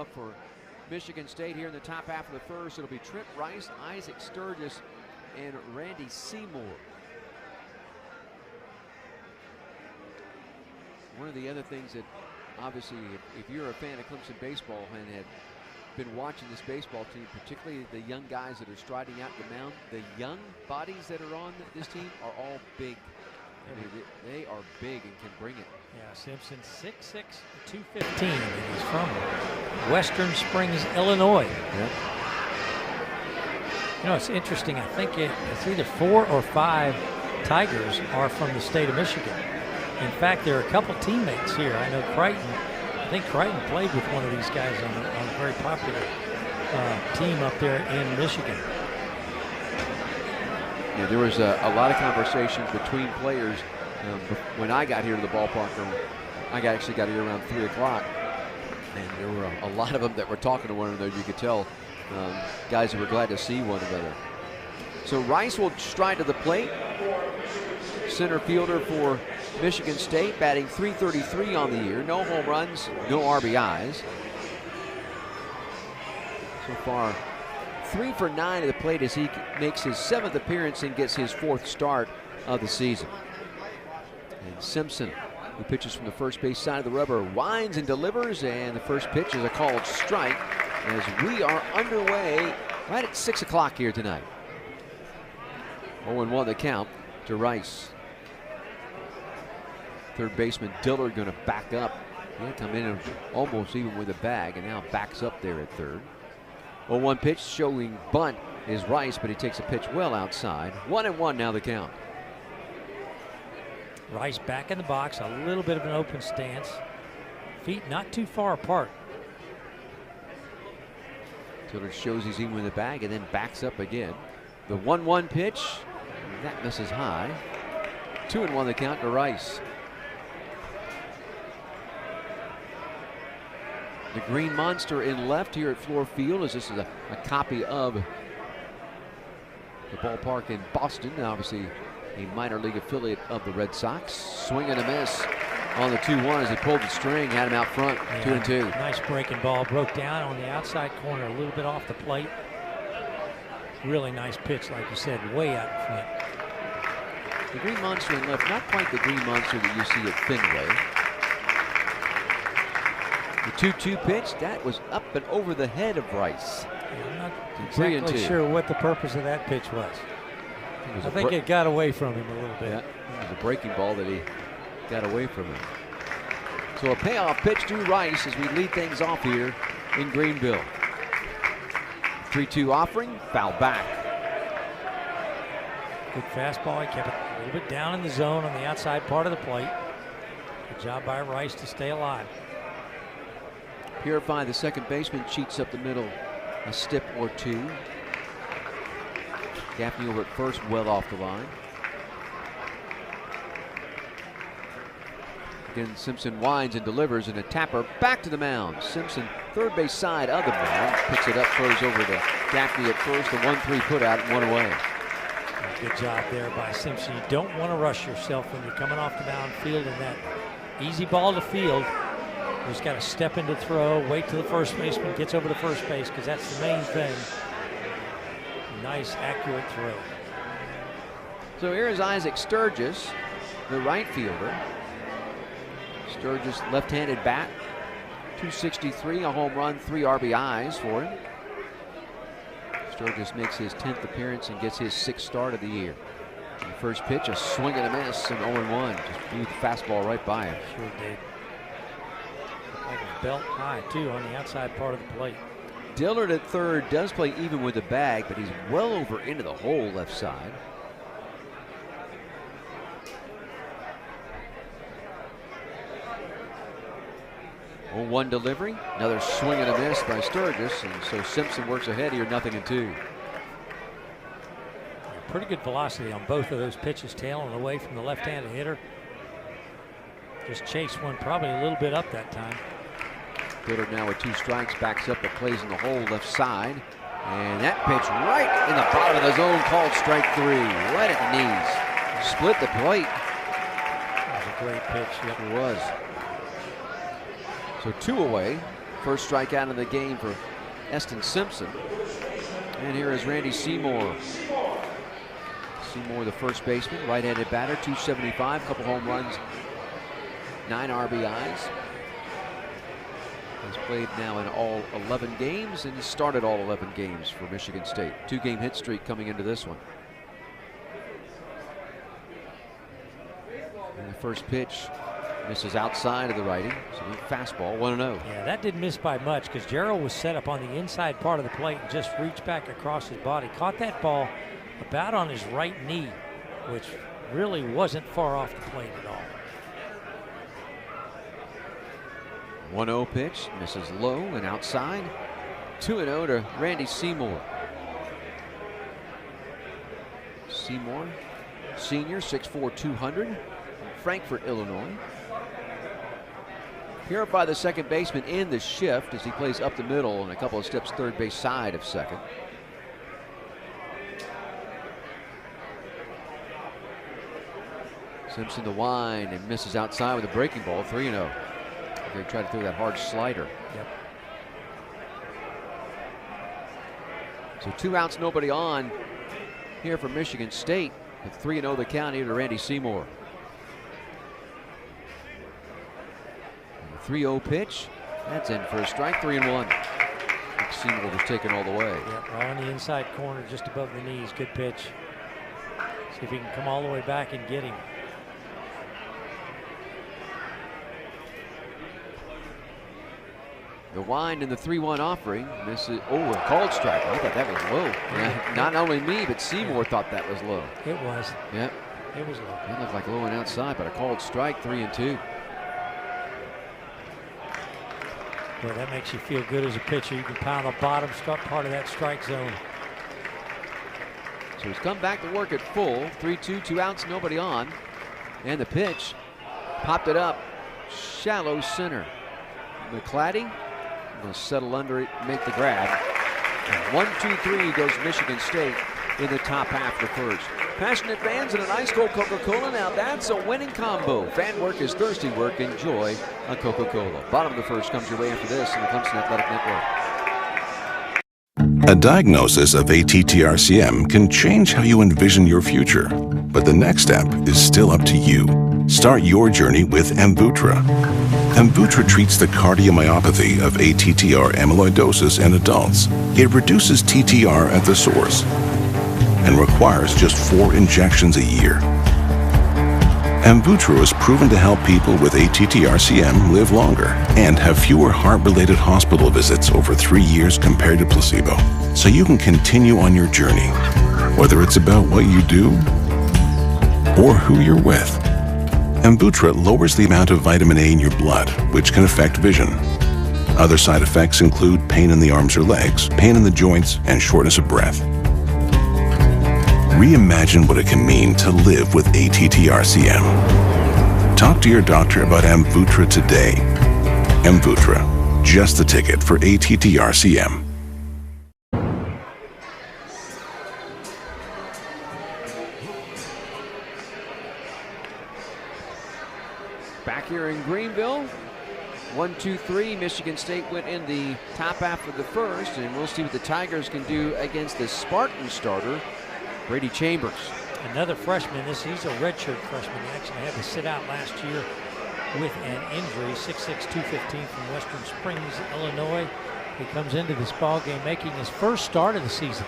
up for Michigan State here in the top half of the first. It'll be Trent Rice, Isaac Sturgis, and Randy Seymour. One of the other things that, obviously, if you're a fan of Clemson baseball and have been watching this baseball team, particularly the young guys that are striding out the mound, the young bodies that are on this team are all big. I mean, they are big and can bring it. Yeah, Simpson 6'6", 215, and he's from Western Springs, Illinois. Yep. You know, it's interesting. I think it's either 4 or 5 Tigers are from the state of Michigan. In fact, there are a couple teammates here. I know Crichton. I think Crichton played with one of these guys on a very popular team up there in Michigan. Yeah, there was a lot of conversations between players when I got here to the ballpark. I actually got here around 3 o'clock, and there were a lot of them that were talking to one another. You could tell guys who were glad to see one another. So Rice will stride to the plate. Center fielder for Michigan State, batting .333 on the year. No home runs, no RBIs. So far, 3 for 9 at the plate as he makes his 7th appearance and gets his 4th start of the season. And Simpson, who pitches from the first base side of the rubber, winds and delivers, and the first pitch is a called strike as we are underway right at 6 o'clock here tonight. 0-1 the count to Rice. Third baseman Dillard going to back up. He'll come in almost even with a bag, and now backs up there at third. 0-1 pitch showing bunt is Rice, but he takes a pitch well outside. 1-1 now the count. Rice back in the box, a little bit of an open stance. Feet not too far apart. Dillard shows he's even with the bag and then backs up again. The 1-1 pitch, that misses high. 2-1 the count to Rice. The Green Monster in left here at Fluor Field, as this is a copy of the ballpark in Boston. Obviously a minor league affiliate of the Red Sox. Swing and a miss on the 2-1 as he pulled the string, had him out front. Yeah, 2-2. Nice breaking ball, broke down on the outside corner, a little bit off the plate. Really nice pitch, like you said, way out in front. The Green Monster in left, not quite the Green Monster that you see at Fenway. The 2-2 pitch, that was up and over the head of Rice. Yeah, I'm not exactly sure what the purpose of that pitch was. I think it got away from him a little bit. Yeah, it was a breaking ball that he got away from him. So a payoff pitch to Rice as we lead things off here in Greenville. 3-2 offering, foul back. Good fastball. He kept it a little bit down in the zone on the outside part of the plate. Good job by Rice to stay alive. Purify, the second baseman, cheats up the middle a step or two. Gaffney over at first, well off the line. Again, Simpson winds and delivers, and a tapper back to the mound. Simpson, third base side of the mound, picks it up, throws over to Gaffney at first. The 1-3 put out and 1 away. Good job there by Simpson. You don't want to rush yourself when you're coming off the mound field in that easy ball to field. You just got to step into throw, wait till the first baseman gets over to first base, because that's the main thing. Nice, accurate throw. So here is Isaac Sturgis, the right fielder. Sturgis, left-handed bat, .263, a home run, 3 RBIs for him. Sturgis makes his 10th appearance and gets his 6th start of the year. The first pitch, a swing and a miss, and 0-1. Just blew the fastball right by him. Sure did. Like a belt high, too, on the outside part of the plate. Dillard at third does play even with the bag, but he's well over into the hole left side. Oh, 1 delivery, another swing and a miss by Sturgis, and so Simpson works ahead here, 0-2. Pretty good velocity on both of those pitches, tailing away from the left-handed hitter. Just chased one probably a little bit up that time. Dillard now with 2 strikes, backs up, but plays in the hole left side. And that pitch right in the bottom of the zone, called strike 3, right at the knees. Split the plate. That was a great pitch. Yep, it was. So 2 away First strikeout in the game for Eston Simpson. And here is Randy Seymour. Seymour, the first baseman, right-handed batter, 275, couple home runs, 9 RBIs. He's played now in all 11 games and started all 11 games for Michigan State. 2-game hit streak coming into this one. And the first pitch misses outside of the righty. So fastball, 1-0. Yeah, that didn't miss by much because Gerald was set up on the inside part of the plate and just reached back across his body. Caught that ball about on his right knee, which really wasn't far off the plate at all. 1-0 pitch, misses low and outside. 2-0 to Randy Seymour. Seymour, senior, 6'4", 200, from Frankfort, Illinois. Here by the second baseman in the shift as he plays up the middle and a couple of steps third base side of second. Simpson the wind and misses outside with a breaking ball, 3-0. They try to throw that hard slider. Yep. So 2 outs, nobody on here for Michigan State. With 3-0 the count here to Randy Seymour. And the 3-0 pitch. That's in for a strike, 3-1. Seymour was taken all the way. Yep, right on the inside corner, just above the knees. Good pitch. See if he can come all the way back and get him. The wind and the 3-1 offering. This is a called strike. I thought that was low. Yeah, not only me, but Seymour thought that was low. It was. Yep. It was low. It looked like low and outside, but a called strike, 3-2. Well, that makes you feel good as a pitcher. You can pound the bottom part of that strike zone. So he's come back to work at full. 3-2, 2 outs, nobody on. And the pitch popped it up. Shallow center. McClatty will settle under it, make the grab. 1-2-3 goes Michigan State in the top half of the first. Passionate fans and an ice cold Coca-Cola. Now that's a winning combo. Fan work is thirsty work. Enjoy a Coca-Cola. Bottom of the first comes your way after this on the Clemson Athletic Network. A diagnosis of ATTR-CM can change how you envision your future, but the next step is still up to you. Start your journey with Amvuttra. Amvuttra treats the cardiomyopathy of ATTR amyloidosis in adults. It reduces TTR at the source and requires just 4 injections a year. Amvuttra is proven to help people with ATTR-CM live longer and have fewer heart-related hospital visits over 3 years compared to placebo. So you can continue on your journey, whether it's about what you do or who you're with. Amvuttra lowers the amount of vitamin A in your blood, which can affect vision. Other side effects include pain in the arms or legs, pain in the joints, and shortness of breath. Reimagine what it can mean to live with ATTR-CM. Talk to your doctor about Amvuttra today. Amvuttra, just the ticket for ATTR-CM. Back here in Greenville, 1-2-3. Michigan State went in the top half of the first, and we'll see what the Tigers can do against the Spartan starter, Brady Chambers. Another freshman. He's a redshirt freshman. He actually had to sit out last year with an injury. 6'6", 215 from Western Springs, Illinois. He comes into this ball game making his first start of the season,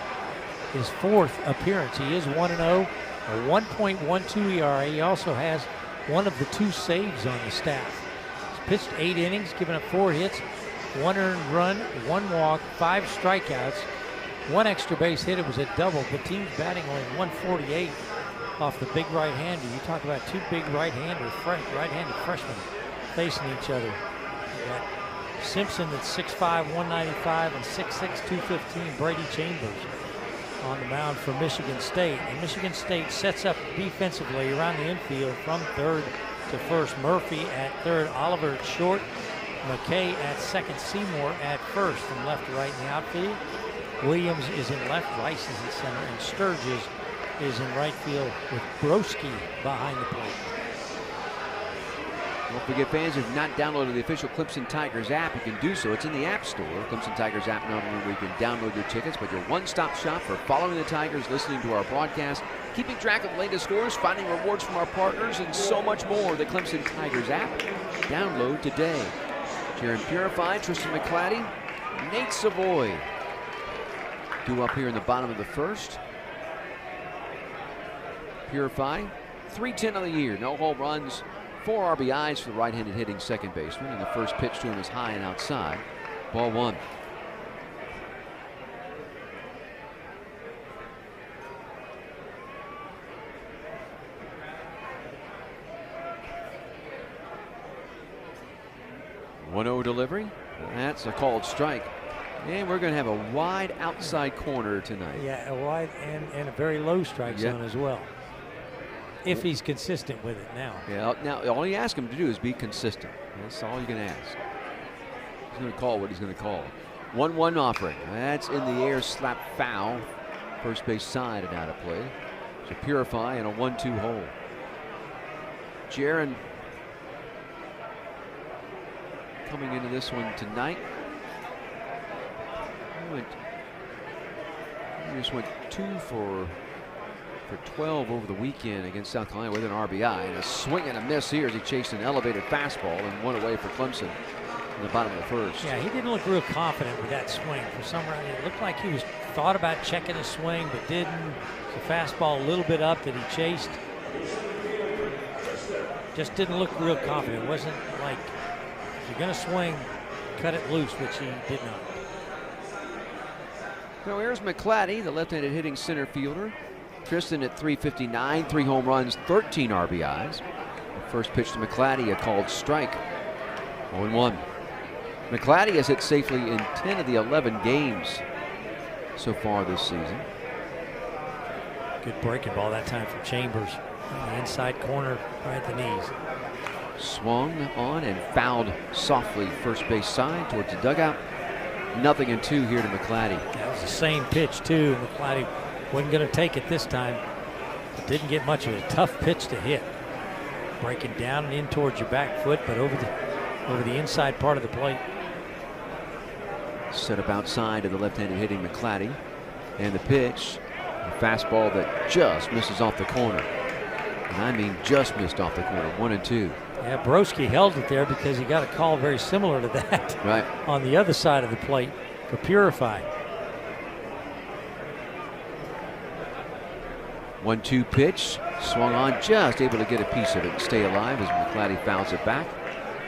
his 4th appearance. He is 1-0, a 1.12 ERA. He also has one of the 2 saves on the staff. He's pitched 8 innings, given up 4 hits, 1 earned run, 1 walk, 5 strikeouts, 1 extra base hit. It was a double. The team's batting only 148 off the big right-hander. You talk about 2 big right-handed freshmen facing each other. You got Simpson at 6'5", 195, and 6'6", 215, Brady Chambers on the mound for Michigan State. And Michigan State sets up defensively around the infield from third to first. Murphy at third, Oliver at short, McKay at second, Seymour at first. From left to right in the outfield, Williams is in left, Rice is in center, and Sturgis is in right field with Broski behind the plate. Don't forget, fans, if you've not downloaded the official Clemson Tigers app, you can do so. It's in the App Store. Clemson Tigers app, not only where you can download your tickets, but your one-stop shop for following the Tigers, listening to our broadcast, keeping track of the latest scores, finding rewards from our partners, and so much more. The Clemson Tigers app. Download today. Jaron Purify, Tristan McClatty, Nate Savoy. Due up here in the bottom of the first. Purify, 310 on the year. No home runs, 4 RBIs for the right-handed hitting second baseman. And the first pitch to him is high and outside. Ball 1. One-0 delivery. That's a called strike. And we're going to have a wide outside corner tonight. Yeah, a wide and a very low strike zone as well. If he's consistent with it now. Yeah, now all you ask him to do is be consistent. That's all you can ask. He's going to call what he's going to call. 1-1 offering. That's in the air, slap foul. First base side and out of play. So Purify in a 1-2 hole. Jaron coming into this one tonight. He just went 2 for 12 over the weekend against South Carolina with an RBI. And a swing and a miss here as he chased an elevated fastball and one away for Clemson in the bottom of the first. Yeah, he didn't look real confident with that swing. For some reason, it looked like he was thought about checking his swing, but didn't. The fastball a little bit up that he chased. Just didn't look real confident. It wasn't like, if you're going to swing, cut it loose, which he did not. So here's McClatty, the left-handed hitting center fielder. Tristan at 359, 3 home runs, 13 RBIs. The first pitch to McClatty, a called strike. 0-1. McClatty has hit safely in 10 of the 11 games so far this season. Good breaking ball that time from Chambers. On the inside corner, right at the knees. Swung on and fouled softly first base side towards the dugout. 0-2 here to McClatty. That was the same pitch too. McClatty wasn't going to take it this time. But didn't get much of a tough pitch to hit. Breaking down and in towards your back foot, but over the inside part of the plate. Set up outside of the left-handed hitting McClatty. And the pitch, a fastball that just misses off the corner. And I mean just missed off the corner. 1-2. Yeah, Broski held it there because he got a call very similar to that. Right. On the other side of the plate for Purify. 1-2 pitch, swung on, just able to get a piece of it and stay alive as McClatty fouls it back.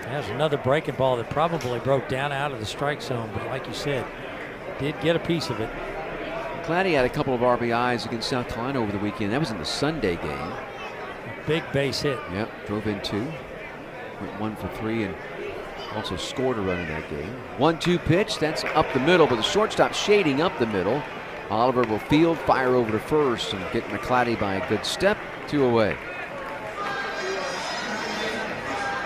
There's another breaking ball that probably broke down out of the strike zone, but like you said, did get a piece of it. McClatty had a couple of RBIs against South Carolina over the weekend. That was in the Sunday game. A big base hit. Yep, drove in 2. Went 1 for 3 and also scored a run in that game. 1-2 pitch, that's up the middle, but the shortstop shading up the middle. Oliver will field, fire over to first, and get McClatty by a good step. 2 away.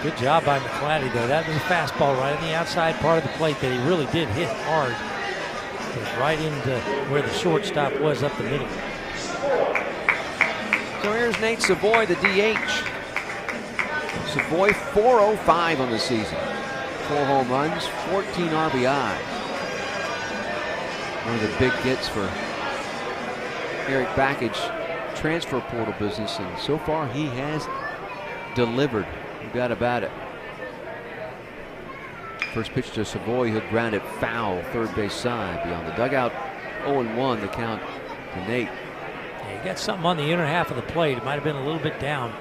Good job by McClatty, though. That was a fastball right on the outside part of the plate that he really did hit hard. It was right into where the shortstop was up the middle. So here's Nate Savoy, the DH. Savoy 405 on the season. 4 home runs, 14 RBIs. One of the big gets for Eric Backage, transfer portal business, and so far he has delivered. No doubt about it. First pitch to Savoy, who grounded foul third base side beyond the dugout. 0-1 the count to Nate. Yeah, he got something on the inner half of the plate. It might have been a little bit down.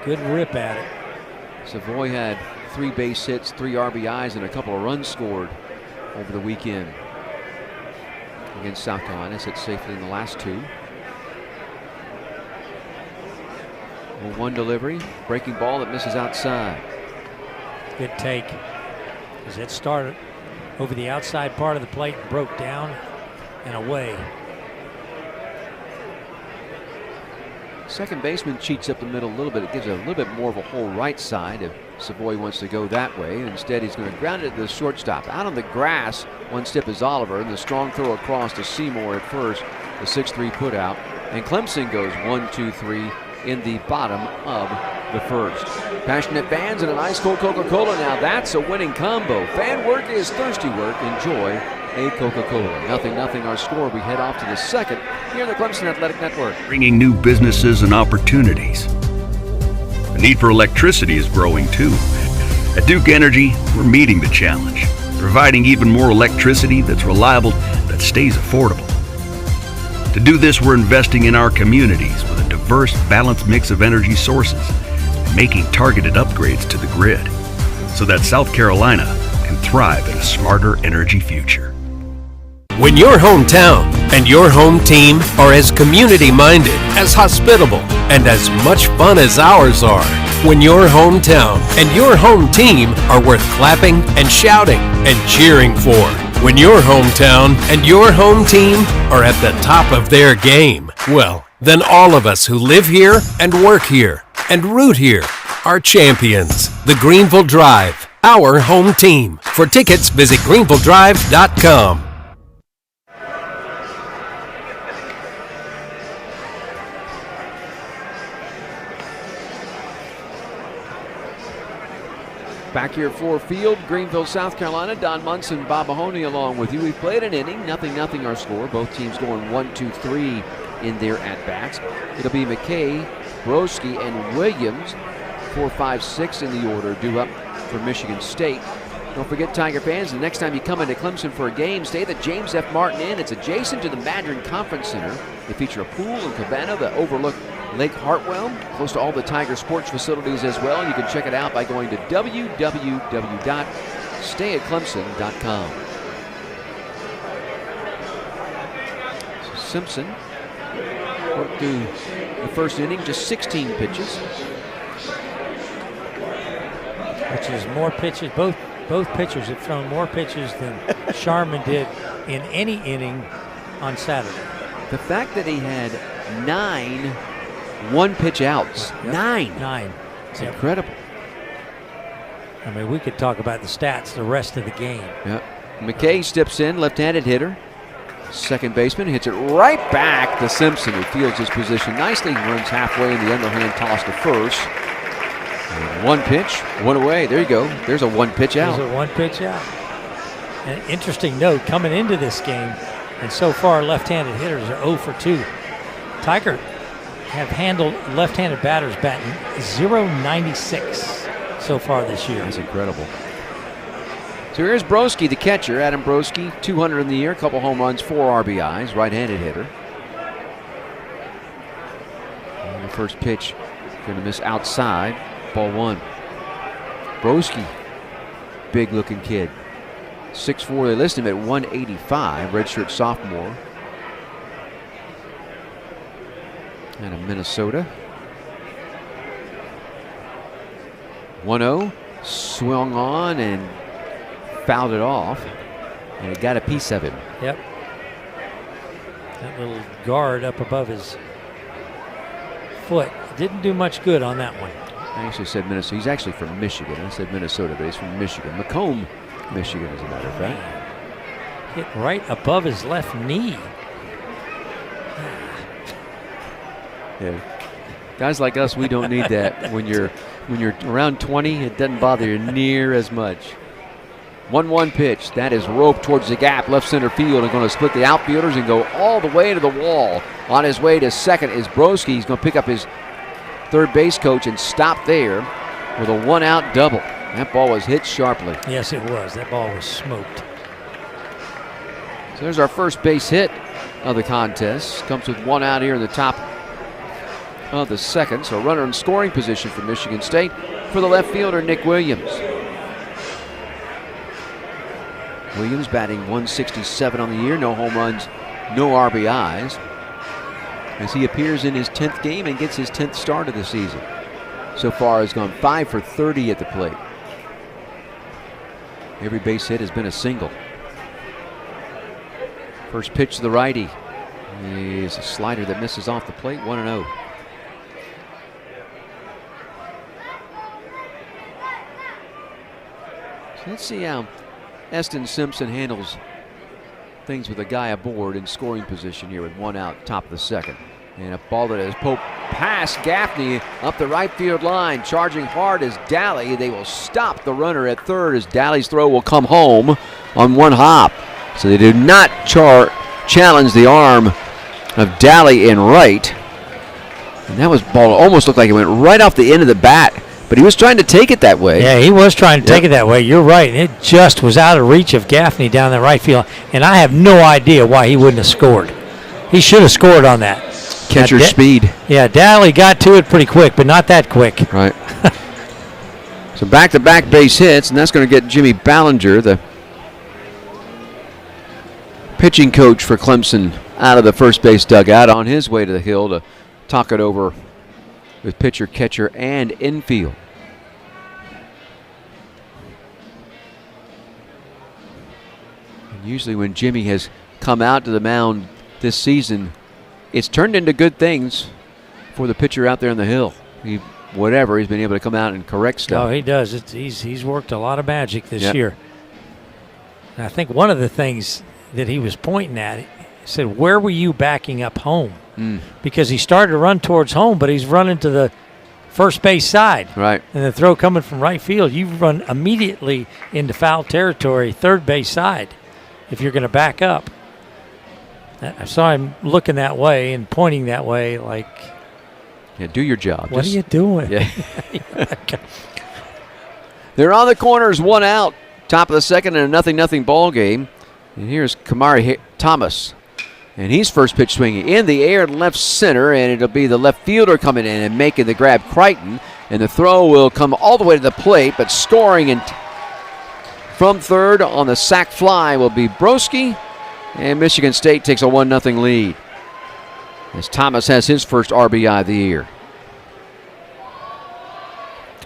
Good rip at it. Savoy had 3 base hits, 3 RBIs, and a couple of runs scored over the weekend against South Carolina. Hit safely in the last 2. 1 delivery, breaking ball that misses outside. Good take. As it started over the outside part of the plate and broke down and away. Second baseman cheats up the middle a little bit. It gives a little bit more of a hole right side if Savoy wants to go that way. Instead, he's going to ground it to the shortstop. Out on the grass, one step is Oliver, and the strong throw across to Seymour at first. The 6-3 put out. And Clemson goes 1-2-3 in the bottom of the first. Passionate fans and an ice cold Coca-Cola. Now that's a winning combo. Fan work is thirsty work. Enjoy a Coca-Cola. 0-0 our score. We head off to the second here in the Clemson Athletic Network. Bringing new businesses and opportunities. The need for electricity is growing too. At Duke Energy, we're meeting the challenge, providing even more electricity that's reliable, that stays affordable. To do this, we're investing in our communities with a diverse, balanced mix of energy sources and making targeted upgrades to the grid so that South Carolina can thrive in a smarter energy future. When your hometown and your home team are as community-minded, as hospitable, and as much fun as ours are, when your hometown and your home team are worth clapping and shouting and cheering for, when your hometown and your home team are at the top of their game, well, then all of us who live here and work here and root here are champions. The Greenville Drive, our home team. For tickets, visit greenvilledrive.com. Back here at Ford Field, Greenville, South Carolina. Don Munson, Bob Mahoney along with you. We've played an inning, 0-0 our score. Both teams going 1-2-3 in their at-bats. It'll be McKay, Broski, and Williams, 4, 5, 6 in the order, due up for Michigan State. Don't forget, Tiger fans, the next time you come into Clemson for a game, stay at the James F. Martin Inn. It's adjacent to the Madron Conference Center. They feature a pool and cabana that overlook Lake Hartwell, close to all the Tiger sports facilities as well. You can check it out by going to www.stayatclemson.com. So Simpson worked through the first inning, just 16 pitches. Which is more pitches. Both pitchers have thrown more pitches than Sharman did in any inning on Saturday. The fact that he had 9 one-pitch outs. Yep. 9. It's incredible. I mean, we could talk about the stats the rest of the game. Yep. McKay steps in, left-handed hitter. Second baseman hits it right back to Simpson, who fields his position nicely. Runs halfway in the underhand toss to first. And one pitch, one away. There you go. There's a one-pitch out. There's a one-pitch out. An interesting note coming into this game, and so far left-handed hitters are 0 for 2. Tiger have handled left-handed batters batting .096 so far this year. That's incredible. So here's Broski, the catcher. Adam Broski, 200 in the year, a couple home runs, 4 RBIs, right-handed hitter. And the first pitch, going to miss outside, ball 1. Broski, big-looking kid. 6'4", they list him at 185, redshirt sophomore. Out of Minnesota. 1-0, swung on and fouled it off, and it got a piece of him. Yep. That little guard up above his foot didn't do much good on that one. I actually said Minnesota. He's actually from Michigan. I said Minnesota, but he's from Michigan. Macomb, Michigan, as a matter of fact. Hit right above his left knee. Yeah. Guys like us, we don't need that. When you're around 20, it doesn't bother you near as much. 1-1 pitch. That is roped towards the gap, left center field, and going to split the outfielders and go all the way to the wall. On his way to second is Broski. He's going to pick up his third base coach and stop there with a 1-out double. That ball was hit sharply. Yes, it was. That ball was smoked. So there's our first base hit of the contest. Comes with 1 out here in the top of the second. So runner in scoring position for Michigan State for the left fielder, Nick Williams. Williams batting .167 on the year. No home runs, no RBIs, as he appears in his 10th game and gets his 10th start of the season. So far has gone 5 for 30 at the plate. Every base hit has been a single. First pitch to the righty is a slider that misses off the plate, 1-0. So let's see how Eston Simpson handles things with a guy aboard in scoring position here with 1 out, top of the second. And a ball that is past Gaffney up the right field line. Charging hard is Daly. They will stop the runner at third as Daly's throw will come home on one hop. So they do not challenge the arm of Daly in right. And that ball almost looked like it went right off the end of the bat, but he was trying to take it that way. Yeah, he was trying to take it that way. You're right. It just was out of reach of Gaffney down the right field, and I have no idea why he wouldn't have scored. He should have scored on that. Catcher speed. Yeah, Daly got to it pretty quick, but not that quick. Right. So back-to-back base hits, and that's going to get Jimmy Ballinger, the pitching coach for Clemson, out of the first base dugout on his way to the hill to talk it over with pitcher, catcher, and infield. And usually when Jimmy has come out to the mound this season, it's turned into good things for the pitcher out there on the hill. He's been able to come out and correct stuff. Oh, he does. He's worked a lot of magic this year. And I think one of the things that he was pointing at, he said, where were you backing up home? Because he started to run towards home, but he's running to the first base side. Right. And the throw coming from right field, you run immediately into foul territory, third base side, if you're going to back up. I saw him looking that way and pointing that way like, yeah, do your job. What are you doing? Yeah. They're on the corners, one out. Top of the second in a 0-0 ball game. And here's Kamari Thomas. And he's first pitch swinging in the air left center, and it'll be the left fielder coming in and making the grab, Crichton. And the throw will come all the way to the plate, but scoring and from third on the sac fly will be Broski. And Michigan State takes a 1-0 lead as Thomas has his first RBI of the year.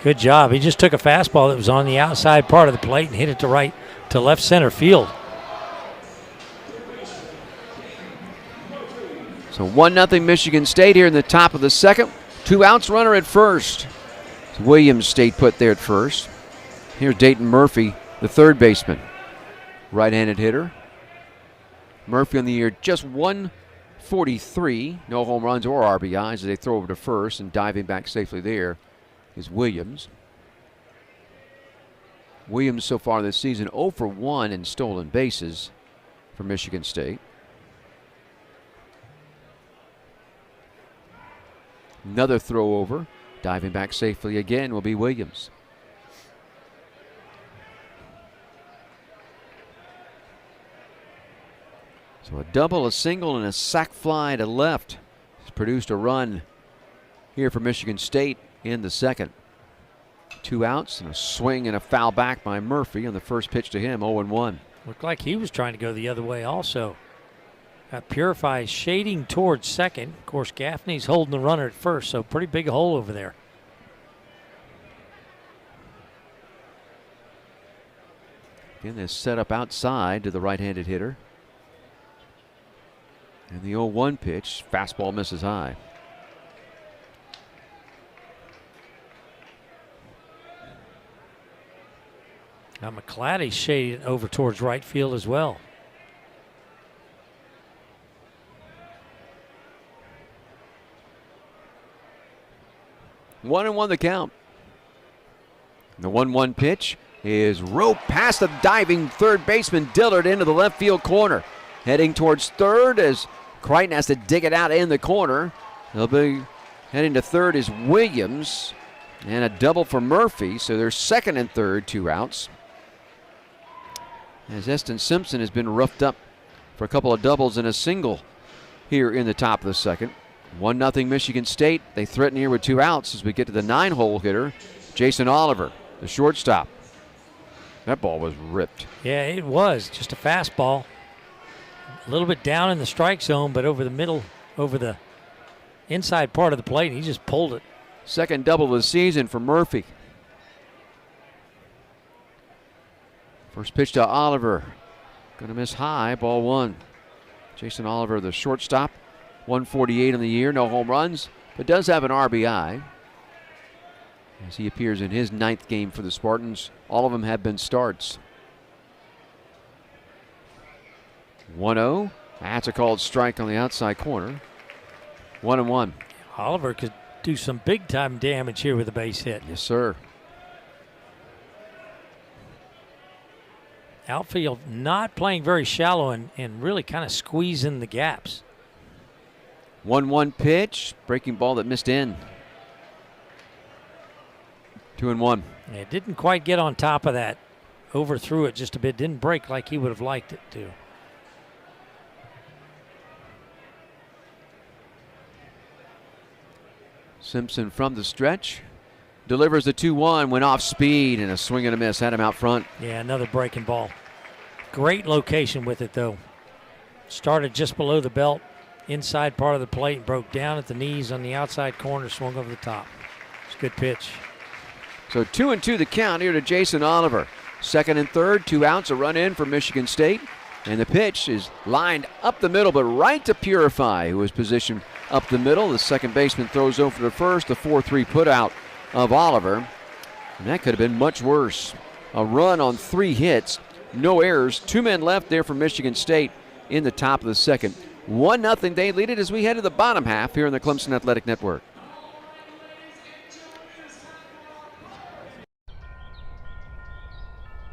Good job. He just took a fastball that was on the outside part of the plate and hit it to left center field. So 1-0 Michigan State here in the top of the second. 2 outs, runner at first. Williams State put there at first. Here's Dayton Murphy, the third baseman. Right-handed hitter. Murphy on the year just 143. No home runs or RBIs as they throw over to first, and diving back safely there is Williams. Williams so far this season 0 for 1 in stolen bases for Michigan State. Another throw over. Diving back safely again will be Williams. So a double, a single, and a sac fly to left has produced a run here for Michigan State in the second. 2 outs and a swing and a foul back by Murphy on the first pitch to him, 0-1. Looked like he was trying to go the other way also. Purify shading towards second. Of course, Gaffney's holding the runner at first, so pretty big hole over there. Again, this set up outside to the right-handed hitter. And the 0-1 pitch, fastball misses high. Now McClatty shaded over towards right field as well. One and one the count. The 1-1 pitch is roped past the diving third baseman Dillard into the left field corner. Heading towards third as Crichton has to dig it out in the corner. They'll be heading to third is Williams. And a double for Murphy. So there's second and third, 2 outs. As Eston Simpson has been roughed up for a couple of doubles and a single here in the top of the second. 1-0 Michigan State. They threaten here with 2 outs as we get to the 9-hole hitter, Jason Oliver, the shortstop. That ball was ripped. Yeah, it was. Just a fastball. A little bit down in the strike zone, but over the middle, over the inside part of the plate, he just pulled it. Second double of the season for Murphy. First pitch to Oliver. Going to miss high, ball 1. Jason Oliver, the shortstop. 148 on the year, no home runs, but does have an RBI. As he appears in his 9th game for the Spartans. All of them have been starts. 1-0. That's a called strike on the outside corner. 1-1. Oliver could do some big-time damage here with a base hit. Yes, sir. Outfield not playing very shallow and really kind of squeezing the gaps. 1-1 pitch, breaking ball that missed in. 2-1. It didn't quite get on top of that. Overthrew it just a bit. Didn't break like he would have liked it to. Simpson from the stretch. Delivers the 2-1, went off speed, and a swing and a miss. Had him out front. Yeah, another breaking ball. Great location with it, though. Started just below the belt, inside part of the plate, and broke down at the knees on the outside corner, swung over the top. It's a good pitch. So 2-2 the count here to Jason Oliver. Second and third, 2 outs, a run in for Michigan State. And the pitch is lined up the middle, but right to Purify, who is positioned up the middle. The second baseman throws over to first, the 4-3 put out of Oliver. And that could have been much worse. A run on 3 hits, no errors, 2 men left there for Michigan State in the top of the second. 1-0 they lead it as we head to the bottom half here in the Clemson Athletic Network.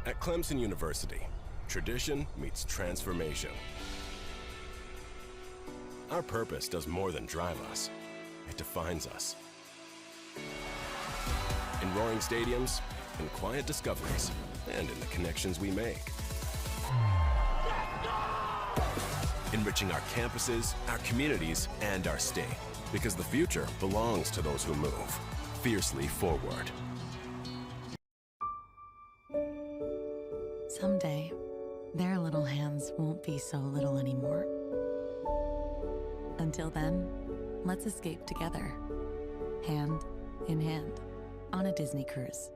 At Clemson University, tradition meets transformation. Our purpose does more than drive us. It defines us. In roaring stadiums, in quiet discoveries, and in the connections we make. Enriching our campuses, our communities, and our state. Because the future belongs to those who move fiercely forward. Someday, their little hands won't be so little anymore. Until then, let's escape together, hand in hand, on a Disney cruise.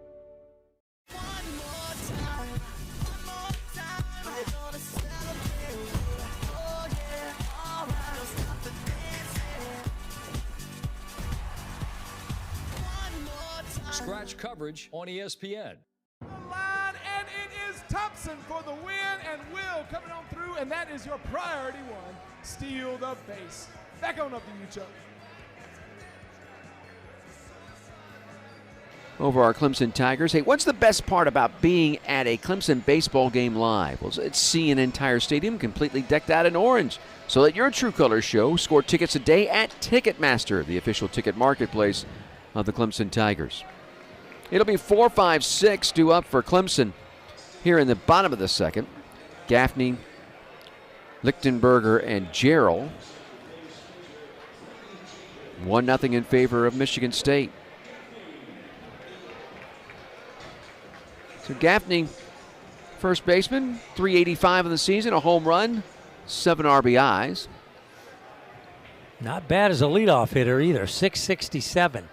Scratch coverage on ESPN. Line, and it is Thompson for the win, and Will coming on through, and that is your priority one. Steal the base. Back on up to you, Chuck. Over our Clemson Tigers. Hey, what's the best part about being at a Clemson baseball game live? Well, it's seeing an entire stadium completely decked out in orange. So let your true colors show. Score tickets today at Ticketmaster, the official ticket marketplace of the Clemson Tigers. It'll be 4-5-6 due up for Clemson here in the bottom of the second. Gaffney, Lichtenberger, and Jarrell. 1-0 in favor of Michigan State. So Gaffney, first baseman, 385 in the season, a home run, 7 RBIs. Not bad as a leadoff hitter either, 667.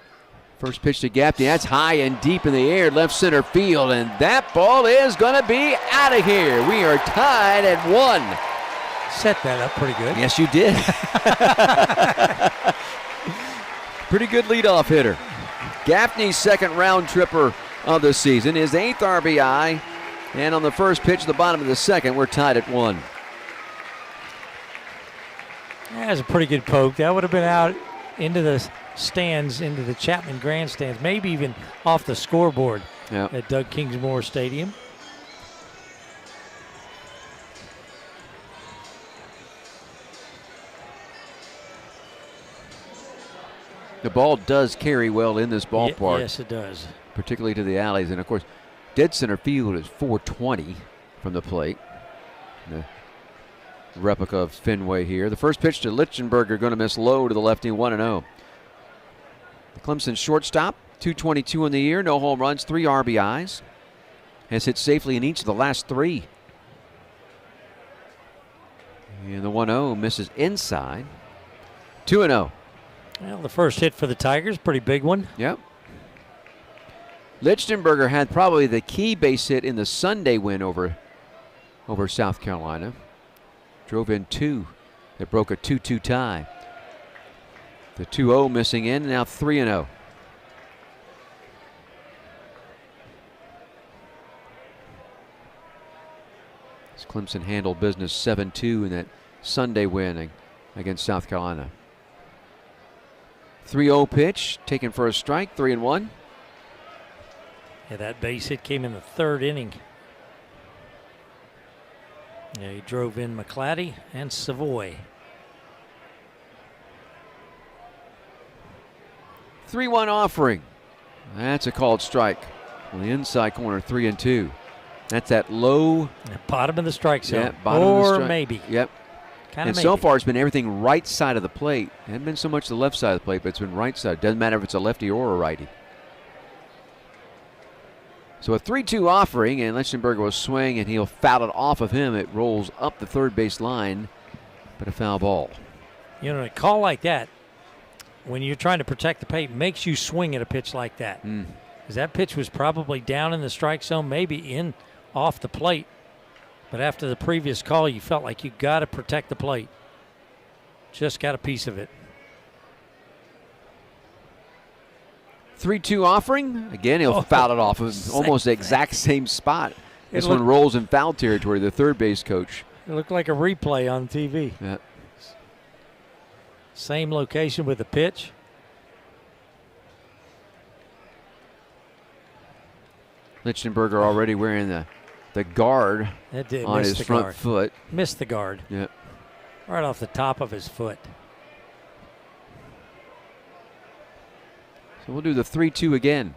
First pitch to Gaffney, that's high and deep in the air, left center field, and that ball is going to be out of here. We are tied at 1. Set that up pretty good. Yes, you did. Pretty good leadoff hitter. Gaffney's second round tripper of the season, his 8th RBI, and on the first pitch at the bottom of the second, we're tied at 1. That's a pretty good poke. That would have been out into the stands, into the Chapman grandstands, maybe even off the scoreboard at Doug Kingsmore Stadium. The ball does carry well in this ballpark. Yes, it does. Particularly to the alleys. And, of course, dead center field is 420 from the plate. The replica of Fenway here. The first pitch to Lichtenberger going to miss low to the lefty, 1-0. The Clemson shortstop, 222 in the year, no home runs, 3 RBIs. Has hit safely in each of the last 3. And the 1-0 misses inside. 2-0. Well, the first hit for the Tigers, pretty big one. Yep. Lichtenberger had probably the key base hit in the Sunday win over South Carolina. Drove in 2 that broke a 2-2 tie. The 2-0 missing in, now 3-0. As Clemson handled business 7-2 in that Sunday win against South Carolina. 3-0 pitch, taken for a strike, 3-1. Yeah, that base hit came in the third inning. Yeah, he drove in McClatty and Savoy. 3-1 offering. That's a called strike. On the inside corner, 3-2. That's that low. Bottom of the strike zone. Yeah, bottom of the strike. Maybe. Yep. Kind of and so far it's been everything right side of the plate. It hasn't been so much the left side of the plate, but it's been right side. Doesn't matter if it's a lefty or a righty. So a 3-2 offering, and Lichtenberger will swing, and he'll foul it off of him. It rolls up the third base line, but a foul ball. You know, a call like that, when you're trying to protect the plate, makes you swing at a pitch like that. Because that pitch was probably down in the strike zone, maybe in off the plate. But after the previous call, you felt like you got to protect the plate. Just got a piece of it. 3-2 offering. Again, he'll foul it off of almost the exact same spot. This one rolls in foul territory, the third base coach. It looked like a replay on TV. Yeah. Same location with the pitch. Lichtenberger already wearing the guard on his front foot. Missed the guard. Yeah. Right off the top of his foot. So we'll do the 3-2 again.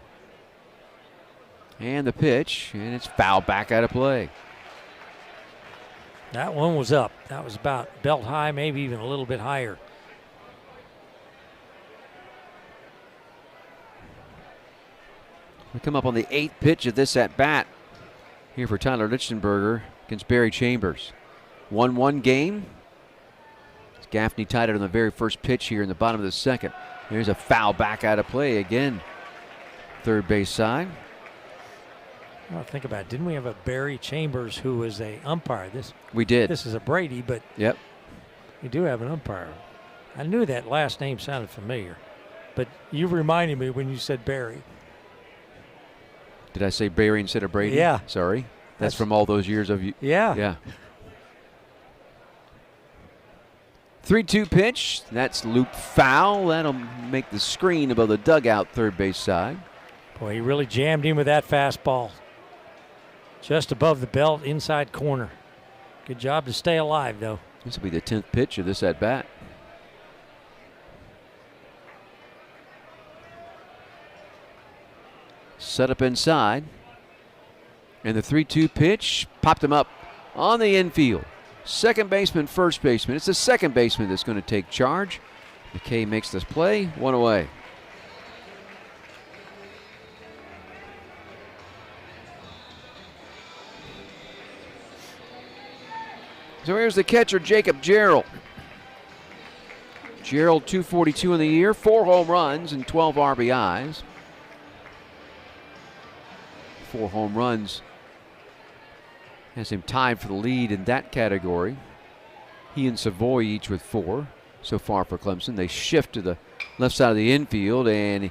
And the pitch, and it's fouled back out of play. That one was up. That was about belt high, maybe even a little bit higher. We come up on the 8th pitch of this at bat here for Tyler Lichtenberger against Barry Chambers. 1-1 game. Gaffney tied it on the very first pitch here in the bottom of the second. Here's a foul back out of play again. Third base side. Well, think about it. Didn't we have a Barry Chambers who was a umpire? We did. This is a Brady, but yep, we do have an umpire. I knew that last name sounded familiar, but you reminded me when you said Barry. Did I say Barry instead of Brady? Yeah. Sorry. That's from all those years of you. Yeah. Yeah. 3-2 pitch. That's loop foul. That'll make the screen above the dugout third base side. Boy, he really jammed him with that fastball. Just above the belt, inside corner. Good job to stay alive, though. This will be the 10th pitch of this at bat. Set up inside. And the 3-2 pitch popped him up on the infield. Second baseman, first baseman. It's the second baseman that's going to take charge. McKay makes this play, one away. So here's the catcher, Jacob Gerald. Gerald, 242 in the year, 4 home runs and 12 RBIs. 4 home runs has him tied for the lead in that category. He and Savoy each with 4 so far for Clemson. They shift to the left side of the infield, and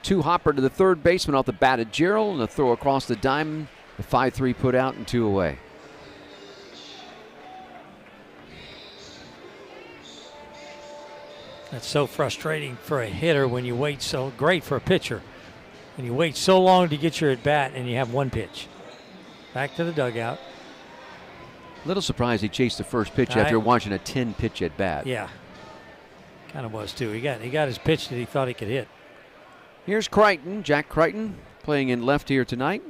2 hopper to the third baseman off the bat of Gerald, and a throw across the diamond. The 5-3 put out and 2 away. That's so frustrating for a hitter when you wait so great for a pitcher. And you wait so long to get your at bat and you have 1 pitch. Back to the dugout. A little surprised he chased the first pitch after watching a 10-pitch at bat. Yeah. Kind of was too. He got his pitch that he thought he could hit. Here's Crichton, Jack Crichton, playing in left here tonight.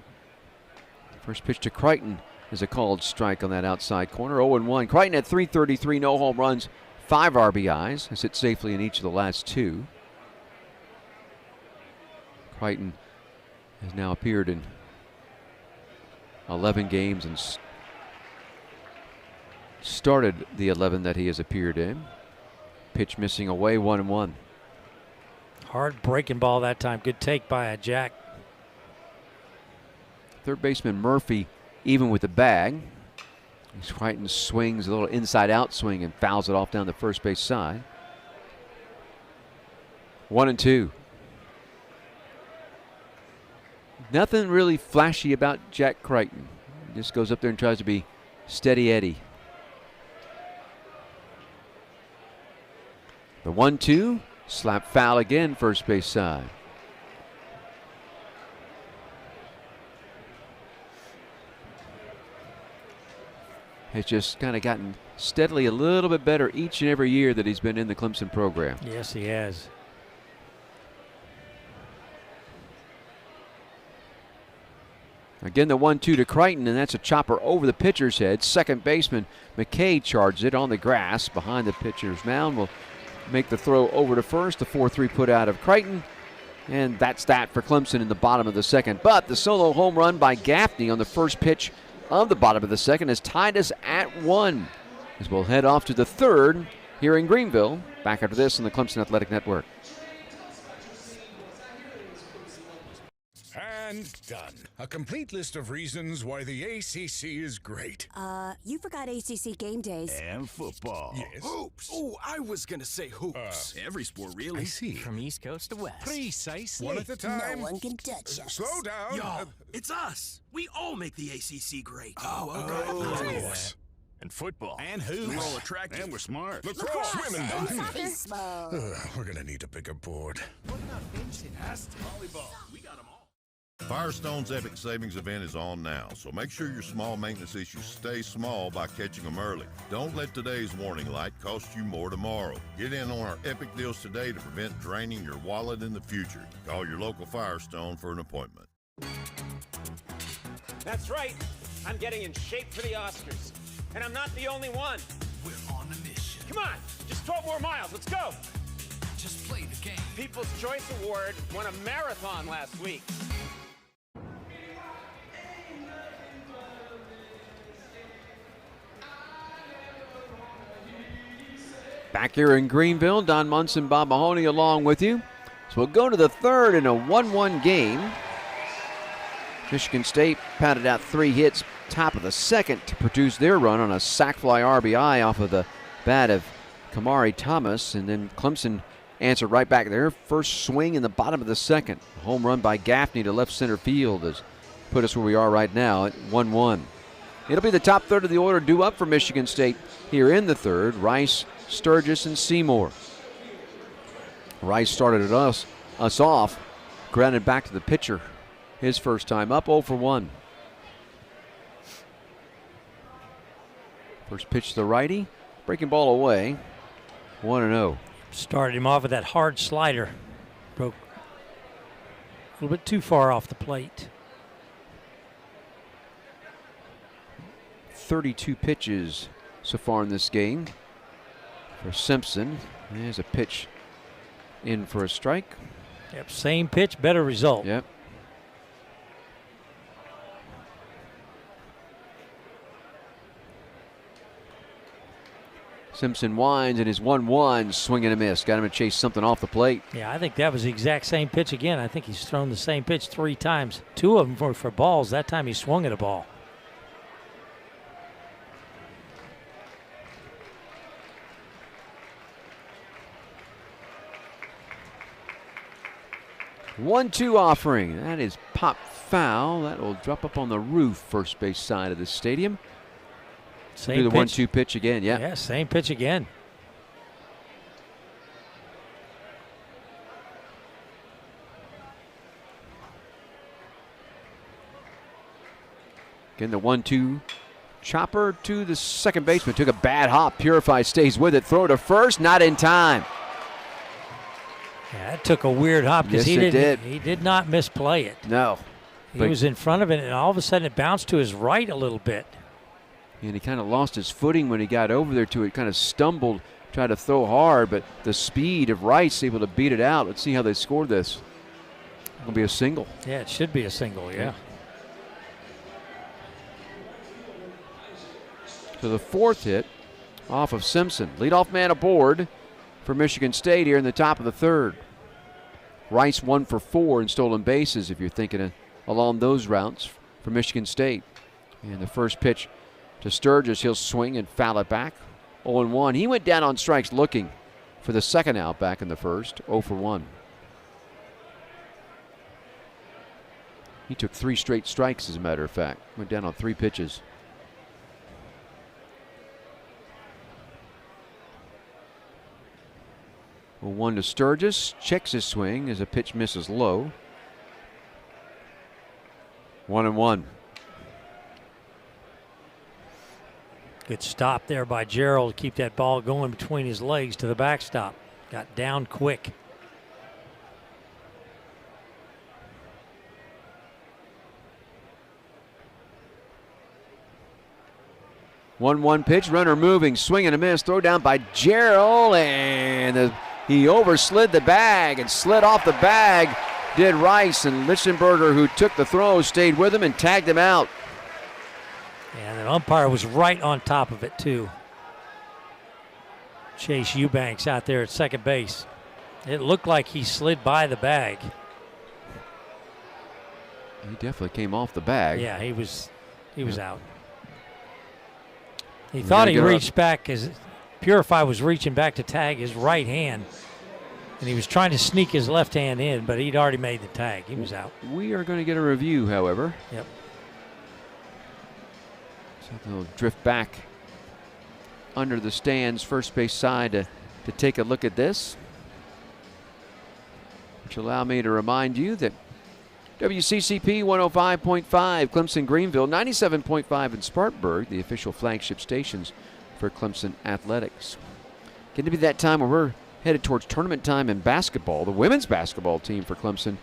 First pitch to Crichton is a called strike on that outside corner. 0-1. Crichton at .333, no home runs, 5 RBIs. Has hit safely in each of the last 2. Crichton has now appeared in 11 games and started the 11 that he has appeared in. Pitch missing away, 1-1. Hard breaking ball that time. Good take by Jack. Third baseman Murphy even with the bag. Crichton swings a little inside-out swing and fouls it off down the first base side. 1-2. Nothing really flashy about Jack Crichton. He just goes up there and tries to be steady Eddie. The 1-2 Slap foul again, first base side. Has just kind of gotten steadily a little bit better each and every year that he's been in the Clemson program. Yes, he has. Again, the 1-2 to Crichton, and that's a chopper over the pitcher's head. Second baseman McKay charges it on the grass behind the pitcher's mound. Will make the throw over to first. The 4-3 put out of Crichton. And that's that for Clemson in the bottom of the second. But the solo home run by Gaffney on the first pitch of the bottom of the second has tied us at 1. As we'll head off to the third here in Greenville. Back after this on the Clemson Athletic Network. And done. A complete list of reasons why the ACC is great. You forgot ACC game days. And football. Yes. Hoops. Oh, I was going to say hoops. Every sport, really. I see. From East Coast to West. Precisely. One at a time. No one can touch us. Slow down. Y'all, it's us. We all make the ACC great. Hoops. And football. And hoops. We're all attractive. And we're smart. Lacrosse, swimming, dunking. Baseball. We're going to need a bigger board. What about fencing? Volleyball. We got them all. Firestone's Epic Savings Event is on now, so make sure your small maintenance issues stay small by catching them early. Don't let today's warning light cost you more tomorrow. Get in on our epic deals today to prevent draining your wallet in the future. Call your local Firestone for an appointment. That's right. I'm getting in shape for the Oscars. And I'm not the only one. We're on a mission. Come on, just 12 more miles. Let's go. Just play the game. People's Choice Award won a marathon last week. Back here in Greenville, Don Munson, Bob Mahoney along with you. So we'll go to the third in a 1-1 game. Michigan State pounded out 3 hits top of the second to produce their run on a sac fly RBI off of the bat of Kamari Thomas. And then Clemson answered right back there. First swing in the bottom of the second. A home run by Gaffney to left center field has put us where we are right now at 1-1. It'll be the top third of the order due up for Michigan State here in the third. Rice, Sturgis, and Seymour. Rice started us off, grounded back to the pitcher. His first time up, 0 for 1. First pitch to the righty, breaking ball away, 1-0. Started him off with that hard slider. Broke a little bit too far off the plate. 32 pitches so far in this game for Simpson. There's a pitch in for a strike. Yep, same pitch, better result. Yep. Simpson winds and his 1-1, swing and a miss. Got him to chase something off the plate. Yeah, I think that was the exact same pitch again. I think he's thrown the same pitch 3 times. 2 of them were for balls. That time he swung at a ball. One-two offering. That is pop foul. That will drop up on the roof, first base side of the stadium. Same do the pitch. 1-2 pitch again. Yeah. Yeah, same pitch again. Again, the 1-2 chopper to the second baseman. Took a bad hop. Purify stays with it. Throw to first. Not in time. Yeah, that took a weird hop because Yes, he did not misplay it. No. He was in front of it, and all of a sudden it bounced to his right a little bit. And he kind of lost his footing when he got over there to it. Kind of stumbled, tried to throw hard, but the speed of Rice able to beat it out. Let's see how they scored this. It'll be a single. Yeah, it should be a single, yeah. So the fourth hit off of Simpson. Leadoff man aboard for Michigan State here in the top of the third. Rice 1 for 4 in stolen bases if you're thinking along those routes for Michigan State. And the first pitch to Sturgis, he'll swing and foul it back. 0-1. He went down on strikes looking for the second out back in the first. 0 for 1. He took 3 straight strikes, as a matter of fact. Went down on 3 pitches. 1 to Sturgis. Checks his swing as a pitch misses low. 1-1. Good stop there by Gerald to keep that ball going between his legs to the backstop. Got down quick. One pitch, runner moving, swing and a miss, throw down by Gerald, and he overslid the bag and slid off the bag. Did Rice, and Lichtenberger, who took the throw, stayed with him and tagged him out. And the umpire was right on top of it, too. Chase Eubanks out there at second base. It looked like he slid by the bag. He definitely came off the bag. Yeah, he was out. He thought he reached back as Purify was reaching back to tag his right hand. And he was trying to sneak his left hand in, but he'd already made the tag. He was out. We are going to get a review, however. Yep. So they'll drift back under the stands, first base side, to take a look at this. Which allow me to remind you that WCCP 105.5, Clemson Greenville, 97.5 in Spartanburg, the official flagship stations for Clemson Athletics. Getting to be that time where we're headed towards tournament time in basketball. The women's basketball team for Clemson,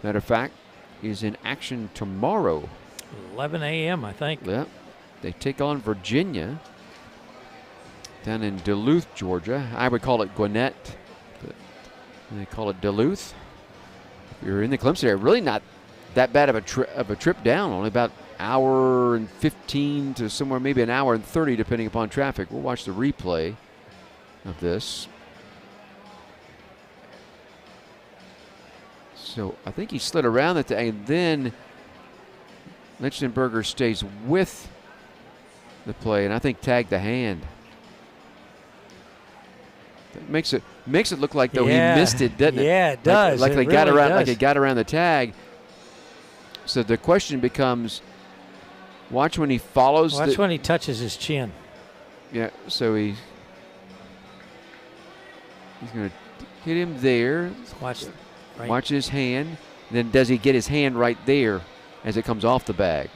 matter of fact, is in action tomorrow. 11 a.m., I think. Yeah. They take on Virginia down in Duluth, Georgia. I would call it Gwinnett, but they call it Duluth. If you're in the Clemson area, really not that bad of a trip down, only about hour and 15 to somewhere maybe an hour and 30 depending upon traffic. We'll watch the replay of this. So I think he slid around it, and then Lichtenberger stays with the play, and I think tagged the hand. That makes it look like though he missed it, doesn't it? Yeah, it does. Like it they really got around, does. like it got around the tag. So the question becomes, watch when he follows. Watch when he touches his chin. Yeah. So he's going to hit him there. Watch. Right. Watch his hand. Then does he get his hand right there as it comes off the bag?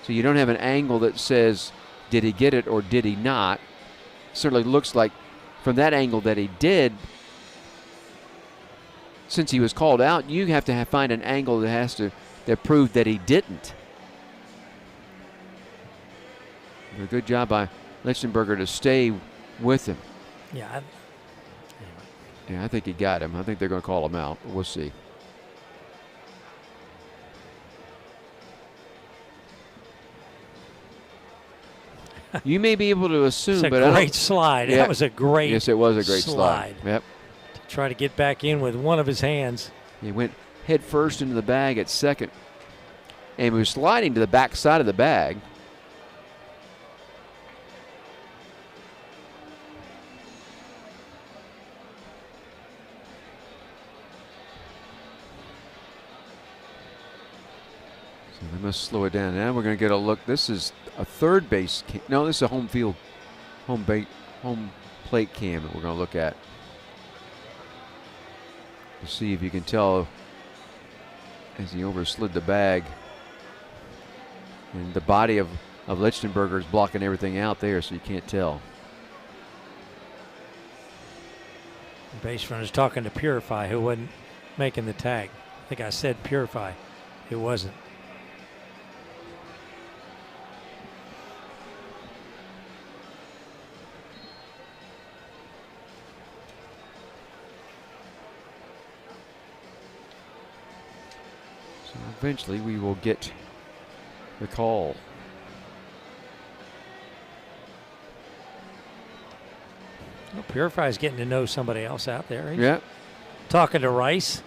So you don't have an angle that says, did he get it or did he not? Certainly looks like from that angle that he did. Since he was called out, you have to find an angle that proved that he didn't. A good job by Lichtenberger to stay with him. Yeah. Yeah, I think he got him. I think they're going to call him out. We'll see. You may be able to assume, it's but a great slide. Yeah. That was a great. Yes, it was a great slide. Yep. To try to get back in with one of his hands. He went head first into the bag at second, and he was sliding to the back side of the bag. So they must slow it down. Now we're going to get a look. This is a third base. No, this is a home plate cam that we're going to look at to see if you can tell as he overslid the bag. And the body of Lichtenberger is blocking everything out there, so you can't tell. The base runner's talking to Purify, who wasn't making the tag. I think I said Purify. It wasn't. So eventually we will get the call. Well, Purify's getting to know somebody else out there. He's Yeah. talking to Rice.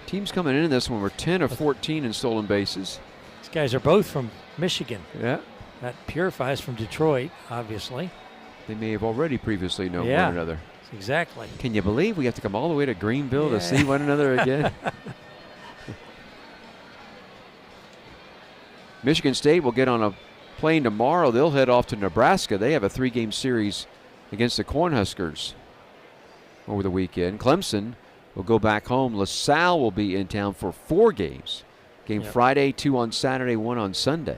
Teams coming into this one were 10 of 14 in stolen bases. These guys are both from Michigan. Yeah. That Purify's from Detroit, obviously. They may have already previously known one another. Exactly. Can you believe we have to come all the way to Greenville to see one another again? Michigan State will get on a plane tomorrow. They'll head off to Nebraska. They have a 3-game series against the Cornhuskers. over the weekend. Clemson will go back home. LaSalle will be in town for 4 games. Game Friday, 2 on Saturday, 1 on Sunday.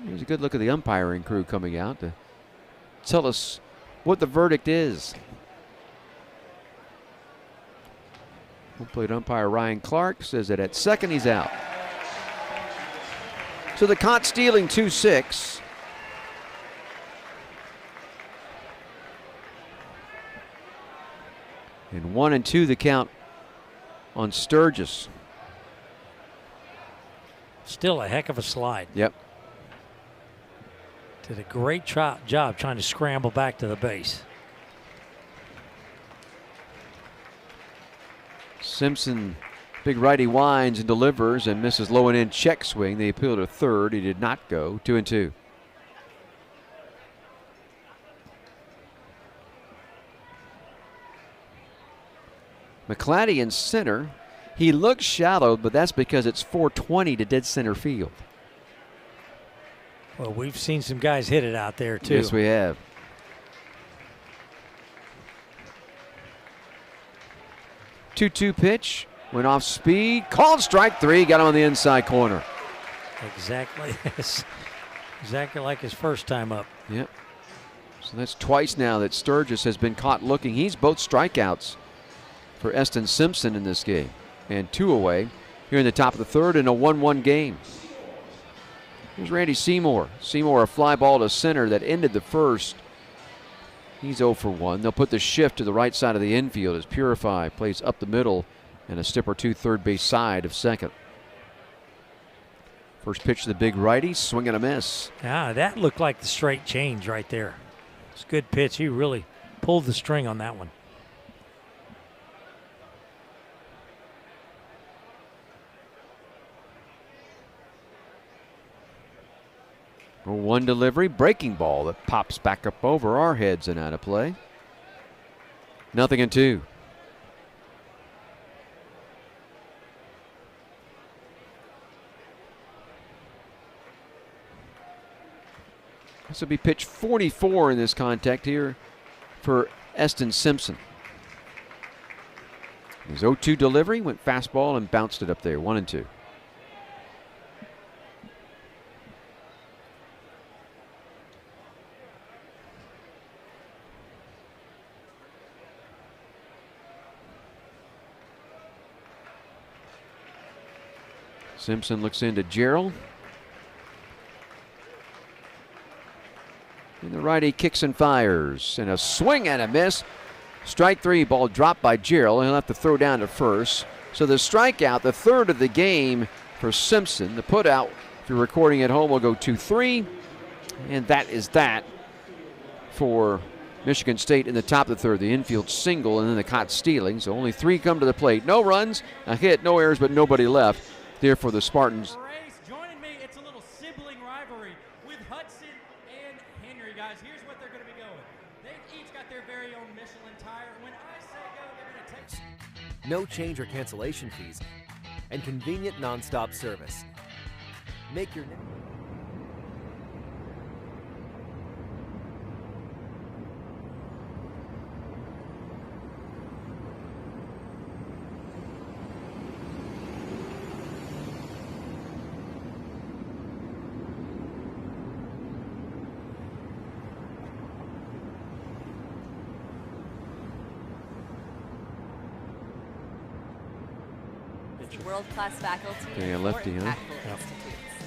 Here's a good look at the umpiring crew coming out to tell us what the verdict is. Home plate umpire Ryan Clark says that at second he's out. So the caught stealing 2-6. And 1-2 the count on Sturgis. Still a heck of a slide. Yep. Did a great job trying to scramble back to the base. Simpson, big righty, winds and delivers and misses low and in check swing. They appeal to third. He did not go. 2-2. McClatty in center. He looks shallow, but that's because it's 420 to dead center field. Well, we've seen some guys hit it out there, too. Yes, we have. 2-2 pitch. Went off speed. Called strike 3. Got him on the inside corner. Exactly. Exactly like his first time up. Yep. So that's twice now that Sturgis has been caught looking. He's both strikeouts for Eston Simpson in this game. And 2 away here in the top of the third in a 1-1 game. Here's Randy Seymour. Seymour, a fly ball to center that ended the first. He's 0 for 1. They'll put the shift to the right side of the infield as Purify plays up the middle and a step or two third base side of second. First pitch to the big righty, swing and a miss. Yeah, that looked like the straight change right there. It's a good pitch. He really pulled the string on that one. One delivery, breaking ball that pops back up over our heads and out of play. 0-2. This will be pitch 44 in this contact here for Eston Simpson. His 0-2 delivery, went fastball and bounced it up there. 1-2. Simpson looks into Gerald. And the righty kicks and fires. And a swing and a miss. Strike 3, ball dropped by Gerald. He'll have to throw down to first. So the strikeout, the third of the game for Simpson. The put out, if you're recording at home, will go 2-3. And that is that for Michigan State in the top of the third. The infield single and then the caught stealing. So only 3 come to the plate. No runs, a hit, no errors, but nobody left. There for the Spartans. Joining me, it's a little sibling rivalry with Hudson and Henry, guys. Here's what they're going to be going. They've each got their very own Michelin tire. When I say go, they're going to take. No change or cancellation fees, and convenient nonstop service. Make your. World-class faculty Okay, a lefty, huh? Yep.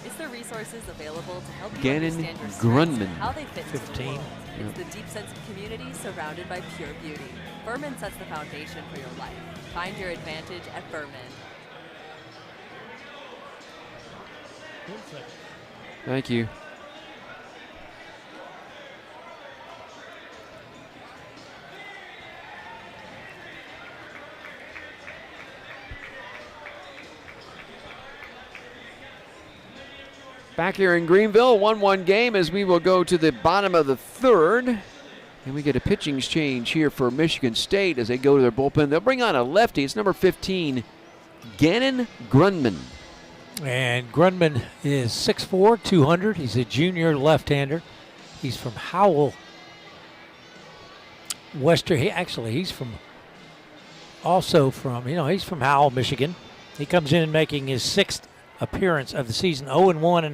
It's the resources available to help you Gannon understand your Grunman. strengths, how they fit into the 15. world. It's the deep sense of community surrounded by pure beauty. Berman sets the foundation for your life. Find your advantage at Berman. Thank you. Back here in Greenville, 1-1 game as we will go to the bottom of the third. And we get a pitching change here for Michigan State as they go to their bullpen. They'll bring on a lefty. It's number 15, Gannon Grunman. And Grunman is 6'4", 200. He's a junior left-hander. He's from Howell he's from he's from Howell, Michigan. He comes in making his 6th appearance of the season, 0-1, a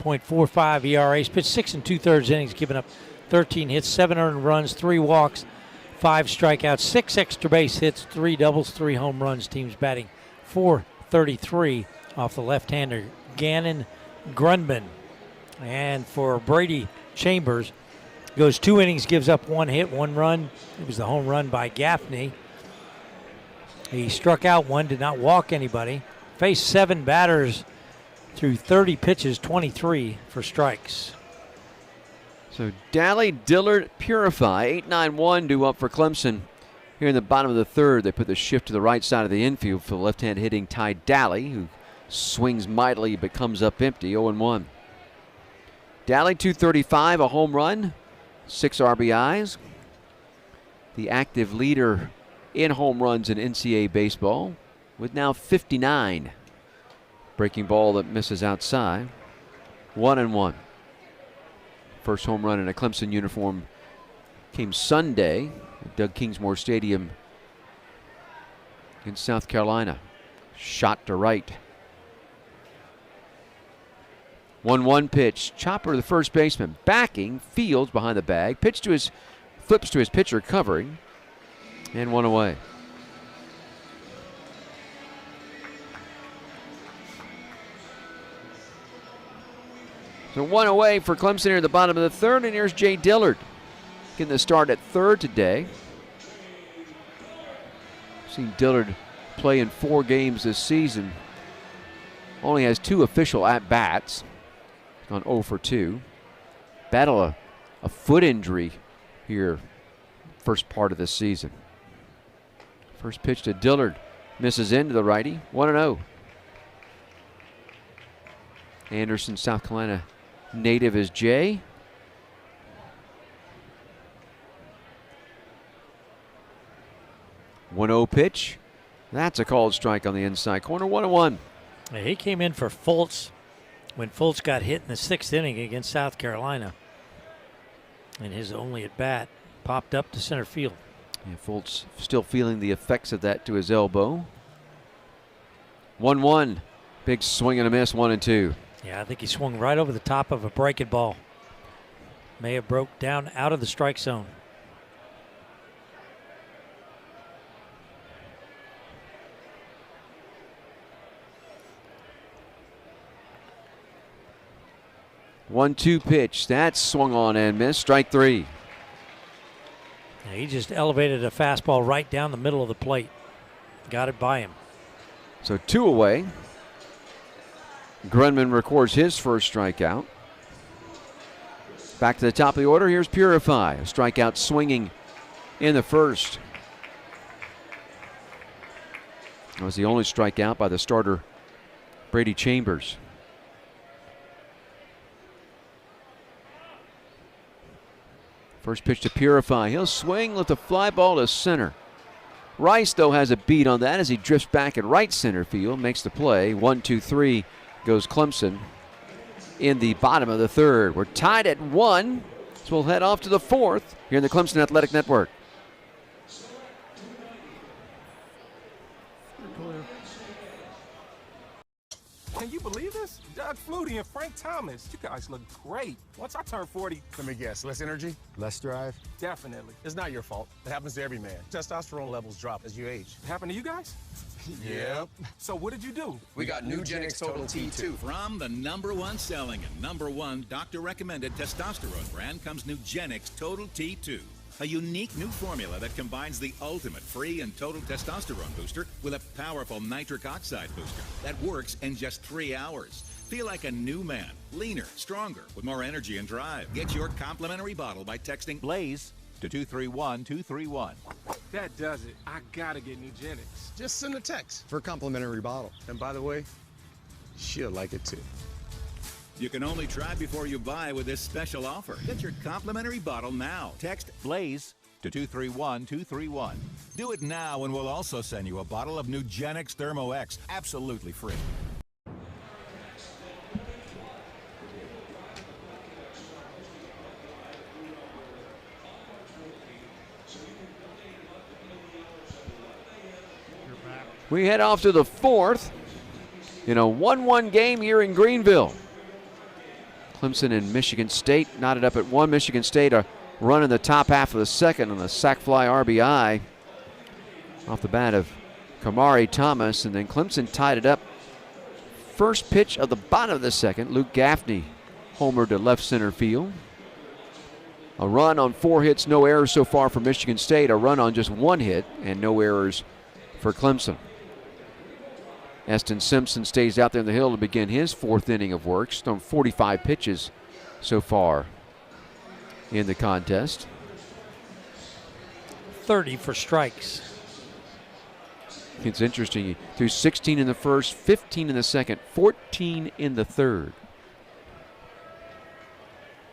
9.45 ERA. He's pitched 6 2/3 innings, given up 13 hits, 7 earned runs, 3 walks, 5 strikeouts, 6 extra base hits, 3 doubles, 3 home runs. Team's batting .433 off the left-hander Gannon Grundman. And for Brady Chambers, goes 2 innings, gives up 1 hit, 1 run. It was the home run by Gaffney. He struck out 1, did not walk anybody. Faced 7 batters through 30 pitches, 23 for strikes. So Daly, Dillard, Purify, 8-9-1 due up for Clemson. Here in the bottom of the 3rd, they put the shift to the right side of the infield for the left-hand hitting Ty Daly, who swings mightily but comes up empty, 0-1. Daly, 235, a home run, 6 RBIs. The active leader in home runs in NCAA baseball with now 59. Breaking ball that misses outside, 1-1. First home run in a Clemson uniform came Sunday at Doug Kingsmore Stadium in South Carolina. Shot to right. 1-1 pitch. Chopper to the first baseman. Backing. Fields behind the bag. Flips to his pitcher covering. And 1 away. So 1 away for Clemson here at the bottom of the 3rd. And here's Jay Dillard getting the start at 3rd today. Seen Dillard play in 4 games this season. Only has 2 official at-bats. On 0 for 2. Battle a foot injury here first part of this season. First pitch to Dillard. Misses into the righty. 1-0. Anderson, South Carolina native is Jay. .1-0 pitch. That's a called strike on the inside corner. 1-1. He came in for Fultz when Fultz got hit in the 6th inning against South Carolina. And his only at bat popped up to center field. Yeah, Fultz still feeling the effects of that to his elbow. 1-1. Big swing and a miss, 1-2. Yeah, I think he swung right over the top of a breaking ball. May have broke down out of the strike zone. One-two pitch. That's swung on and missed. Strike 3. Yeah, he just elevated a fastball right down the middle of the plate. Got it by him. So 2 away. Grundman records his first strikeout. Back to the top of the order. Here's Purify. A strikeout swinging in the 1st. That was the only strikeout by the starter, Brady Chambers. First pitch to Purify. He'll swing, let the fly ball to center. Rice, though, has a beat on that as he drifts back at right center field, makes the play. 1-2-3 goes Clemson in the bottom of the 3rd. We're tied at 1, so we'll head off to the 4th here in the Clemson Athletic Network. Can you believe this? Doug Flutie and Frank Thomas. You guys look great. Once I turn 40. Let me guess, less energy, less drive? Definitely. It's not your fault. It happens to every man. Testosterone levels drop as you age. It happened to you guys? Yep. So what did you do? We got Nugenix Total T2. From the #1 selling and #1 doctor-recommended testosterone brand comes Nugenix Total T2. A unique new formula that combines the ultimate free and total testosterone booster with a powerful nitric oxide booster that works in just 3 hours. Feel like a new man, leaner, stronger, with more energy and drive. Get your complimentary bottle by texting BLAZE to 231-231. That does it. I gotta get Nugenix. Just send a text for a complimentary bottle. And by the way, she'll like it too. You can only try before you buy with this special offer. Get your complimentary bottle now. Text BLAZE to 231-231. Do it now and we'll also send you a bottle of Nugenix Thermo X absolutely free. We head off to the fourth in a 1-1 game here in Greenville. Clemson and Michigan State knotted up at 1. Michigan State a run in the top half of the second on the sac fly RBI off the bat of Kamari Thomas, and then Clemson tied it up. First pitch of the bottom of the second, Luke Gaffney homered to left center field. A run on 4 hits, no errors so far for Michigan State. A run on just 1 hit and no errors for Clemson. Eston Simpson stays out there in the hill to begin his 4th inning of work. He's thrown 45 pitches so far in the contest. 30 for strikes. It's interesting. He threw 16 in the first, 15 in the second, 14 in the third.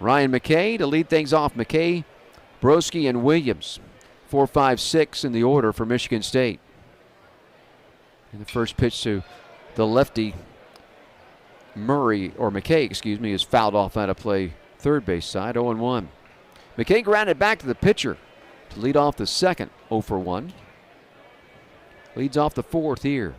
Ryan McKay to lead things off. McKay, Broski, and Williams. 4, 5, 6 in the order for Michigan State. And the first pitch to the lefty, McKay, is fouled off out of play third base side, 0-1. McKay grounded back to the pitcher to lead off the second, 0 for 1. Leads off the fourth here.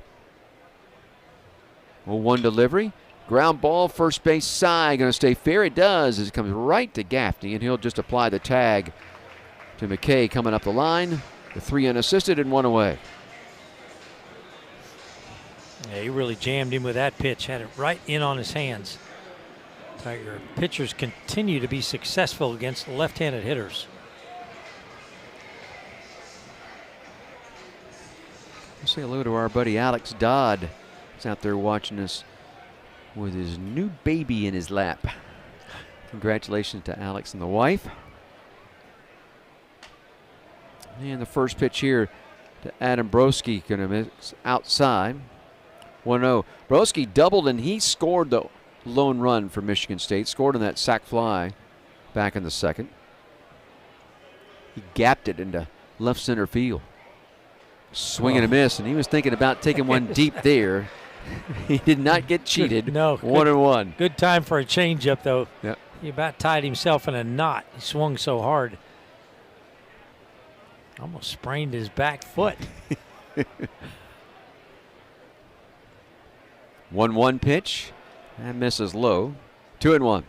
0-1 delivery. Ground ball, first base side, going to stay fair. It does as it comes right to Gaffney, and he'll just apply the tag to McKay coming up the line. The 3 unassisted and 1 away. Yeah, he really jammed him with that pitch, had it right in on his hands. Tiger pitchers continue to be successful against left-handed hitters. Let's say hello to our buddy Alex Dodd. He's out there watching us with his new baby in his lap. Congratulations to Alex and the wife. And the first pitch here to Adam Broski, going to miss outside. 1-0. Broski doubled and he scored the lone run for Michigan State. Scored on that sac fly back in the second. He gapped it into left center field. Swing and a miss, and he was thinking about taking one deep there. He did not get cheated. No. 1-1. Good time for a changeup, though. Yep. He about tied himself in a knot. He swung so hard. Almost sprained his back foot. 1-1 pitch. That misses low. 2-1.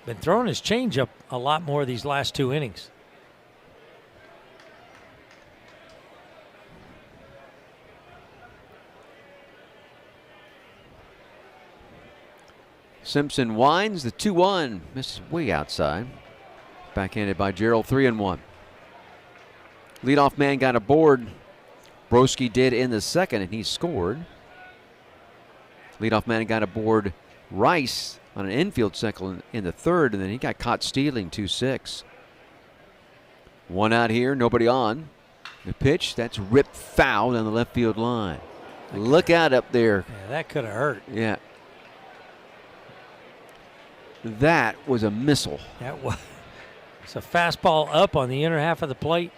Been throwing his changeup a lot more these last 2 innings. Simpson winds the 2-1. Misses way outside. Backhanded by Gerald, 3-1. Leadoff man got aboard. Broski did in the second, and he scored. Leadoff man got aboard Rice on an infield single in the third, and then he got caught stealing 2-6. 1 out here, nobody on. The pitch, that's ripped foul down the left field line. Look out up there. Yeah, that could have hurt. Yeah. That was a missile. That was. It's a fastball up on the inner half of the plate.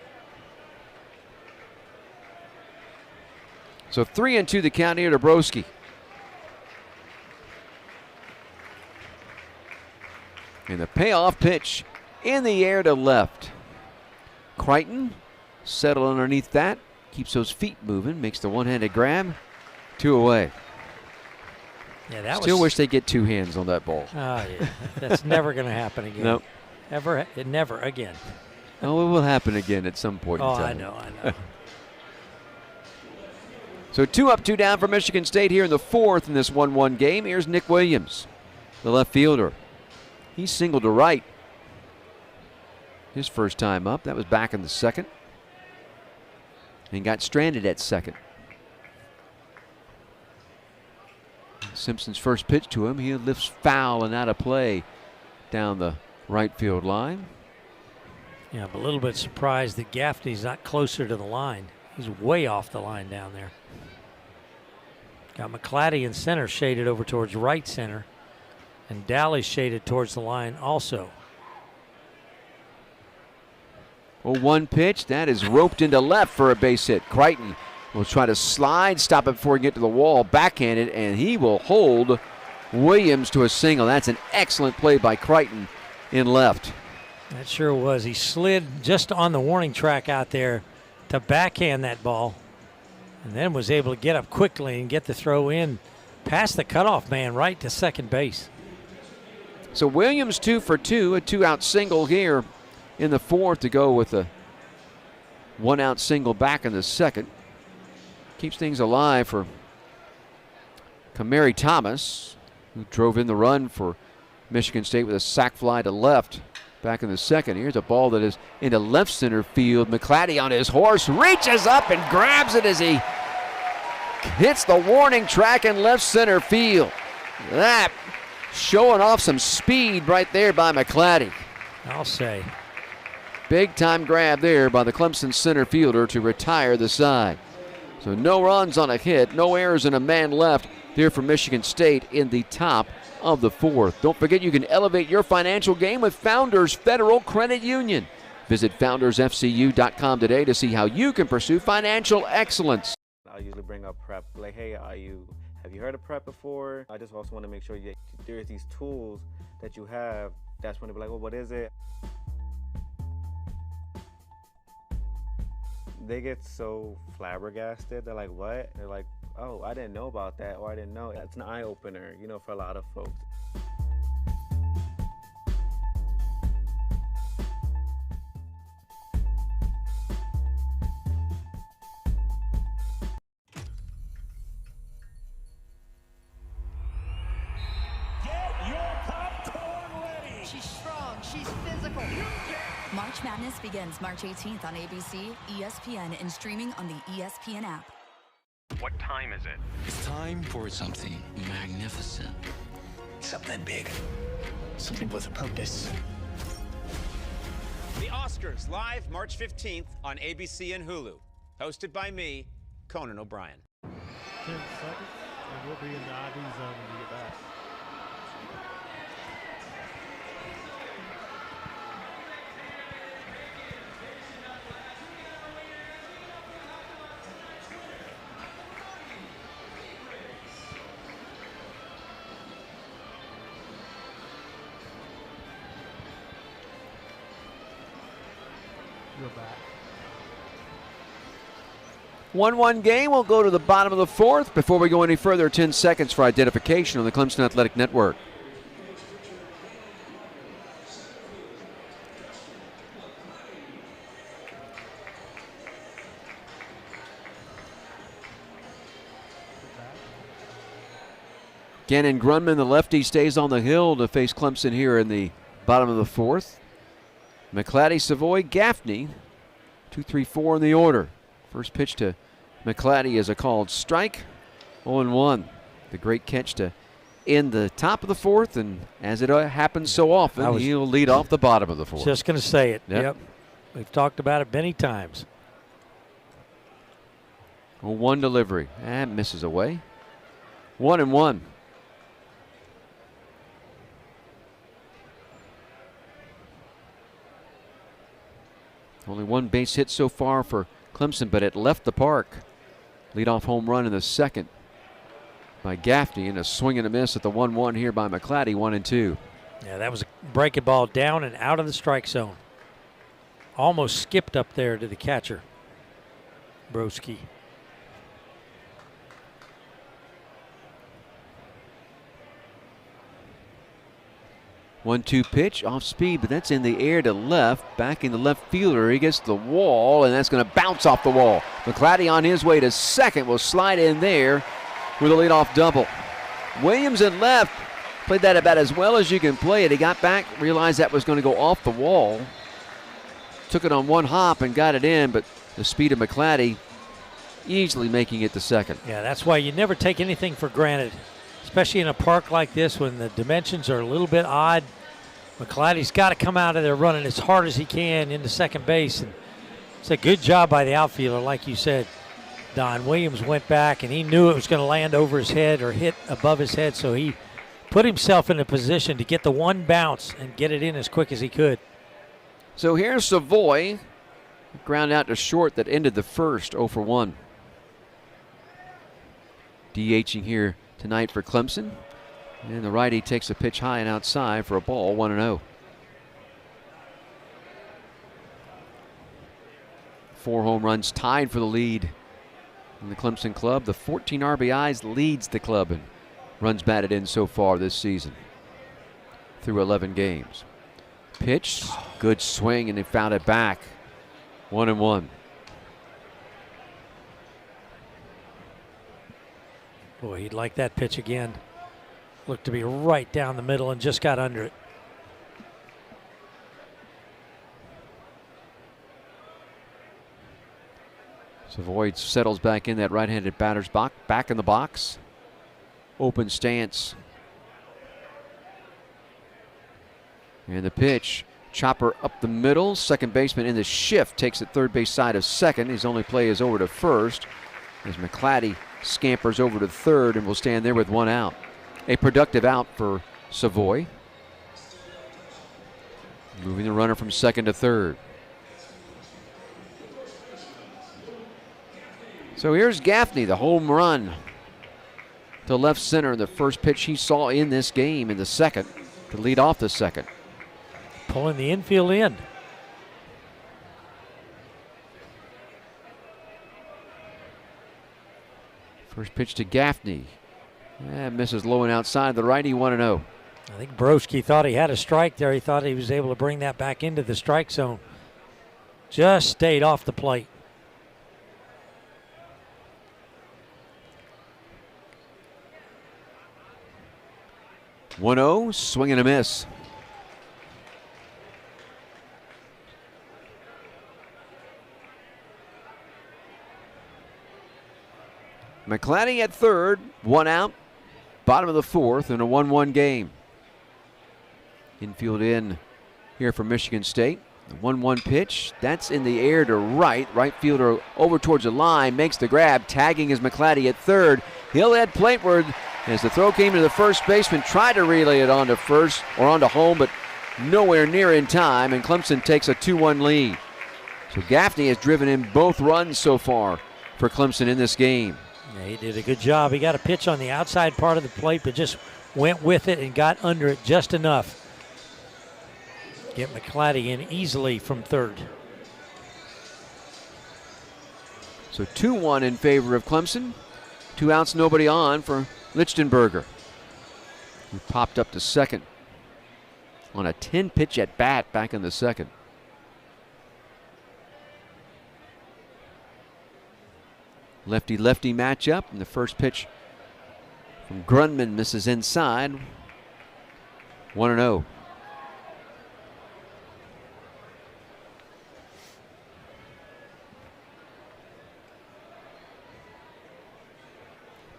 So 3-2 the count here to Broski. And the payoff pitch in the air to left. Crichton settled underneath that, keeps those feet moving, makes the one-handed grab, 2 away. Yeah, that Still wish they'd get 2 hands on that ball. Oh, yeah. That's never going to happen again. Nope. Never again. Oh, it will happen again at some point in time. I know. So 2 up, 2 down for Michigan State here in the fourth in this 1-1 game. Here's Nick Williams, the left fielder. He singled to right. His first time up. That was back in the second. And got stranded at second. Simpson's first pitch to him. He lifts foul and out of play down the right field line. Yeah, I'm a little bit surprised that Gaffney's not closer to the line. He's way off the line down there. Got McClatty in center, shaded over towards right center. And Daly shaded towards the line also. Well, 1 pitch. That is roped into left for a base hit. Crichton will try to slide, stop it before he get to the wall, backhanded, and he will hold Williams to a single. That's an excellent play by Crichton in left. That sure was. He slid just on the warning track out there to backhand that ball. and then was able to get up quickly and get the throw in past the cutoff man right to second base. So Williams 2 for 2, a 2-out single here in the fourth to go with a 1-out single back in the second. Keeps things alive for Kamari Thomas, who drove in the run for Michigan State with a sac fly to left back in the second. Here's a ball that is into left center field. McClatty on his horse reaches up and grabs it as he hits the warning track in left center field. That showing off some speed right there by McClatty. I'll say. Big time grab there by the Clemson center fielder to retire the side. So no runs on a hit, no errors and a man left there for Michigan State in the top of the fourth. Don't forget you can elevate your financial game with Founders Federal Credit Union. Visit foundersfcu.com today to see how you can pursue financial excellence. I usually bring up prep, like, hey, have you heard of prep before? I just also want to make sure there's these tools that you have. That's when they be like, well, what is it? They get so flabbergasted. They're like, what? They're like, oh, I didn't know about that, or I didn't know. That's an eye-opener, for a lot of folks. She's strong. She's physical. March Madness begins March 18th on ABC, ESPN, and streaming on the ESPN app. What time is it? It's time for something magnificent. Something big. Something with a purpose. The Oscars, live March 15th on ABC and Hulu. Hosted by me, Conan O'Brien. 10 seconds, and we'll be in the ID zone when we get back. You're back. 1-1 game. We'll go to the bottom of the fourth. Before we go any further, 10 seconds for identification on the Clemson Athletic Network. Gannon Grunman, the lefty, stays on the hill to face Clemson here in the bottom of the fourth. McClatty, Savoy, Gaffney, 2-3-4 in the order. First pitch to McClatty is a called strike, 0-1. The great catch to end the top of the fourth, and as it happens so often, he'll lead off the bottom of the fourth. Just going to say it. Yep. We've talked about it many times. 0-1 delivery. And misses away. 1-1. Only one base hit so far for Clemson, but it left the park. Leadoff home run in the second by Gaffney, and a swing and a miss at the 1-1 here by McClatty, 1-2. Yeah, that was a breaking ball down and out of the strike zone. Almost skipped up there to the catcher, Broski. 1-2 pitch off speed, but that's in the air to left. Backing the left fielder. He gets the wall, and that's going to bounce off the wall. McClatty on his way to second will slide in there with a leadoff double. Williams in left played that about as well as you can play it. He got back, realized that was going to go off the wall. Took it on one hop and got it in, but the speed of McClatty easily making it to second. Yeah, that's why you never take anything for granted, especially in a park like this when the dimensions are a little bit odd. McClatty's got to come out of there running as hard as he can into second base. And it's a good job by the outfielder, like you said, Don. Williams went back, and he knew it was going to land over his head or hit above his head, so he put himself in a position to get the one bounce and get it in as quick as he could. So here's Savoy. Ground out to short that ended the first, 0 for 1. DHing here tonight for Clemson. And the righty takes a pitch high and outside for a ball, 1-0. 4 home runs tied for the lead in the Clemson club. The 14 RBIs, leads the club in runs batted in so far this season through 11 games. Pitch, good swing, and they found it back. 1-1. Boy, he'd like that pitch again. Looked to be right down the middle and just got under it. Savoy settles back in that right-handed batter's box, back in the box. Open stance. And the pitch, chopper up the middle. Second baseman in the shift takes it third base side of second. His only play is over to first as McClatty scampers over to third and will stand there with 1 out. A productive out for Savoy. Moving the runner from second to third. So here's Gaffney, the home run to left center, the first pitch he saw in this game in the second to lead off the second. Pulling the infield in. First pitch to Gaffney. Misses low and outside the righty, 1-0. I think Broski thought he had a strike there. He thought he was able to bring that back into the strike zone. Just stayed off the plate. Swing and a miss. McClatty at third, 1 out, bottom of the fourth in a 1-1 game. Infield in here for Michigan State. The 1-1 pitch, that's in the air to right. Right fielder over towards the line, makes the grab. Tagging is McClatty at third. He'll head plateward as the throw came to the first baseman. Tried to relay it onto first or onto home, but nowhere near in time, and Clemson takes a 2-1 lead. So Gaffney has driven in both runs so far for Clemson in this game. Yeah, he did a good job. He got a pitch on the outside part of the plate, but just went with it and got under it just enough. Get McClatty in easily from third. So 2-1 in favor of Clemson. 2 outs, nobody on for Lichtenberger, who popped up to second on a 10-pitch at bat back in the second. Lefty-lefty matchup, and the first pitch from Grunman misses inside. 1-0.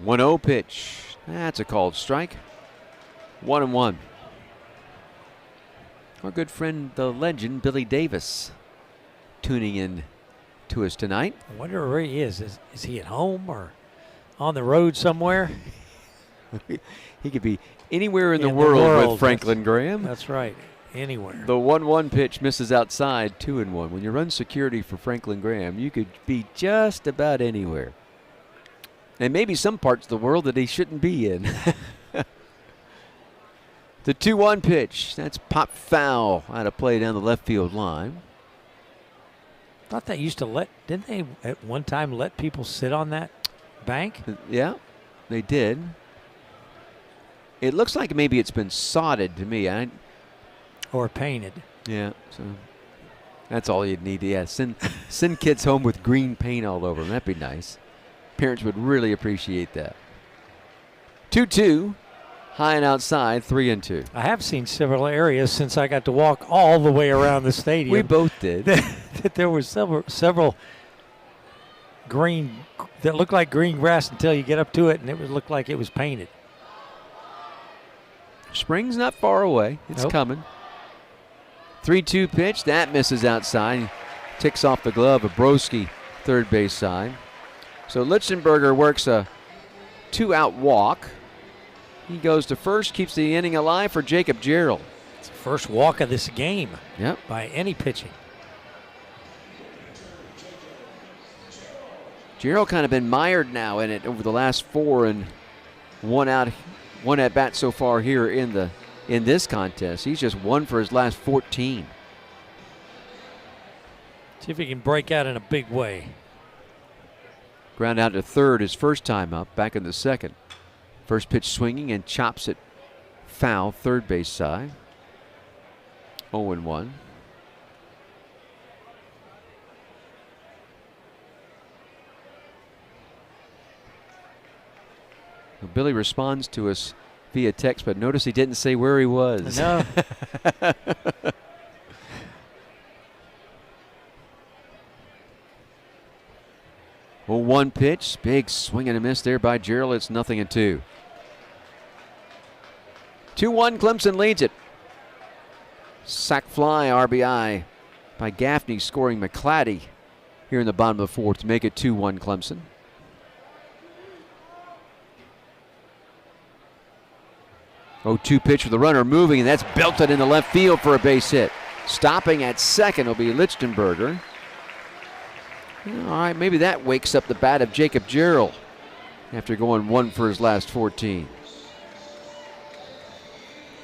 One-0 pitch. That's a called strike. 1-1. Our good friend, the legend, Billy Davis, tuning in to us tonight. I wonder where he is. Is he at home or on the road somewhere? He could be anywhere in the world with Franklin Graham. That's right. Anywhere. The 1-1 pitch misses outside, 2-1. When you run security for Franklin Graham, you could be just about anywhere. And maybe some parts of the world that he shouldn't be in. The 2-1 pitch. That's pop foul out of play down the left field line. Thought they used to didn't they at one time let people sit on that bank? Yeah, they did. It looks like maybe it's been sodded to me. Or painted. Yeah, so that's all you'd need. Yeah, send kids home with green paint all over them. That'd be nice. Parents would really appreciate that. 2-2, high and outside, 3-2. I have seen several areas since I got to walk all the way around the stadium. We both did. That there were several green that looked like green grass until you get up to it, and it would look like it was painted. Spring's not far away. It's coming. 3-2 pitch. That misses outside. Ticks off the glove of Broski, third base side. So Lichtenberger works a 2-out walk. He goes to first, keeps the inning alive for Jacob Gerald. It's the first walk of this game. Yep. By any pitching. Gerald kind of been mired now in it over the last 4 and 1 at bat so far here in this contest. He's just 1 for his last 14. See if he can break out in a big way. Ground out to third his first time up, back in the second. First pitch swinging and chops it foul, third base side. 0-1. Billy responds to us via text, but notice he didn't say where he was. No. Well, 1 pitch, big swing and a miss there by Gerald. It's 0-2. 2-1, Clemson leads it. Sac fly RBI by Gaffney, scoring McClatty here in the bottom of the fourth to make it 2-1 Clemson. Oh, 2 pitch with the runner moving, and that's belted into left field for a base hit. Stopping at second will be Lichtenberger. All right, maybe that wakes up the bat of Jacob Gerald after going 1 for his last 14.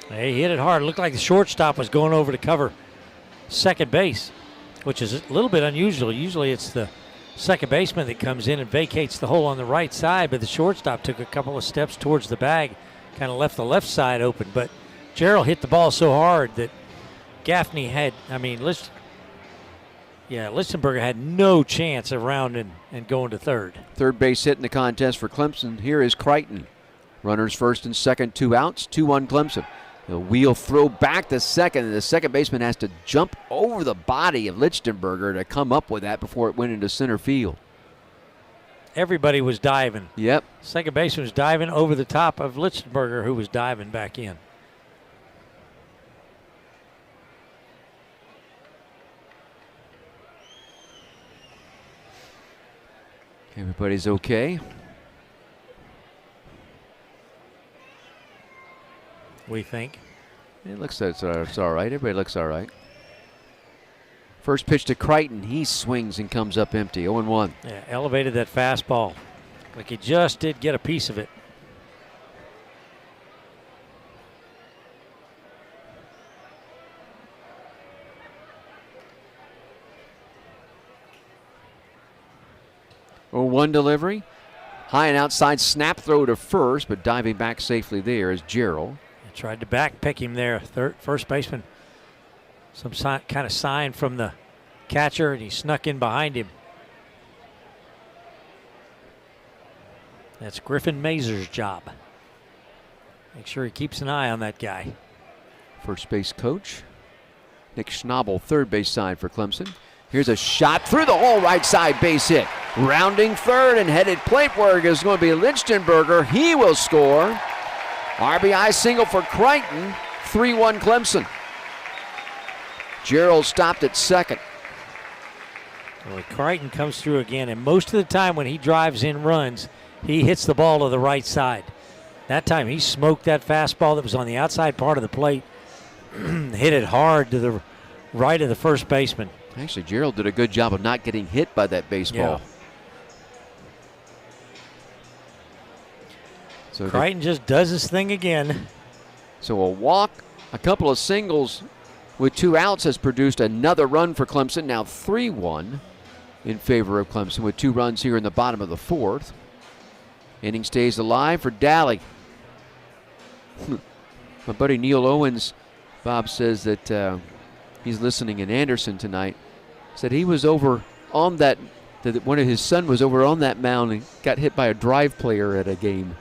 He hit it hard. It looked like the shortstop was going over to cover second base, which is a little bit unusual. Usually it's the second baseman that comes in and vacates the hole on the right side, but the shortstop took a couple of steps towards the bag, kind of left the left side open. But Gerald hit the ball so hard that Gaffney had, Lichtenberger had no chance of rounding and going to third. Third base hit in the contest for Clemson. Here is Crichton. Runners first and second, 2 outs, 2-1 Clemson. The wheel throw back to second, and the second baseman has to jump over the body of Lichtenberger to come up with that before it went into center field. Everybody was diving. Yep. Second baseman was diving over the top of Lichtenberger, who was diving back in. Everybody's okay. We think. It looks like it's all right. Everybody looks all right. First pitch to Crichton. He swings and comes up empty. 0-1. Yeah, elevated that fastball. Like he just did get a piece of it. One delivery. High and outside snap throw to first, but diving back safely there is Gerald. Tried to back pick him there. First baseman. Some kind of sign from the catcher, and he snuck in behind him. That's Griffin Mazur's job. Make sure he keeps an eye on that guy. First base coach Nick Schnabel, third base side for Clemson. Here's a shot through the hole, right side base hit. Rounding third and headed plate work is going to be Lichtenberger. He will score. RBI single for Crichton. 3-1 Clemson. Gerald stopped at second. Well, Crichton comes through again, and most of the time when he drives in runs, he hits the ball to the right side. That time he smoked that fastball that was on the outside part of the plate, hit it hard to the right of the first baseman. Actually, Gerald did a good job of not getting hit by that baseball. Yeah. So Crichton just does his thing again. So a walk, a couple of singles with 2 outs has produced another run for Clemson. Now 3-1 in favor of Clemson with 2 runs here in the bottom of the fourth. Inning stays alive for Daly. My buddy Neil Owens, Bob says that he's listening in Anderson tonight. Said he was over on that one of his son was over on that mound and got hit by a drive player at a game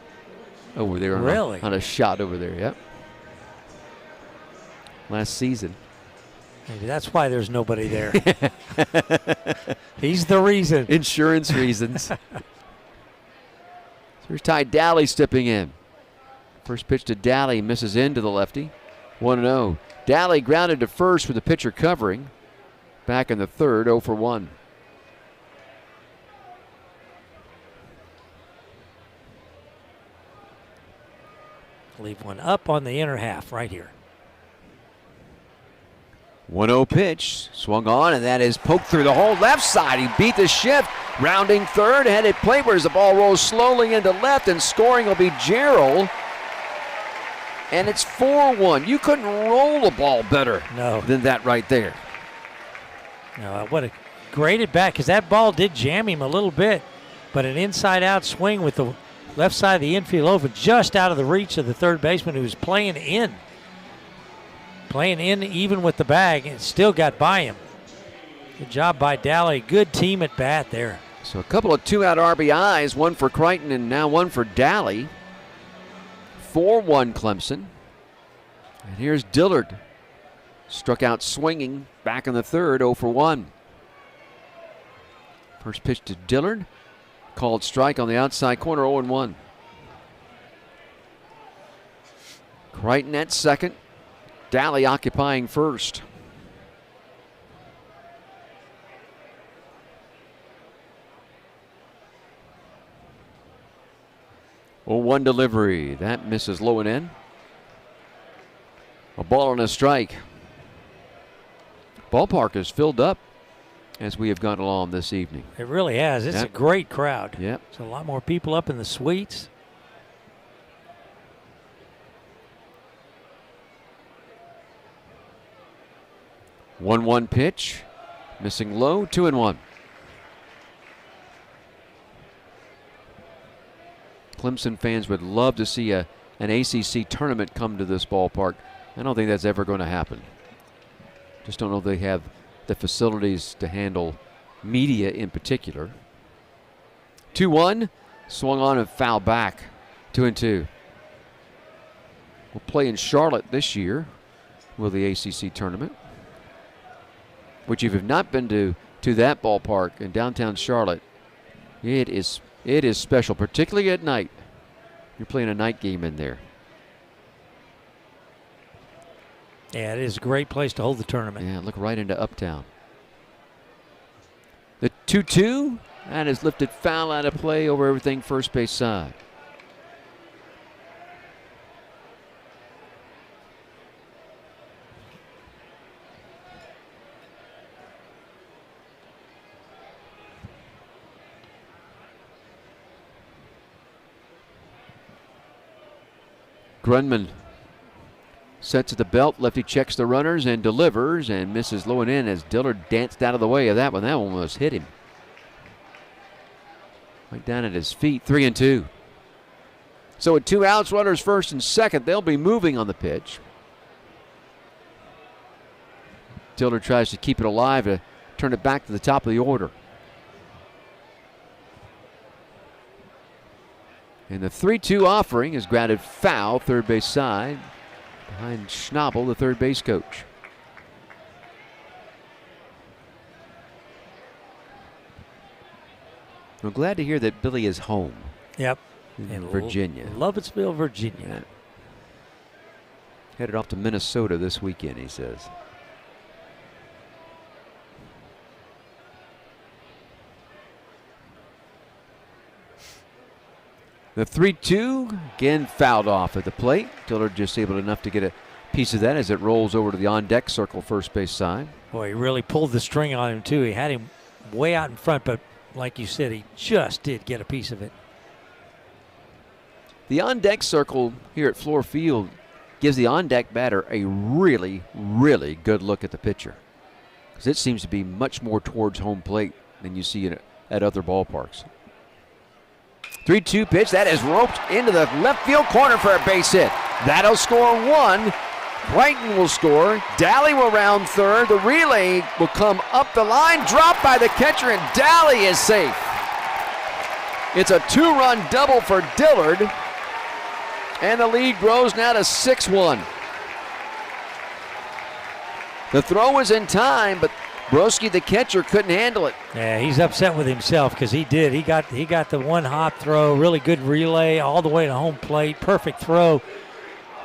over there. Really? On a shot over there, yep. Last season. Maybe that's why there's nobody there. He's the reason. Insurance reasons. Here's Ty Daly stepping in. First pitch to Daly, misses into the lefty. 1-0. Daly grounded to first with the pitcher covering. Back in the third, 0 for 1. Leave one up on the inner half right here. 1-0 pitch, swung on, and that is poked through the hole left side. He beat the shift, rounding third, headed plate where the ball rolls slowly into left, and scoring will be Gerald. And it's 4-1. You couldn't roll the ball better than that right there. No, what a great at bat, because that ball did jam him a little bit. but an inside-out swing with the left side of the infield open, just out of the reach of the third baseman who was playing in. Playing in even with the bag, and still got by him. Good job by Daly. Good team at bat there. So a couple of 2-out RBIs, one for Crichton and now one for Daly. 4-1 Clemson. And here's Dillard. Struck out swinging back in the third, 0 for 1. First pitch to Dillard. Called strike on the outside corner, 0 and 1. Crichton at second. Daly occupying first. Oh, 1 delivery. That misses low and in. A ball and a strike. Ballpark is filled up as we have gone along this evening. It really has. It's Yep. a great crowd. Yep. There's a lot more people up in the suites. One pitch. Missing low, 2 and 1. Clemson fans would love to see an ACC tournament come to this ballpark. I don't think that's ever going to happen. Just don't know if they have the facilities to handle media in particular. 2-1, swung on and foul back. 2 and 2. We'll play in Charlotte this year with the ACC tournament, which if you've not been to that ballpark in downtown Charlotte, it is special, particularly at night. You're playing a night game in there. Yeah, it is a great place to hold the tournament. Yeah, look right into Uptown. The 2-2, that is lifted foul out of play over everything first base side. Grunman sets at the belt. Lefty checks the runners and delivers and misses low and in as Dillard danced out of the way of that one. That one almost hit him. Right down at his feet. 3 and 2. So with 2 outs, runners first and second, they'll be moving on the pitch. Dillard tries to keep it alive to turn it back to the top of the order. And the 3-2 offering is grounded foul, third base side, behind Schnabel, the third base coach. I'm glad to hear that Billy is home. Yep. In Virginia. Lovettsville, Virginia. Yeah. Headed off to Minnesota this weekend, he says. The 3-2, again fouled off at the plate. Dillard just able enough to get a piece of that as it rolls over to the on-deck circle first base side. Boy, he really pulled the string on him, too. He had him way out in front, but like you said, he just did get a piece of it. The on-deck circle here at Fluor Field gives the on-deck batter a really, really good look at the pitcher, because it seems to be much more towards home plate than you see at other ballparks. 3-2 pitch, that is roped into the left field corner for a base hit. That'll score 1. Crichton will score. Daly will round third. The relay will come up the line, dropped by the catcher, and Daly is safe. It's a 2-run double for Dillard, and the lead grows now to 6-1. The throw was in time, but Broski, the catcher, couldn't handle it. Yeah, he's upset with himself because he did. He got the one hop throw, really good relay all the way to home plate, perfect throw.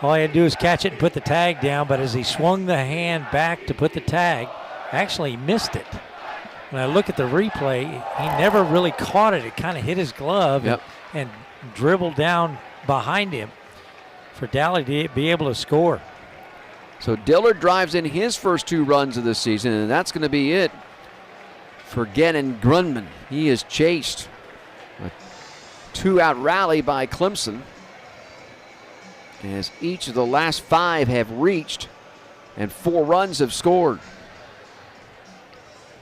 All he had to do was catch it and put the tag down, but as he swung the hand back to put the tag, actually he missed it. When I look at the replay, he never really caught it. It kind of hit his glove and dribbled down behind him for Daly to be able to score. So Dillard drives in his first 2 runs of the season, and that's going to be it for Gannon Grunman. He is chased. A 2-out rally by Clemson, as each of the last 5 have reached and 4 runs have scored.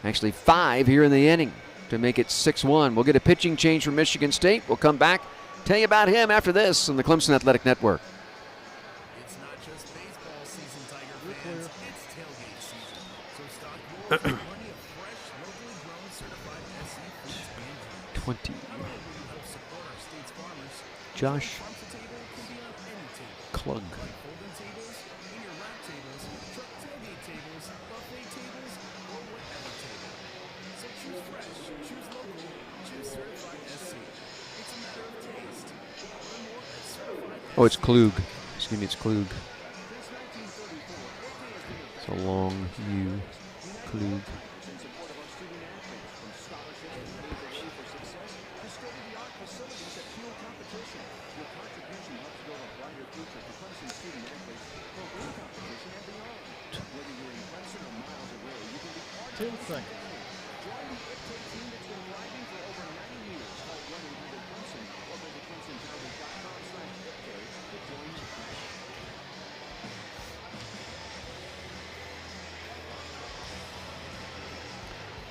Actually 5 here in the inning. to make it 6-1. We'll get a pitching change from Michigan State. We'll come back, tell you about him after this on the Clemson Athletic Network. It's not just baseball season, Tiger fans. It's tailgate season. So stock yours with plenty of fresh, locally grown, certified SC foods and drinks. 20. Help support our state's farmers. Josh Farm to table can be on any table. Klug. Like folding tables, in your wrap tables, truck tailgate tables, buffet tables, or whatever table. So choose fresh, choose local, choose certified SC. It's a matter of taste. Learn more at certified. Oh, it's Klug. Excuse me, it's Klug. It's a long U. Klug.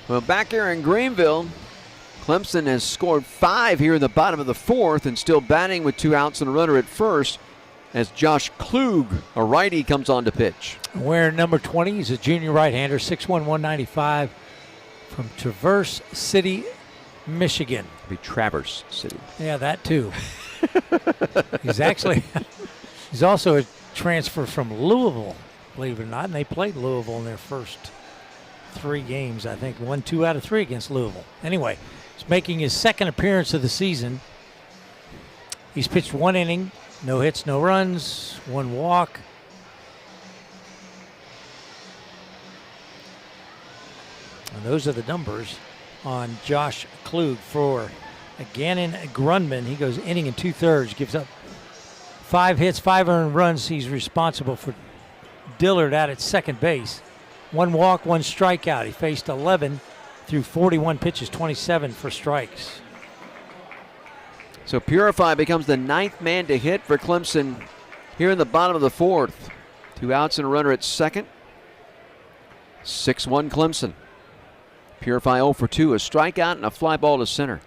Well, back here in Greenville, Clemson has scored 5 here in the bottom of the 4th and still batting with 2 outs and a runner at first as Josh Klug, a righty, comes on to pitch. Wearing number 20, he's a junior right-hander, 6'1", 195 from Traverse City, Michigan. It'll be Traverse City. Yeah, that too. He's also a transfer from Louisville, believe it or not, and they played Louisville in their first 3 games, I think. Won 2 out of 3 against Louisville. Anyway, he's making his second appearance of the season. He's pitched 1 inning, no hits, no runs, 1 walk. And those are the numbers on Josh Klug for Gannon Grundman. He goes inning and 2/3, gives up 5 hits, 5 earned runs. He's responsible for Dillard out at second base. 1 walk, 1 strikeout. He faced 11 through 41 pitches, 27 for strikes. So Purify becomes the 9th man to hit for Clemson here in the bottom of the 4th. 2 outs and a runner at second. 6-1 Clemson. Purify 0 for 2, a strikeout and a fly ball to center.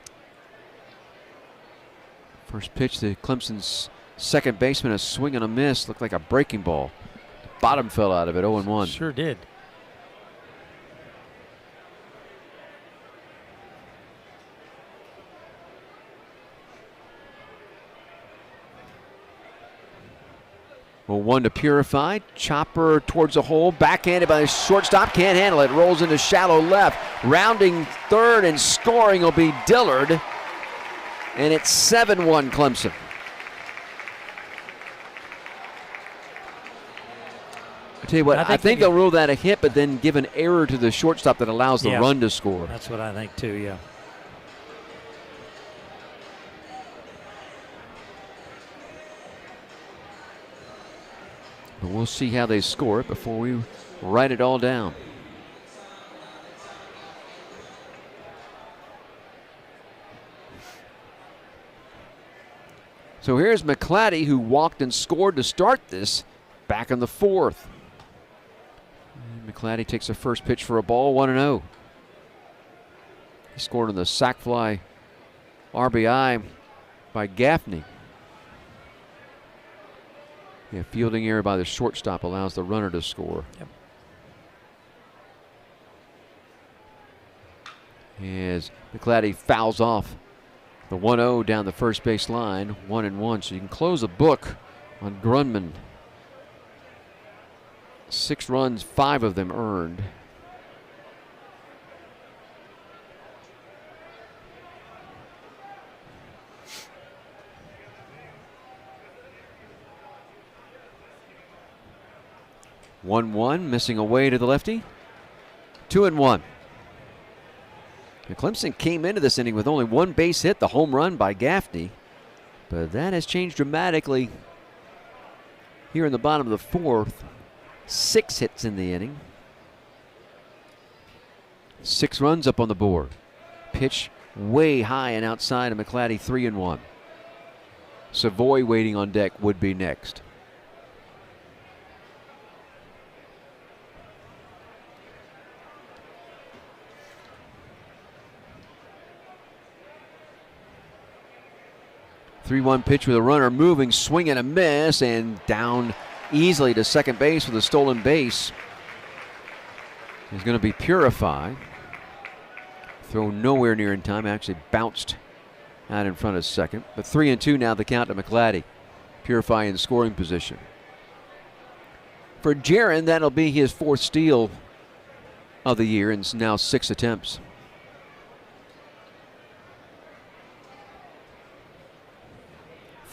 First pitch to Clemson's second baseman, a swing and a miss. Looked like a breaking ball. The bottom fell out of it, 0-1. Sure did. Well, 1 to Purify. Chopper towards the hole. Backhanded by the shortstop. Can't handle it. Rolls into shallow left. Rounding third and scoring will be Dillard. And it's 7-1 Clemson. I tell you what, I think they'll rule that a hit, but then give an error to the shortstop that allows the run to score. That's what I think too, yeah. But we'll see how they score it before we write it all down. So here's McClatty, who walked and scored to start this back in the 4th. And McClatty takes a first pitch for a ball, 1-0. He scored on the sac fly RBI by Gaffney. Yeah, fielding error by the shortstop allows the runner to score. Yep. As McClatty fouls off the 1-0 down the first base line, 1-1. So you can close the book on Grundman. 6 runs, 5 of them earned. One, missing away to the lefty. 2-1. And Clemson came into this inning with only 1 base hit, the home run by Gaffney. But that has changed dramatically here in the bottom of the 4th. 6 hits in the inning. 6 runs up on the board. Pitch way high and outside of McClatty, 3-1. Savoy waiting on deck would be next. 3-1 pitch with a runner moving, swing and a miss, and down easily to second base with a stolen base. He's going to be Purify. Throw nowhere near in time, actually bounced out in front of second. But 3-2 now the count to McClatty. Purify in scoring position. For Jaron, that'll be his 4th steal of the year, and now 6 attempts.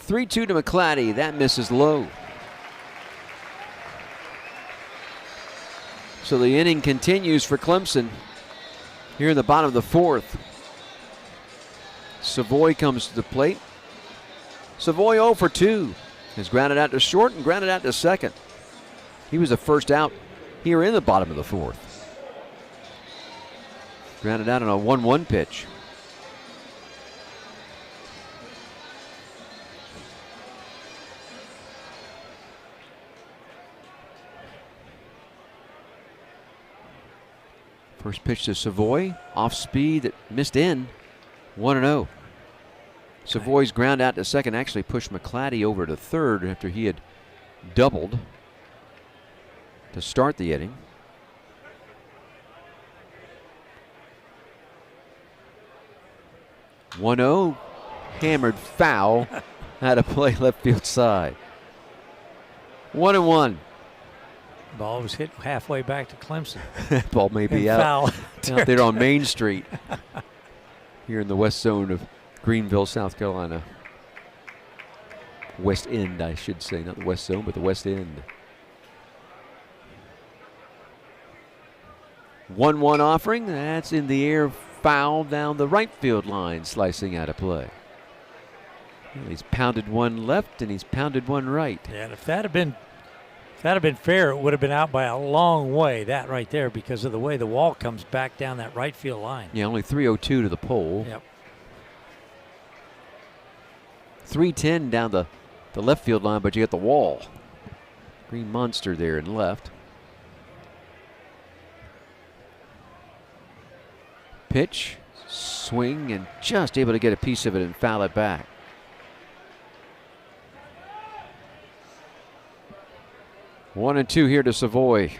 (3-2) to McClatty. That misses low. So the inning continues for Clemson here in the bottom of the 4th. Savoy comes to the plate. Savoy 0 for 2. Has grounded out to short and grounded out to second. He was the first out here in the bottom of the 4th. Grounded out on a 1-1 pitch. First pitch to Savoy, off speed that missed in, 1-0. Savoy's ground out to second actually pushed McClatty over to third after he had doubled to start the inning. (1-0), hammered foul out of play left field side. 1-1. Ball was hit halfway back to Clemson. Ball may be out there on Main Street here in the west zone of Greenville, South Carolina. West End, I should say, not the west zone, but the west end. 1-1 offering. That's in the air, foul down the right field line, slicing out of play. Well, he's pounded one left and he's pounded one right. Yeah, and if that had been fair, it would have been out by a long way, that right there, because of the way the wall comes back down that right field line. Yeah, only 302 to the pole. Yep. 310 down the left field line, but you get the wall. Green Monster there in left. Pitch, swing, and just able to get a piece of it and foul it back. One and two here to Savoy.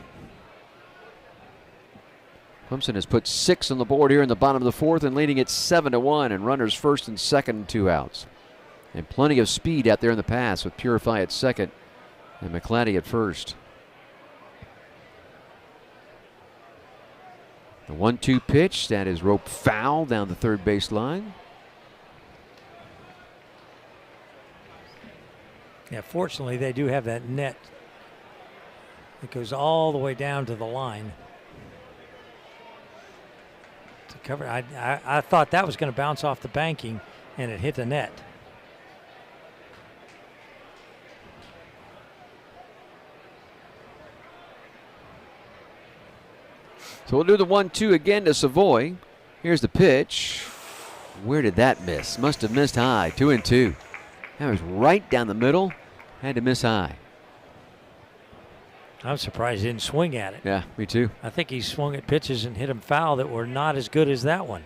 Clemson has put 6 on the board here in the bottom of the 4th and leading it 7-1, and runners first and second and 2 outs. And plenty of speed out there in the pass with Purify at second and McClatty at first. The 1-2 pitch, that is rope foul down the third base line. Yeah, fortunately they do have that net. It goes all the way down to the line to cover. I thought that was going to bounce off the banking, and it hit the net. So we'll do the 1-2 again to Savoy. Here's the pitch. Where did that miss? Must have missed high. 2-2. That was right down the middle. Had to miss high. I'm surprised he didn't swing at it. Yeah, me too. I think he swung at pitches and hit them foul that were not as good as that one.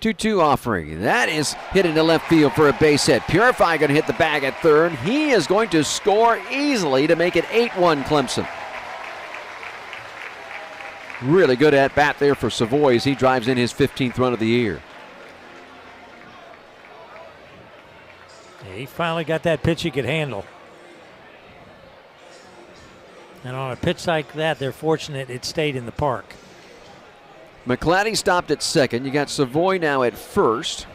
(2-2) offering. That is hit into left field for a base hit. Purify going to hit the bag at third. He is going to score easily to make it 8-1 Clemson. Really good at bat there for Savoy as he drives in his 15th run of the year. Yeah, he finally got that pitch he could handle. And on a pitch like that, they're fortunate it stayed in the park. McClatty stopped at second. You got Savoy now at first.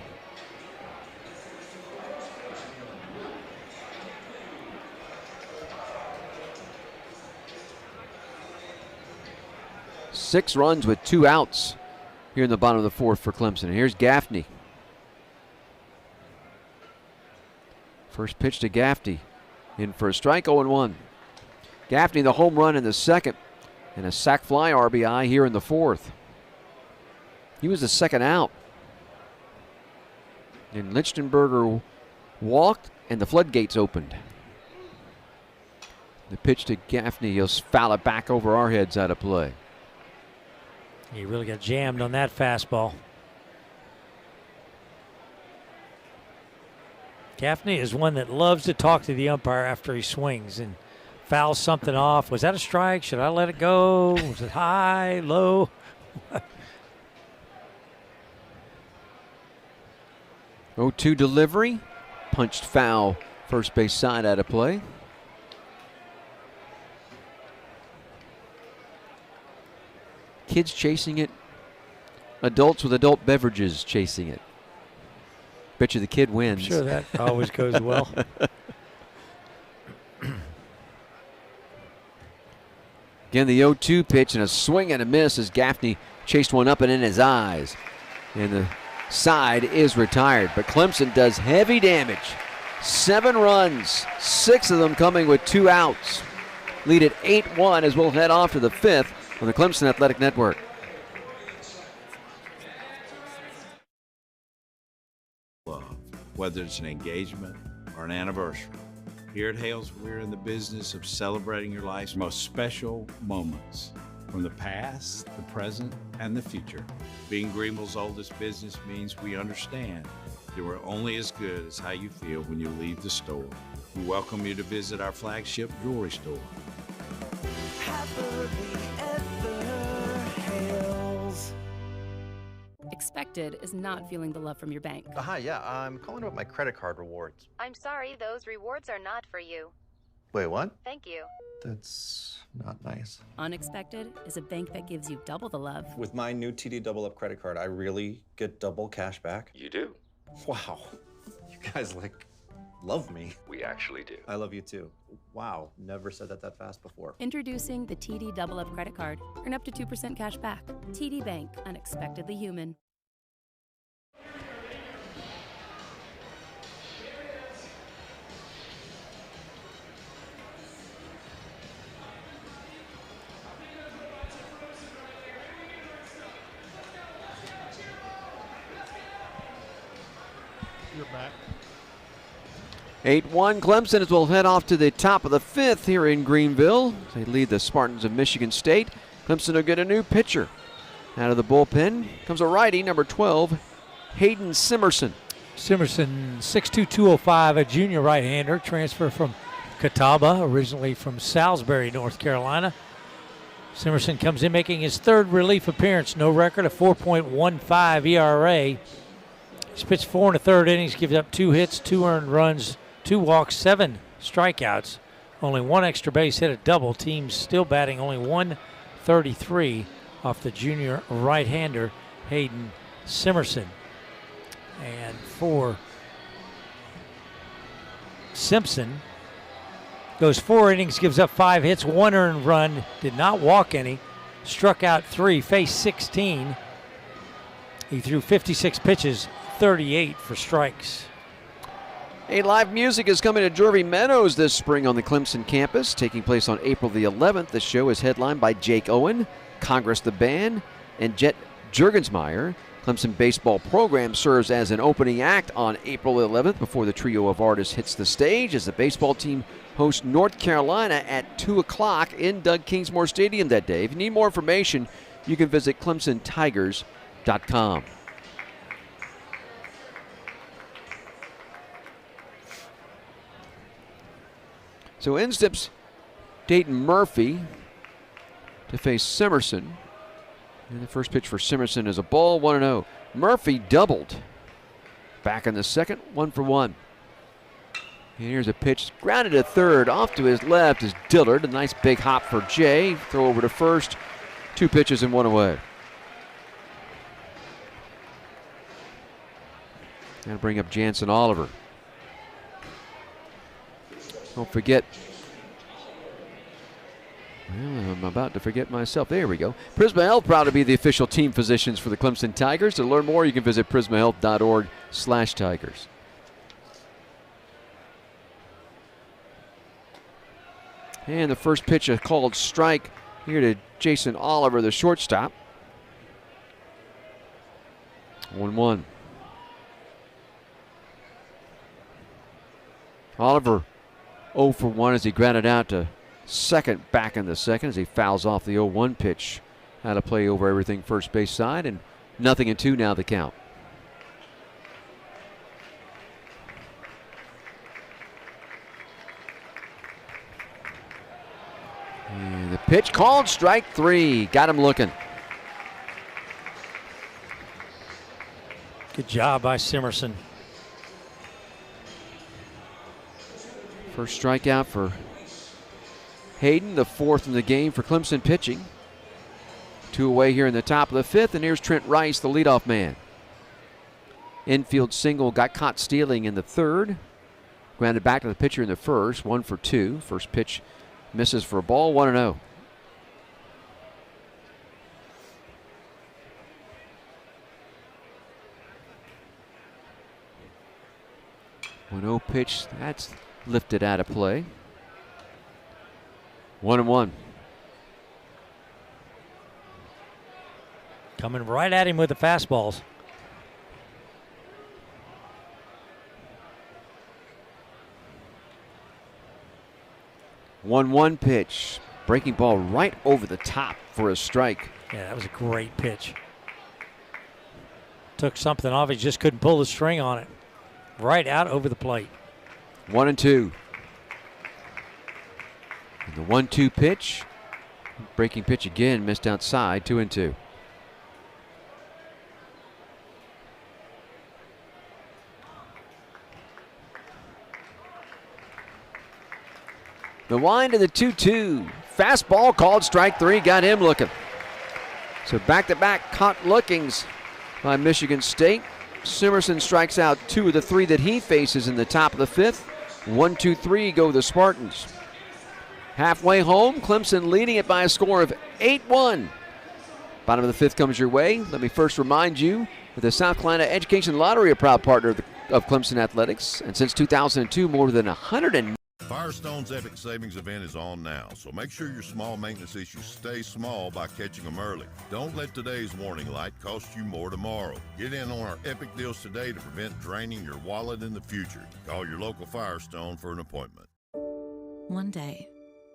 Six runs with 2 outs here in the bottom of the 4th for Clemson. And here's Gaffney. First pitch to Gaffney. In for a strike, 0-1. Gaffney the home run in the second and a sac fly RBI here in the 4th. He was the second out. And Lichtenberger walked and the floodgates opened. The pitch to Gaffney, he'll foul it back over our heads out of play. He really got jammed on that fastball. Gaffney is one that loves to talk to the umpire after he swings and fouls something off. Was that a strike? Should I let it go? Was it high, low? 0-2 delivery. Punched foul. First base side out of play. Kids chasing it. Adults with adult beverages chasing it. Bet you the kid wins. I'm sure that always goes well. Again, the 0-2 pitch and a swing and a miss as Gaffney chased one up and in his eyes. And the side is retired. But Clemson does heavy damage. 7 runs, 6 of them coming with 2 outs. Lead at 8-1 as we'll head off to the 5th on the Clemson Athletic Network. Whether it's an engagement or an anniversary. Here at Hales, we're in the business of celebrating your life's most special moments, from the past, the present, and the future. Being Greenville's oldest business means we understand that we're only as good as how you feel when you leave the store. We welcome you to visit our flagship jewelry store. Expected is not feeling the love from your bank. Hi, yeah, I'm calling about my credit card rewards. I'm sorry, those rewards are not for you. Wait, what? Thank you. That's not nice. Unexpected is a bank that gives you double the love. With my new TD Double Up credit card, I really get double cash back. You do. Wow. You guys, love me. We actually do. I love you too. Wow, never said that fast before. Introducing the TD Double Up credit card. Earn up to 2% cash back. TD Bank, unexpectedly human. You're back. 8-1 Clemson as we'll head off to the top of the 5th here in Greenville. They lead the Spartans of Michigan State. Clemson will get a new pitcher. Out of the bullpen comes a righty, number 12, Hayden Simerson. Simerson, 6'2", 205, a junior right-hander, transfer from Catawba, originally from Salisbury, North Carolina. Simerson comes in making his 3rd relief appearance. No record, a 4.15 ERA. He's pitched 4 1/3 innings, gives up 2 hits, 2 earned runs, 2 walks, 7 strikeouts. Only 1 extra base hit, a double. Team's still batting only .133 off the junior right-hander, Hayden Simerson. And for Simpson, goes 4 innings, gives up 5 hits, 1 earned run, did not walk any, struck out 3, faced 16. He threw 56 pitches, 38 for strikes. Hey, live music is coming to Drury Meadows this spring on the Clemson campus, taking place on April the 11th. The show is headlined by Jake Owen, Congress the Band, and Jet Juergensmeyer. Clemson baseball program serves as an opening act on April 11th before the trio of artists hits the stage as the baseball team hosts North Carolina at 2 o'clock in Doug Kingsmore Stadium that day. If you need more information, you can visit ClemsonTigers.com. So in steps Dayton Murphy to face Simerson. And the first pitch for Simerson is a ball, 1-0. Murphy doubled. Back in the second, 1 for 1. And here's a pitch grounded to third. Off to his left is Dillard. A nice big hop for Jay. Throw over to first. 2 pitches and 1 away. And bring up Jansen Oliver. Don't forget. Well, I'm about to forget myself. There we go. Prisma Health, proud to be the official team physicians for the Clemson Tigers. To learn more, you can visit prismahealth.org/Tigers. And the first pitch, a called strike here to Jason Oliver, the shortstop. 1-1. Oliver 0 for 1 as he grounded out to second back in the second as he fouls off the 0-1 pitch had a play over everything first base side, and 0-2 now the count. And the pitch called, strike 3. Got him looking. Good job by Simerson. First strikeout for Hayden, the 4th in the game for Clemson pitching. 2 away here in the top of the 5th, and here's Trent Rice, the leadoff man. Infield single, got caught stealing in the 3rd. Grounded back to the pitcher in the 1st, 1 for 2. First pitch misses for a ball, 1-0. 1-0 pitch, that's lifted out of play. 1-1. Coming right at him with the fastballs. One pitch. Breaking ball right over the top for a strike. Yeah, that was a great pitch. Took something off. He just couldn't pull the string on it. Right out over the plate. 1-2. And the 1-2 pitch. Breaking pitch again, missed outside, 2-2. The wind of the 2-2. Fastball called strike 3, got him looking. So back-to-back caught lookings by Michigan State. Simerson strikes out 2 of the 3 that he faces in the top of the 5th. 1-2-3 go the Spartans. Halfway home, Clemson leading it by a score of 8-1. Bottom of the 5th comes your way. Let me first remind you that the South Carolina Education Lottery, a proud partner of Clemson Athletics, and since 2002, more than 100. Firestone's Epic Savings Event is on now, so make sure your small maintenance issues stay small by catching them early. Don't let today's warning light cost you more tomorrow. Get in on our epic deals today to prevent draining your wallet in the future. Call your local Firestone for an appointment. One day,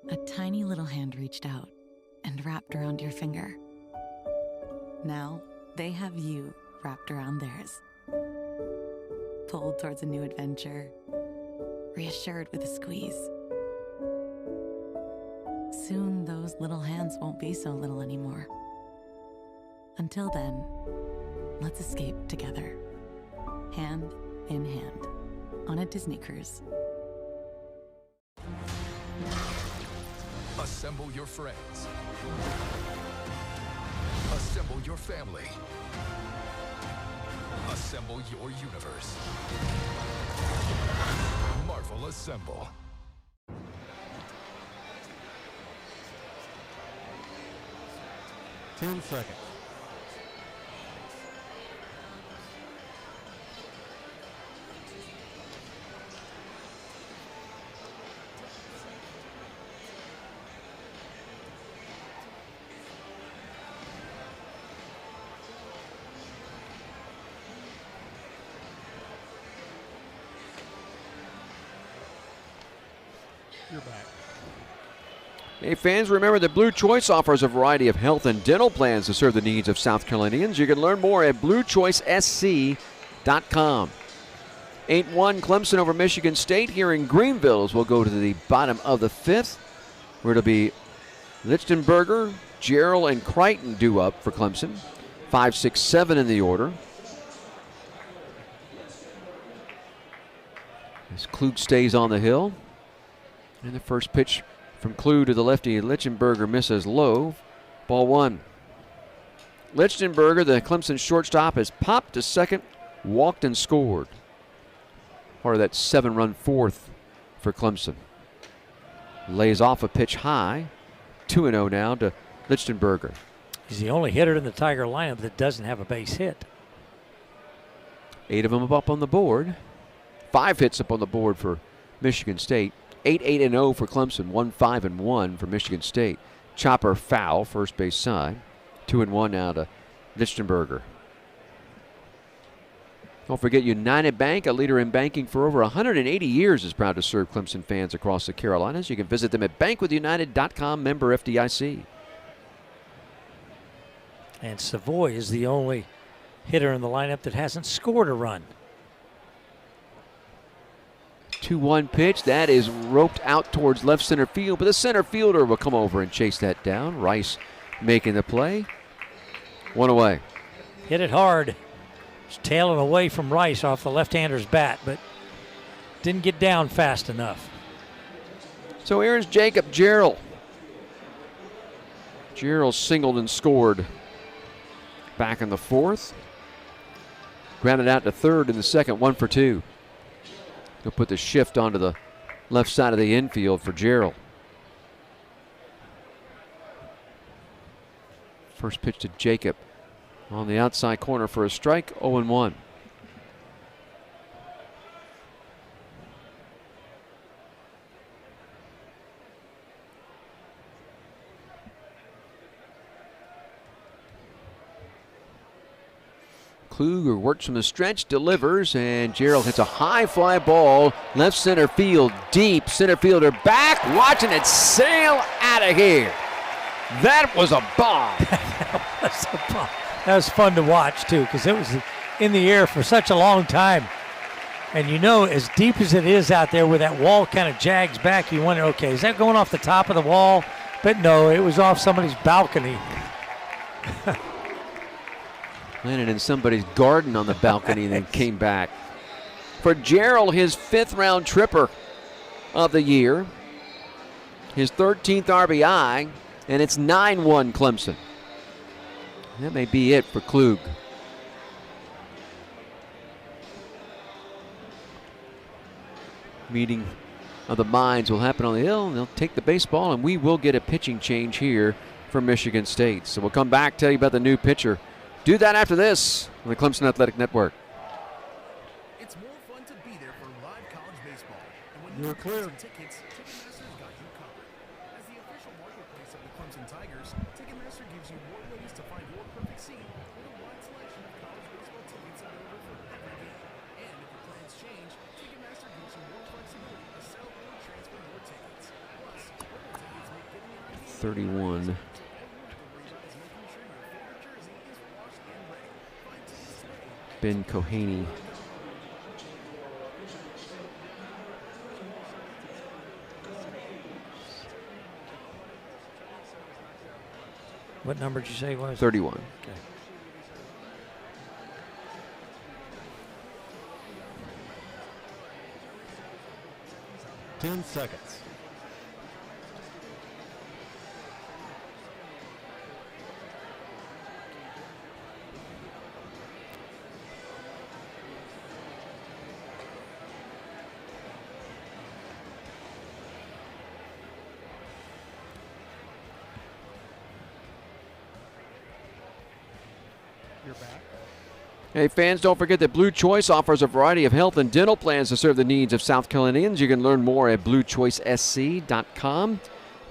a tiny little hand reached out and wrapped around your finger. Now, they have you wrapped around theirs. Pulled towards a new adventure, reassured with a squeeze. Soon, those little hands won't be so little anymore. Until then, let's escape together, hand in hand, on a Disney cruise. Assemble your friends. Assemble your family. Assemble your universe. Marvel Assemble. Ten seconds. You're back. Hey fans, remember that Blue Choice offers a variety of health and dental plans to serve the needs of South Carolinians. You can learn more at bluechoicesc.com. 8-1 Clemson over Michigan State here in Greenville as we'll go to the bottom of the 5th, where it'll be Lichtenberger, Jarrell, and Crichton due up for Clemson. 5, 6, 7 in the order. As Klug stays on the hill. And the first pitch from Klug to the lefty, Lichtenberger misses low. Ball 1. Lichtenberger, the Clemson shortstop, has popped to second, walked and scored. Part of that 7-run 4th for Clemson. Lays off a pitch high. 2-0 now to Lichtenberger. He's the only hitter in the Tiger lineup that doesn't have a base hit. 8 of them up on the board. 5 hits up on the board for Michigan State. 8-8-0 for Clemson, 1-5-1 for Michigan State. Chopper foul, first base side. 2-1 now to Lichtenberger. Don't forget United Bank, a leader in banking for over 180 years, is proud to serve Clemson fans across the Carolinas. You can visit them at bankwithunited.com, member FDIC. And Savoy is the only hitter in the lineup that hasn't scored a run. 2-1 pitch. That is roped out towards left center field, but the center fielder will come over and chase that down. Rice making the play. 1 away. Hit it hard. It's tailing away from Rice off the left-hander's bat, but didn't get down fast enough. So here's Jacob Gerald. Gerald singled and scored back in the 4th. Grounded out to 3rd in the 2nd, 1 for 2. He'll put the shift onto the left side of the infield for Gerald. First pitch to Jacob on the outside corner for a strike, 0-1. Kluger works from the stretch, delivers, and Gerald hits a high fly ball, left center field, deep. Center fielder back, watching it sail out of here. That was a bomb. That was fun to watch, too, because it was in the air for such a long time. And you know, as deep as it is out there where that wall kind of jags back, you wonder, okay, is that going off the top of the wall? But no, it was off somebody's balcony. Landed in somebody's garden on the balcony and then came back. For Gerald, his 5th round tripper of the year. His 13th RBI, and it's 9-1 Clemson. That may be it for Klug. Meeting of the minds will happen on the hill, and they'll take the baseball, and we will get a pitching change here for Michigan State. So we'll come back, tell you about the new pitcher. Do that after this on the Clemson Athletic Network. It's more fun to be there for live college baseball. And when You're clear. Tickets, Ticketmaster's got you covered. As the official marketplace of the Clemson Tigers, Ticketmaster gives you more ways to find your perfect seat with a wide selection of college baseball tickets available for every game. And if your plans change, Ticketmaster gives you more flexibility to sell or transfer your tickets. Plus, local tickets make getting an idea 31. Ben Kohaney. What number did you say it was? 31. Okay. Ten seconds. You're back. Hey fans, don't forget that Blue Choice offers a variety of health and dental plans to serve the needs of South Carolinians. You can learn more at bluechoicesc.com.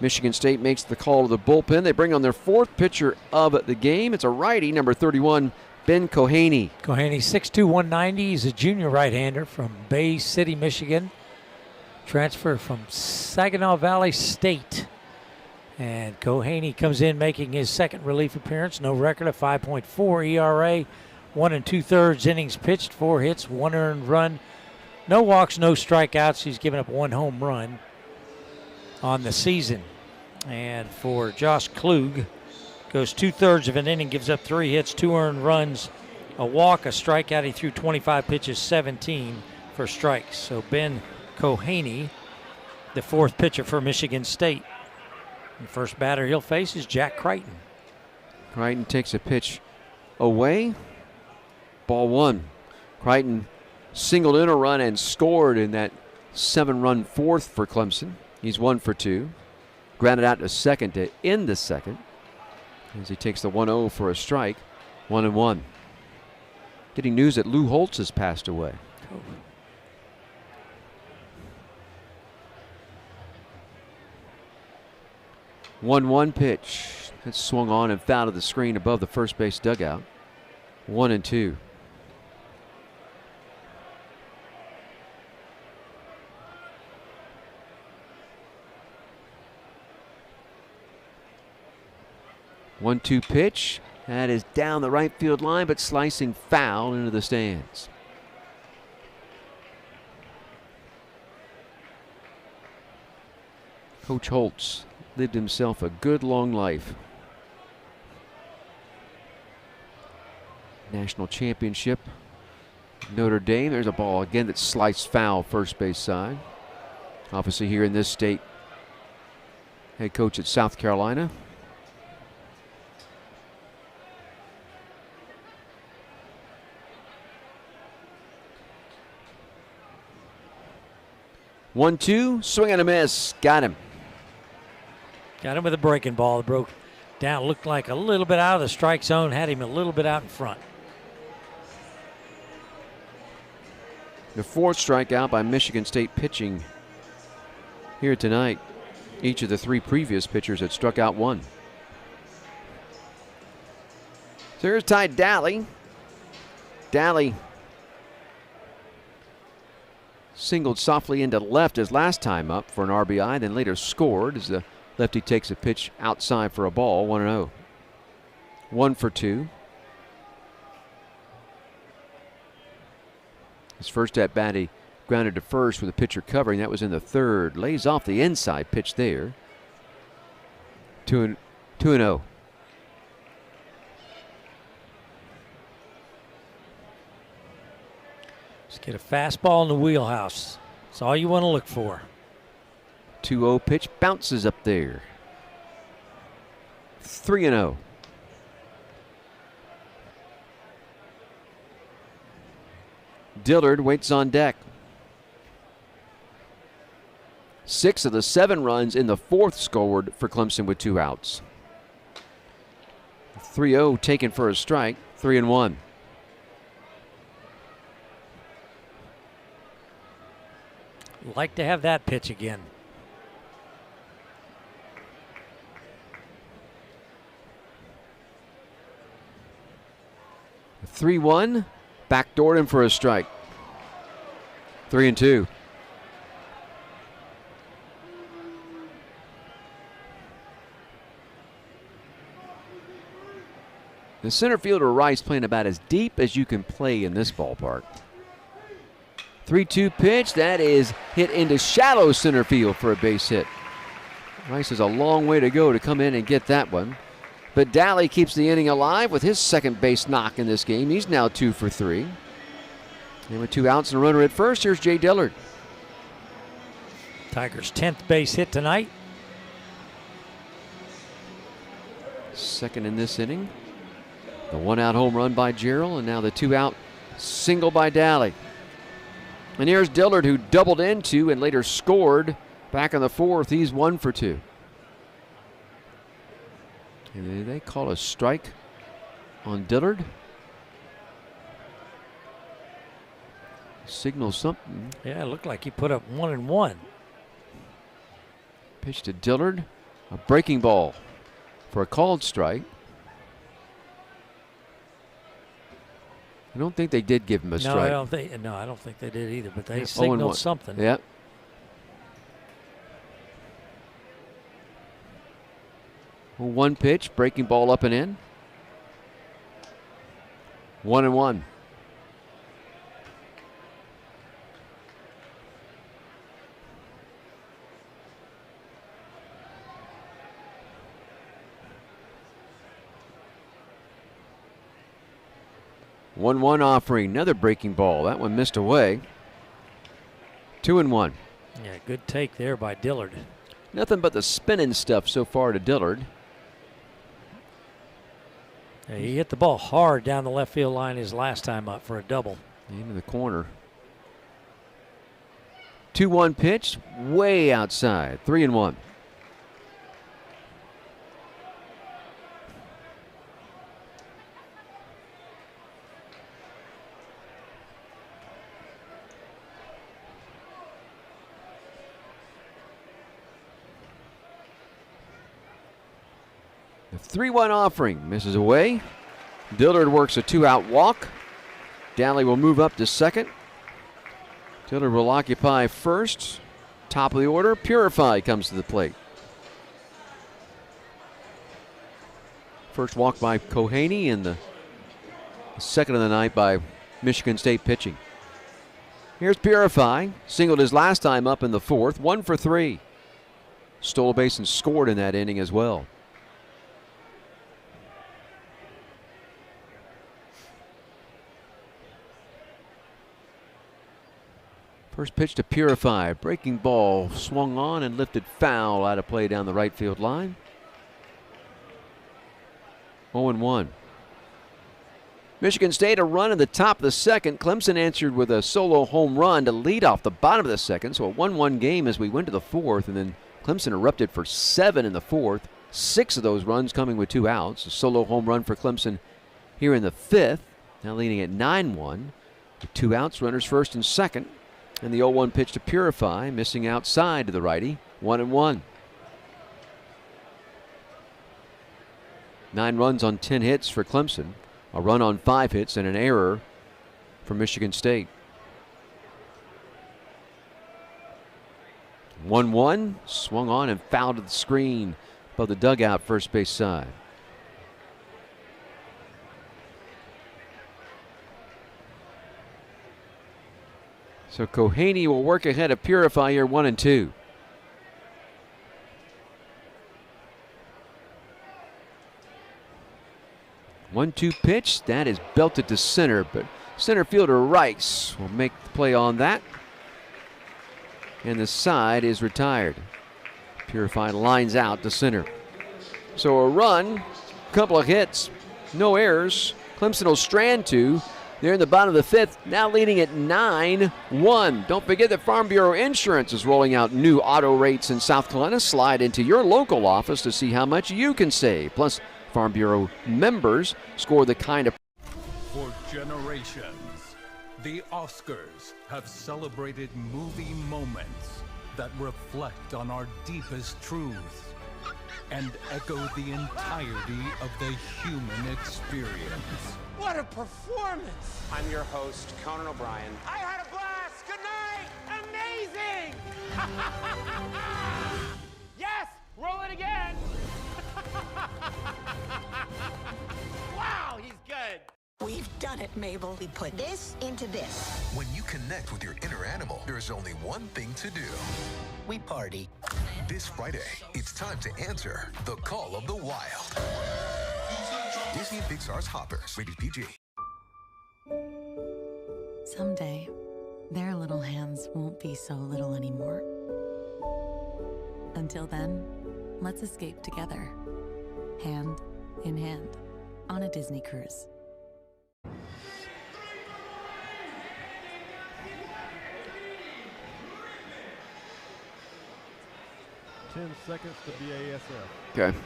Michigan State makes the call to the bullpen. They bring on their 4th pitcher of the game. It's a righty, number 31, Ben Kohaney. Kohaney, 6'2", 190. He's a junior right-hander from Bay City, Michigan. Transferred from Saginaw Valley State. And Kohaney comes in making his 2nd relief appearance. No record, of 5.4 ERA. 1 2/3 innings pitched, 4 hits, 1 earned run. No walks, no strikeouts. He's given up 1 home run on the season. And for Josh Klug, goes 2/3 of an inning, gives up 3 hits, 2 earned runs, a walk, a strikeout. He threw 25 pitches, 17 for strikes. So Ben Kohaney, the 4th pitcher for Michigan State. The first batter he'll face is Jack Crichton. Crichton takes a pitch away. Ball 1. Crichton singled in a run and scored in that 7-run 4th for Clemson. He's 1 for 2. Grounded out to 2nd to end the 2nd. As he takes the 1-0 for a strike. 1-1. Getting news that Lou Holtz has passed away. Oh. One pitch. That's swung on and fouled to the screen above the first base dugout. 1-2. One-two pitch, That is down the right field line, but slicing foul into the stands. Coach Holtz lived himself a good long life. National championship, Notre Dame. There's a ball again that sliced foul first base side. Obviously here in this state, head coach at South Carolina. One, two, swing and a miss. Got him. Got him with a breaking ball. It broke down, looked like a little bit out of the strike zone, had him a little bit out in front. The fourth strikeout by Michigan State pitching here tonight. Each of the three previous pitchers had struck out one. So here's Ty Daly. Daly singled softly into left his last time up for an RBI, then later scored as the lefty takes a pitch outside for a ball, 1-0. 1 for 2. His first at bat, he grounded to first with a pitcher covering. That was in the third. Lays off the inside pitch there. 2-0. Just get a fastball in the wheelhouse. That's all you want to look for. 2-0 pitch bounces up there. 3-0. Dillard waits on deck. 6 of the 7 runs in the fourth scored for Clemson with 2 outs. 3-0 taken for a strike. 3-1. Like to have that pitch again. A 3-1. Backdoored him for a strike. 3-2. The center fielder Rice playing about as deep as you can play in this ballpark. 3-2 pitch. That is hit into shallow center field for a base hit. Rice has a long way to go to come in and get that one. But Daly keeps the inning alive with his second base knock in this game. He's now 2 for 3. And with 2 outs and a runner at first, here's Jay Dillard. Tigers' 10th base hit tonight. Second in this inning. The 1-out home run by Gerald, and now the 2-out single by Daly. And here's Dillard, who doubled into and later scored back in the fourth. He's 1 for 2. And they call a strike on Dillard. Signals something. Yeah, it looked like he put up 1-1. Pitch to Dillard. A breaking ball for a called strike. I don't think they did give him a strike. I don't think they did either, but they signaled something. Yep. Well, 1 pitch, breaking ball up and in. 1-1. One offering, another breaking ball. That one missed away. 2-1. Yeah, good take there by Dillard. Nothing but the spinning stuff so far to Dillard. Yeah, he hit the ball hard down the left field line his last time up for a double. Into the corner. 2-1 pitch, way outside. 3-1. The 3-1 offering misses away. Dillard works a 2-out walk. Daly will move up to second. Dillard will occupy first. Top of the order, Purify comes to the plate. First walk by Kohaney and the second of the night by Michigan State pitching. Here's Purify. Singled his last time up in the fourth. 1 for 3. Stole a base and scored in that inning as well. First pitch to Purify. Breaking ball swung on and lifted foul out of play down the right field line. 0-1. Michigan State a run in the top of the second. Clemson answered with a solo home run to lead off the bottom of the second. So a 1-1 game as we went to the fourth. And then Clemson erupted for 7 in the fourth. 6 of those runs coming with 2 outs. A solo home run for Clemson here in the fifth. Now leading at 9-1. With 2 outs, runners first and second. And the 0-1 pitch to Purify, missing outside to the righty. 1-1. 9 runs on 10 hits for Clemson. A run on 5 hits and an error for Michigan State. 1-1, swung on and fouled to the screen above the dugout first base side. So Kohaney will work ahead of Purify here 1-2. One-two pitch, that is belted to center, but center fielder Rice will make the play on that. And the side is retired. Purify lines out to center. So a run, couple of hits, no errors. Clemson will strand 2. They're in the bottom of the fifth, now leading at 9-1. Don't forget that Farm Bureau Insurance is rolling out new auto rates in South Carolina. Slide into your local office to see how much you can save. Plus, Farm Bureau members score the kind of... For generations, the Oscars have celebrated movie moments that reflect on our deepest truths and echo the entirety of the human experience. What a performance! I'm your host, Conan O'Brien. I had a blast! Good night! Amazing! Yes! Roll it again! Wow, he's good! We've done it, Mabel. We put this into this. When you connect with your inner animal, there's only one thing to do. We party. This Friday, it's time to answer the call of the wild. Disney Pixar's Hoppers, rated PG. Someday, their little hands won't be so little anymore. Until then, let's escape together, hand in hand, on a Disney cruise. Ten seconds to BASF. Okay.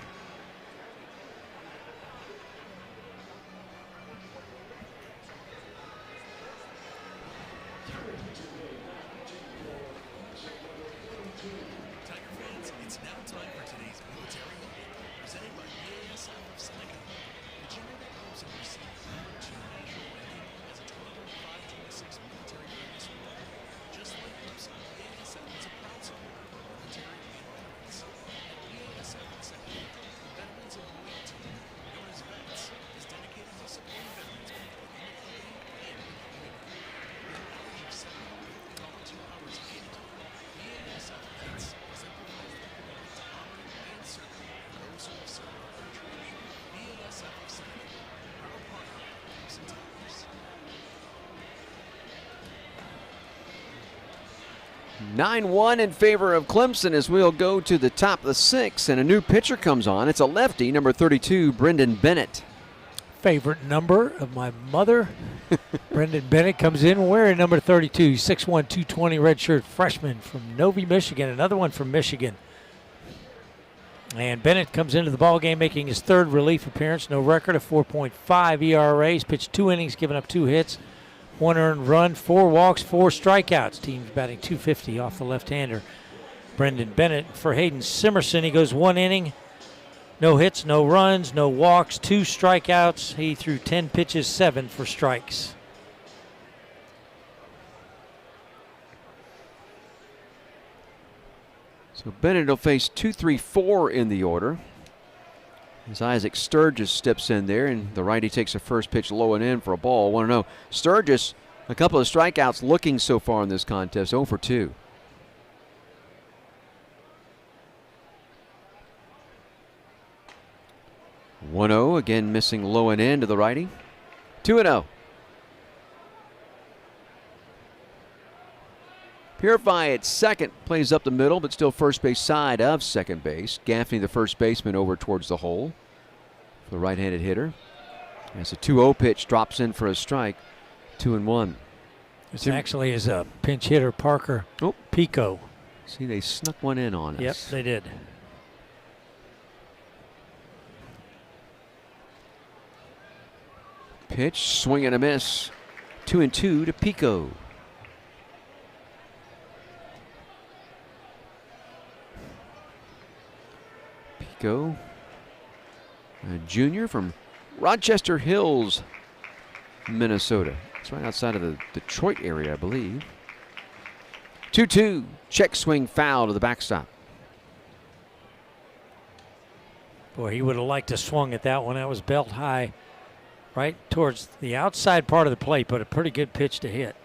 It's now time for today's military update, presented by BASF of Seneca. Did you know that Clemson received number 2 national ranking as a 2025-26 military readiness award? Just like Clemson, BASF is a proud supporter of military and veterans. At BASF of Seneca, the Veterans Employee Team, known as VETS, is dedicated to supporting veterans both within the company and in the community. With an average of 750 volunteer hours annually, BASF VETS exemplifies the commitment to honoring and serving those who have served our country. BASF of Seneca, proud partner of Clemson Tigers. 9-1 in favor of Clemson as we'll go to the top of the sixth, and a new pitcher comes on. It's a lefty, number 32, Brendan Bennett. Favorite number of my mother. Brendan Bennett comes in wearing number 32, 6'1", 220 redshirt freshman from Novi, Michigan. Another one from Michigan. And Bennett comes into the ballgame making his third relief appearance. No record, a 4.5 ERA. He's pitched 2 innings, given up 2 hits, 1 earned run, 4 walks, 4 strikeouts. Team's batting .250 off the left-hander, Brendan Bennett. For Hayden Simerson, he goes 1 inning, no hits, no runs, no walks, 2 strikeouts. He threw 10 pitches, 7 for strikes. So Bennett will face 2, 3, 4 in the order. As Isaac Sturgis steps in there, and the righty takes a first pitch low and in for a ball. 1-0. Sturgis, a couple of strikeouts looking so far in this contest, 0 for 2. Again missing low and in to the righty. 2-0. Purify at second, plays up the middle, but still first base side of second base. Gaffney, the first baseman, over towards the hole for the right-handed hitter. As a 2-0 pitch drops in for a strike, 2-1. This actually is a pinch hitter, Parker Pico. See, they snuck one in on us. Yep, they did. Pitch, swing and a miss. 2-2 to Pico. Pico, a junior from Rochester Hills, Minnesota. It's right outside of the Detroit area, I believe. 2-2, check swing foul to the backstop. Boy, he would have liked to swung at that one. That was belt high, right towards the outside part of the plate, but a pretty good pitch to hit.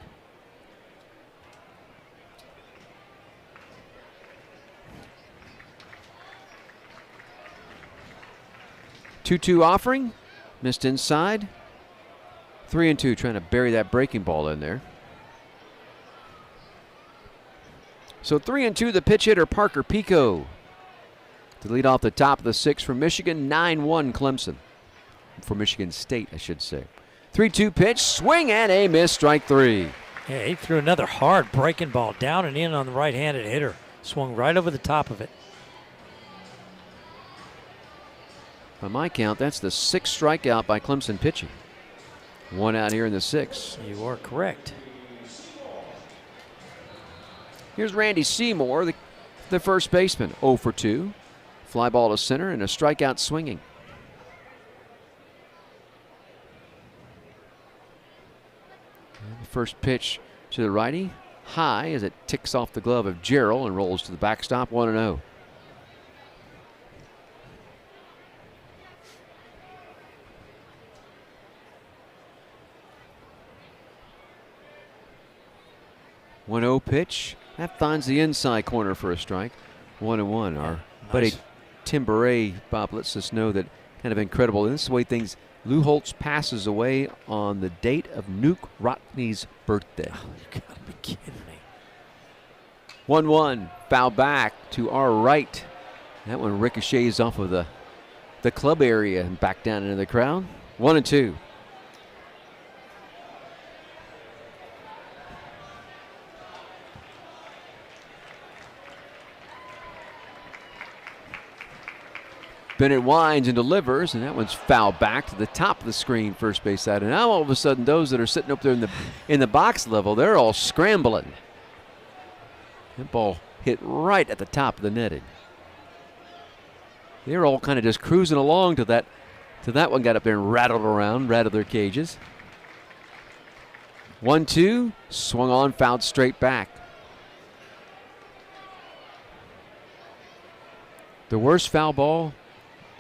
Two offering, missed inside. 3-2, trying to bury that breaking ball in there. So 3-2, the pitch hitter Parker Pico to lead off the top of the sixth for Michigan. 9-1 Clemson. For Michigan State, I should say. 3-2 pitch, swing and a miss, strike 3. Yeah, he threw another hard breaking ball down and in on the right-handed hitter. Swung right over the top of it. By my count, that's the 6th strikeout by Clemson pitching. 1 out here in the 6th. You are correct. Here's Randy Seymour, the first baseman. 0 for 2. Fly ball to center and a strikeout swinging. And the first pitch to the righty, high as it ticks off the glove of Gerald and rolls to the backstop. 1-0. Pitch. That finds the inside corner for a strike. 1-1. Our buddy Tim Beret, Bob, lets us know that kind of incredible. And this is the way things. Lou Holtz passes away on the date of Nuke Rotney's birthday. Oh, you gotta be kidding me. 1-1. Foul back to our right. That one ricochets off of the club area and back down into the crowd. 1-2. Bennett winds and delivers, and that one's fouled back to the top of the screen, first base side. And now all of a sudden, those that are sitting up there in the box level, they're all scrambling. That ball hit right at the top of the netting. They're all kind of just cruising along to that one got up there and rattled their cages. 1-2, swung on, fouled straight back. The worst foul ball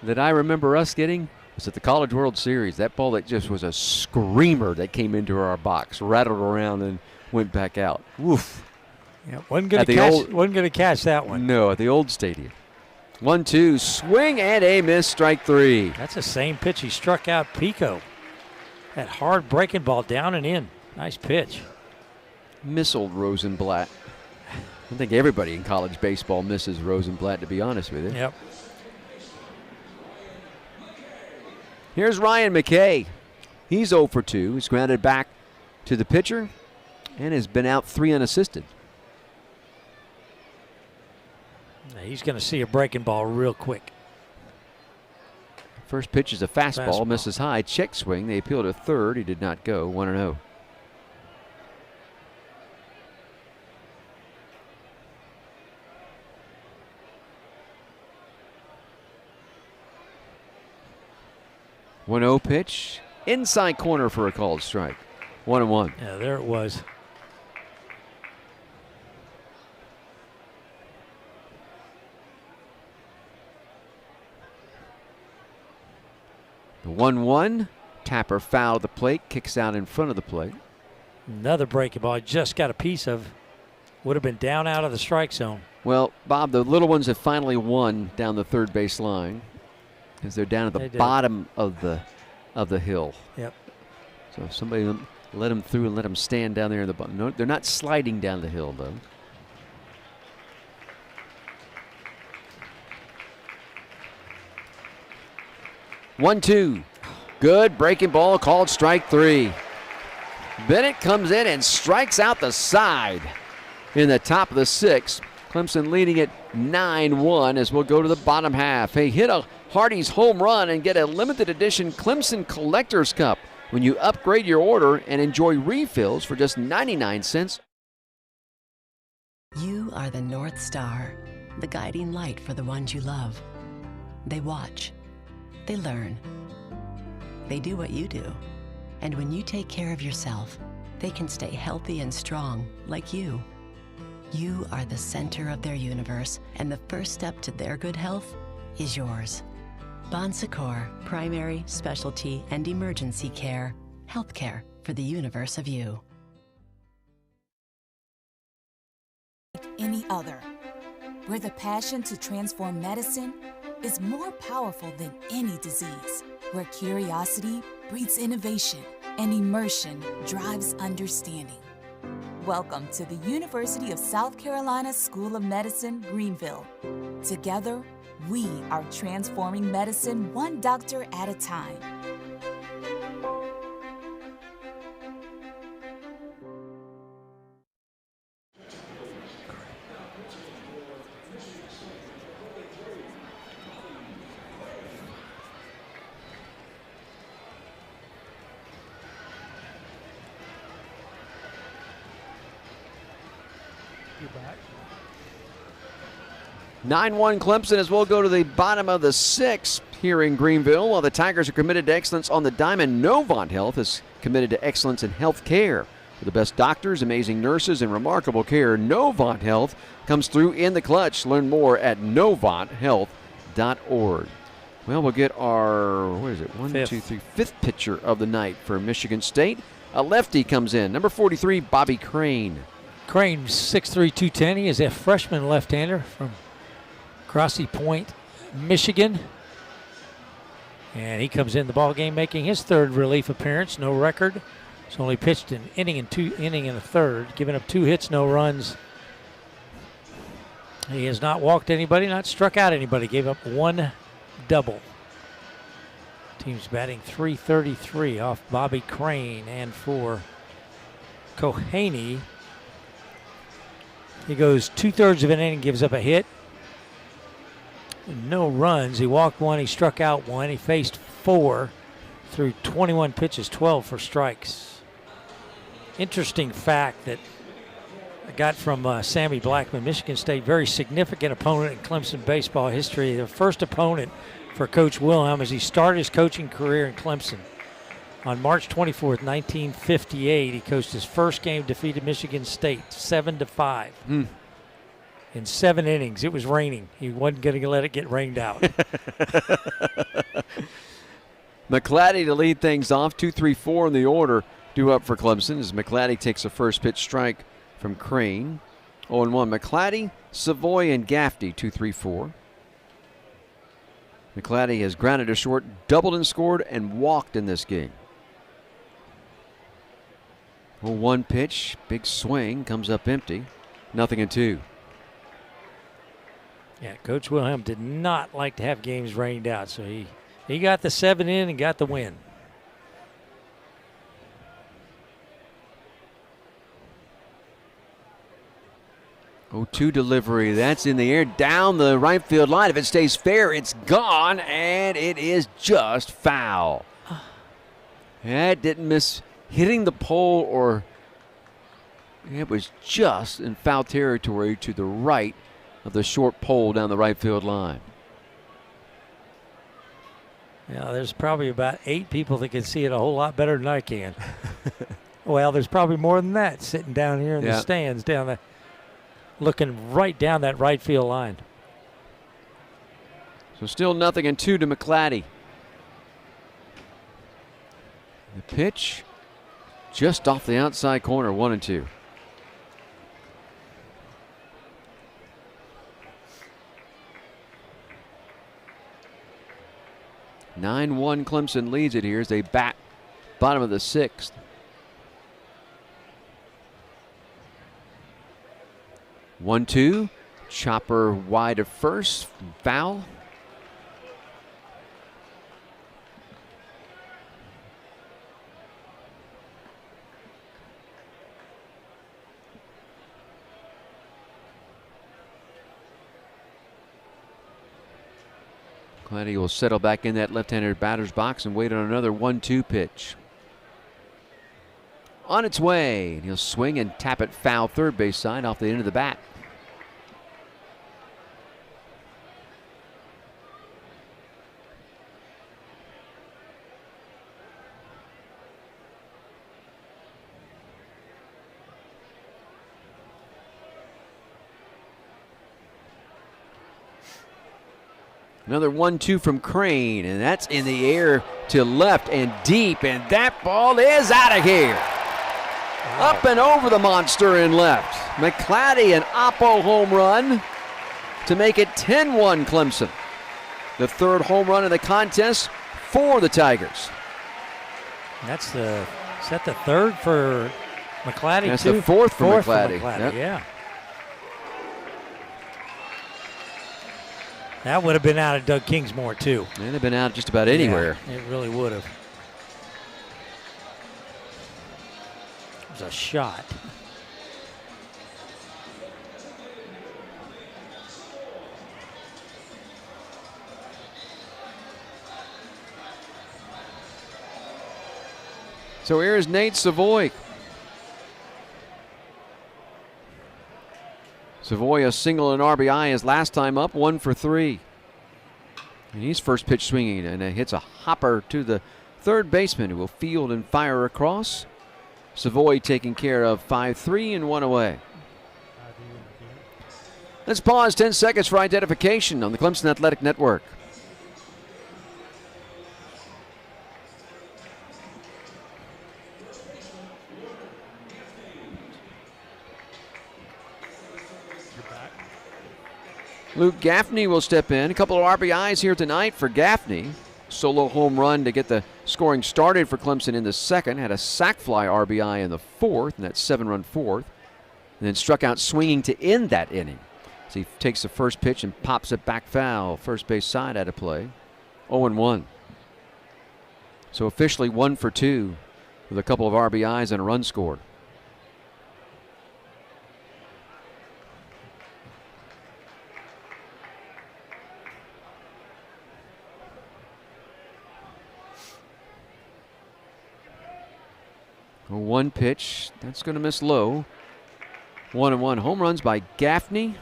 that I remember us getting was at the College World Series. That ball that just was a screamer that came into our box, rattled around and went back out. Woof. Yeah, wasn't going to catch that one. No, at the old stadium. 1-2, swing and a miss, strike 3. That's the same pitch he struck out Pico. That hard breaking ball down and in. Nice pitch. Miss old Rosenblatt. I think everybody in college baseball misses Rosenblatt, to be honest with you. Yep. Here's Ryan McKay. He's 0 for 2. He's grounded back to the pitcher and has been out 3 unassisted. He's going to see a breaking ball real quick. First pitch is a fastball, misses high. Check swing. They appeal to third. He did not go. 1-0. Pitch, inside corner for a called strike. 1-1. Yeah, there it was. 1-1. Tapper foul at the plate, kicks out in front of the plate. Another breaking ball. Just got a piece of. Would have been down out of the strike zone. Well, Bob, the little ones have finally won down the third base line because they're down at the bottom of the hill. Yep. So if somebody let them through and let them stand down there in the bottom. No, they're not sliding down the hill, though. One-two. Good breaking ball called strike 3. Bennett comes in and strikes out the side in the top of the 6th. Clemson leading it 9-1 as we'll go to the bottom half. Hey, hit a Hardy's home run and get a limited edition Clemson Collector's Cup when you upgrade your order and enjoy refills for just 99 cents. You are the North Star, the guiding light for the ones you love. They watch. They learn. They do what you do. And when you take care of yourself, they can stay healthy and strong like you. You are the center of their universe, and the first step to their good health is yours. Bon Secours, primary, specialty, and emergency care. Healthcare for the universe of you. Any other, where the passion to transform medicine is more powerful than any disease, where curiosity breeds innovation and immersion drives understanding. Welcome to the University of South Carolina School of Medicine, Greenville. Together, we are transforming medicine one doctor at a time. You're back. 9-1 Clemson as we'll go to the bottom of the 6th here in Greenville. While the Tigers are committed to excellence on the diamond, Novant Health is committed to excellence in health care. With the best doctors, amazing nurses, and remarkable care, Novant Health comes through in the clutch. Learn more at novanthealth.org. Well, we'll get our, fifth pitcher of the night for Michigan State. A lefty comes in, number 43, Bobby Crane. Crane, 6'3", 210. He is a freshman left-hander from Crossy Point, Michigan. And he comes in the ball game making his third relief appearance. No record. He's only pitched an inning and a third, giving up 2 hits, no runs. He has not walked anybody, not struck out anybody. Gave up 1 double. Team's batting .333 off Bobby Crane. And for Kohaney, he goes 2/3 of an inning, gives up a hit. No runs. He walked 1, he struck out 1. He faced 4 through 21 pitches, 12 for strikes. Interesting fact that I got from Sammy Blackman, Michigan State, very significant opponent in Clemson baseball history. The first opponent for Coach Wilhelm as he started his coaching career in Clemson. On March 24th, 1958, he coached his first game, defeated Michigan State 7-5. In 7 innings. It was raining. He wasn't going to let it get rained out. McClatty to lead things off. 2-3-4 in the order due up for Clemson as McClatty takes a first pitch strike from Crane. 0-1. McClatty, Savoy, and Gaffney, 2-3-4. McClatty has grounded to short, doubled and scored, and walked in this game. 0-1 pitch, big swing, comes up empty. 0-2. Yeah, Coach Wilhelm did not like to have games rained out, so he got the 7 in and got the win. Oh, 2 delivery. That's in the air down the right field line. If it stays fair, it's gone, and it is just foul. That didn't miss hitting the pole, or it was just in foul territory to the right of the short pole down the right field line. Yeah, there's probably about 8 people that can see it a whole lot better than I can. Well, there's probably more than that sitting down here in the stands down there, looking right down that right field line. So still 0-2 to McClatty. The pitch just off the outside corner, 1-2. (9-1) Clemson leads it here as they bat bottom of the 6th. (1-2). Chopper wide of first, foul. Clady will settle back in that left-handed batter's box and wait on another 1-2 pitch. On its way, and he'll swing and tap it foul third base side off the end of the bat. Another 1-2 from Crane, and that's in the air to left and deep, and that ball is out of here. Wow. Up and over the monster in left. McClatty, an Oppo home run to make it 10-1 Clemson. The third home run of the contest for the Tigers. Is that the third for McClatty? That's too? The fourth for McClatty. Yep. Yeah. That would have been out of Doug Kingsmore, too. They'd have been out just about anywhere. Yeah, it really would have. It was a shot. So here's Nate Savoy. Savoy a single and RBI his last time up, 1 for 3. And he's first pitch swinging, and it hits a hopper to the third baseman, who will field and fire across. Savoy taking care of 5-3 and 1 away. Let's pause 10 seconds for identification on the Clemson Athletic Network. Luke Gaffney will step in. A couple of RBIs here tonight for Gaffney. Solo home run to get the scoring started for Clemson in the second. Had a sac fly RBI in the fourth, and that 7-run fourth. And then struck out swinging to end that inning. So he takes the first pitch and pops it back foul. First base side out of play. 0-1. So officially 1 for 2 with a couple of RBIs and a run scored. One pitch, that's going to miss low. 1-1. Home runs by Gaffney,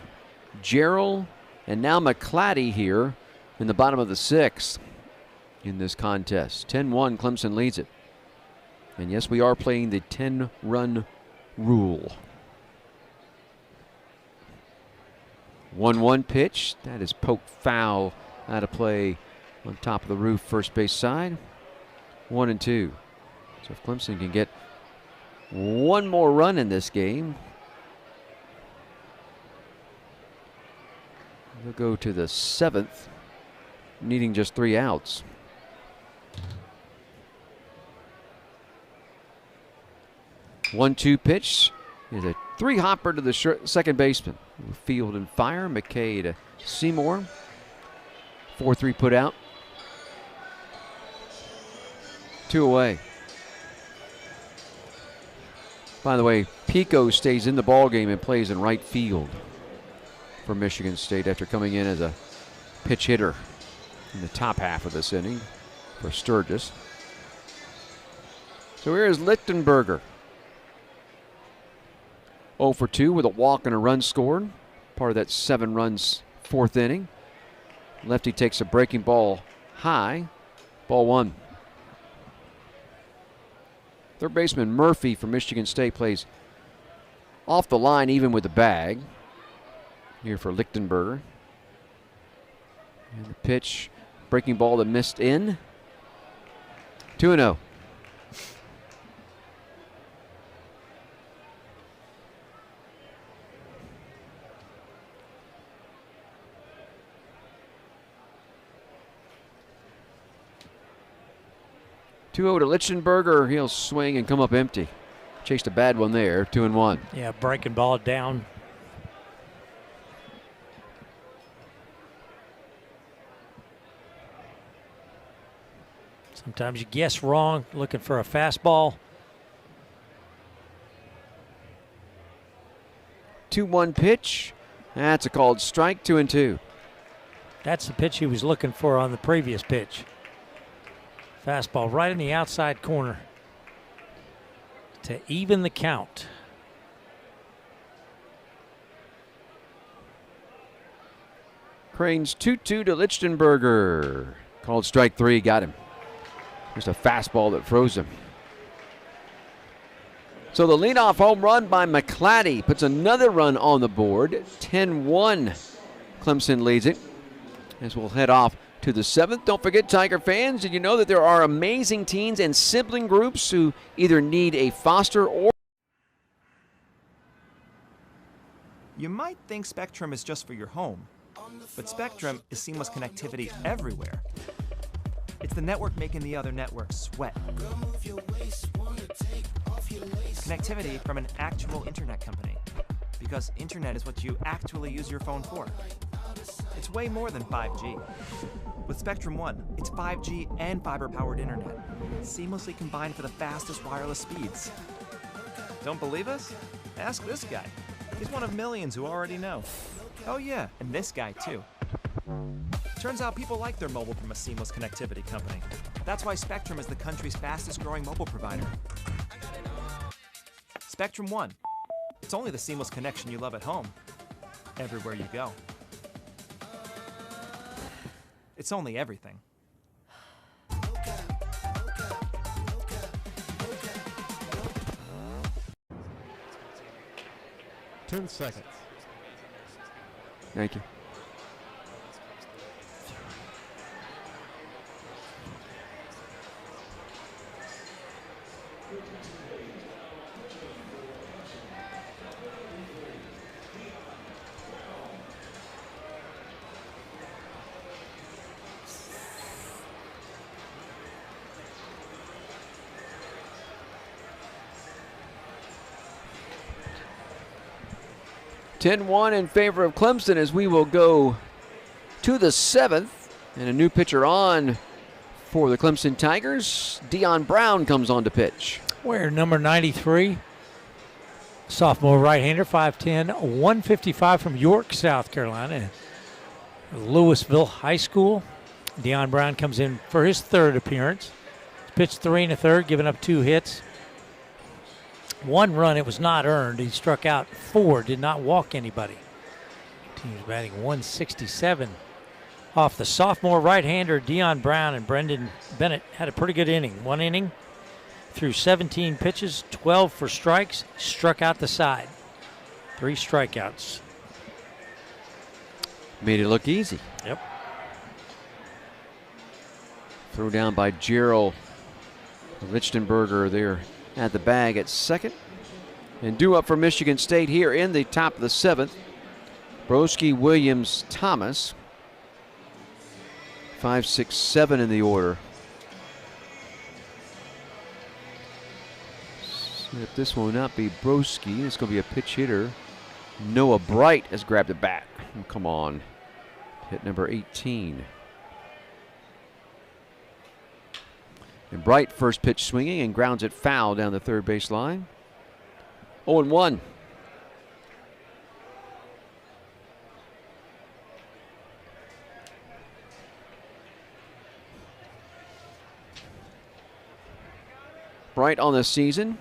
Jarrell, and now McClatty here in the bottom of the 6th in this contest. 10-1, Clemson leads it. And yes, we are playing the 10-run rule. 1-1 pitch, that is poked foul out of play on top of the roof, first base side. 1-2. So if Clemson can get one more run in this game, they'll go to the 7th, needing just 3 outs. One-two pitch is a 3-hopper to the second baseman. Field and fire. McKay to Seymour. 4-3 put out. 2 away. By the way, Pico stays in the ballgame and plays in right field for Michigan State after coming in as a pitch hitter in the top half of this inning for Sturgis. So here's Lichtenberger. 0 for 2 with a walk and a run scored. Part of that 7 runs 4th inning. Lefty takes a breaking ball high. Ball 1. Third baseman Murphy from Michigan State plays off the line even with the bag. Here for Lichtenberger. And the pitch, breaking ball that missed in. 2-0. 2-0 to Lichtenberger. He'll swing and come up empty. Chased a bad one there, 2-1. Yeah, breaking ball down. Sometimes you guess wrong, looking for a fastball. 2-1 pitch. That's a called strike, 2-2. That's the pitch he was looking for on the previous pitch. Fastball right in the outside corner to even the count. Cranes 2-2 to Lichtenberger. Called strike 3, got him. Just a fastball that froze him. So the leadoff home run by McClatty puts another run on the board. 10-1. Clemson leads it. As we'll head off to the 7th. Don't forget, Tiger fans, did you know that there are amazing teens and sibling groups who either need a foster or... You might think Spectrum is just for your home, but Spectrum is seamless connectivity everywhere. It's the network making the other networks sweat. Connectivity from an actual internet company, because internet is what you actually use your phone for. It's way more than 5G. With Spectrum One, it's 5G and fiber-powered internet, seamlessly combined for the fastest wireless speeds. Don't believe us? Ask this guy. He's one of millions who already know. Oh yeah, and this guy too. Turns out people like their mobile from a seamless connectivity company. That's why Spectrum is the country's fastest growing mobile provider. Spectrum One. It's only the seamless connection you love at home, everywhere you go. It's only everything. Ten seconds. Thank you. (10-1) in favor of Clemson as we will go to the 7th. And a new pitcher on for the Clemson Tigers. Dion Brown comes on to pitch. Where number 93, sophomore right-hander, 5'10", 155 from York, South Carolina, Louisville High School. Dion Brown comes in for his 3rd appearance. He's pitched 3 1/3, giving up 2 hits. 1 run, it was not earned. He struck out 4, did not walk anybody. Team's batting 167. Off the sophomore right-hander, Dion Brown, and Brendan Bennett had a pretty good inning. 1 inning, threw 17 pitches, 12 for strikes, struck out the side. 3 strikeouts. Made it look easy. Yep. Throw down by Gerald Lichtenberger there at the bag at 2nd. And due up for Michigan State here in the top of the 7th. Broski, Williams, Thomas. 5, 6, 7 in the order. See if this will not be Broski. It's going to be a pitch hitter. Noah Bright has grabbed the bat. Oh, come on. Hit number 18. And Bright first pitch swinging and grounds it foul down the 3rd base line. 0-1. Bright on the season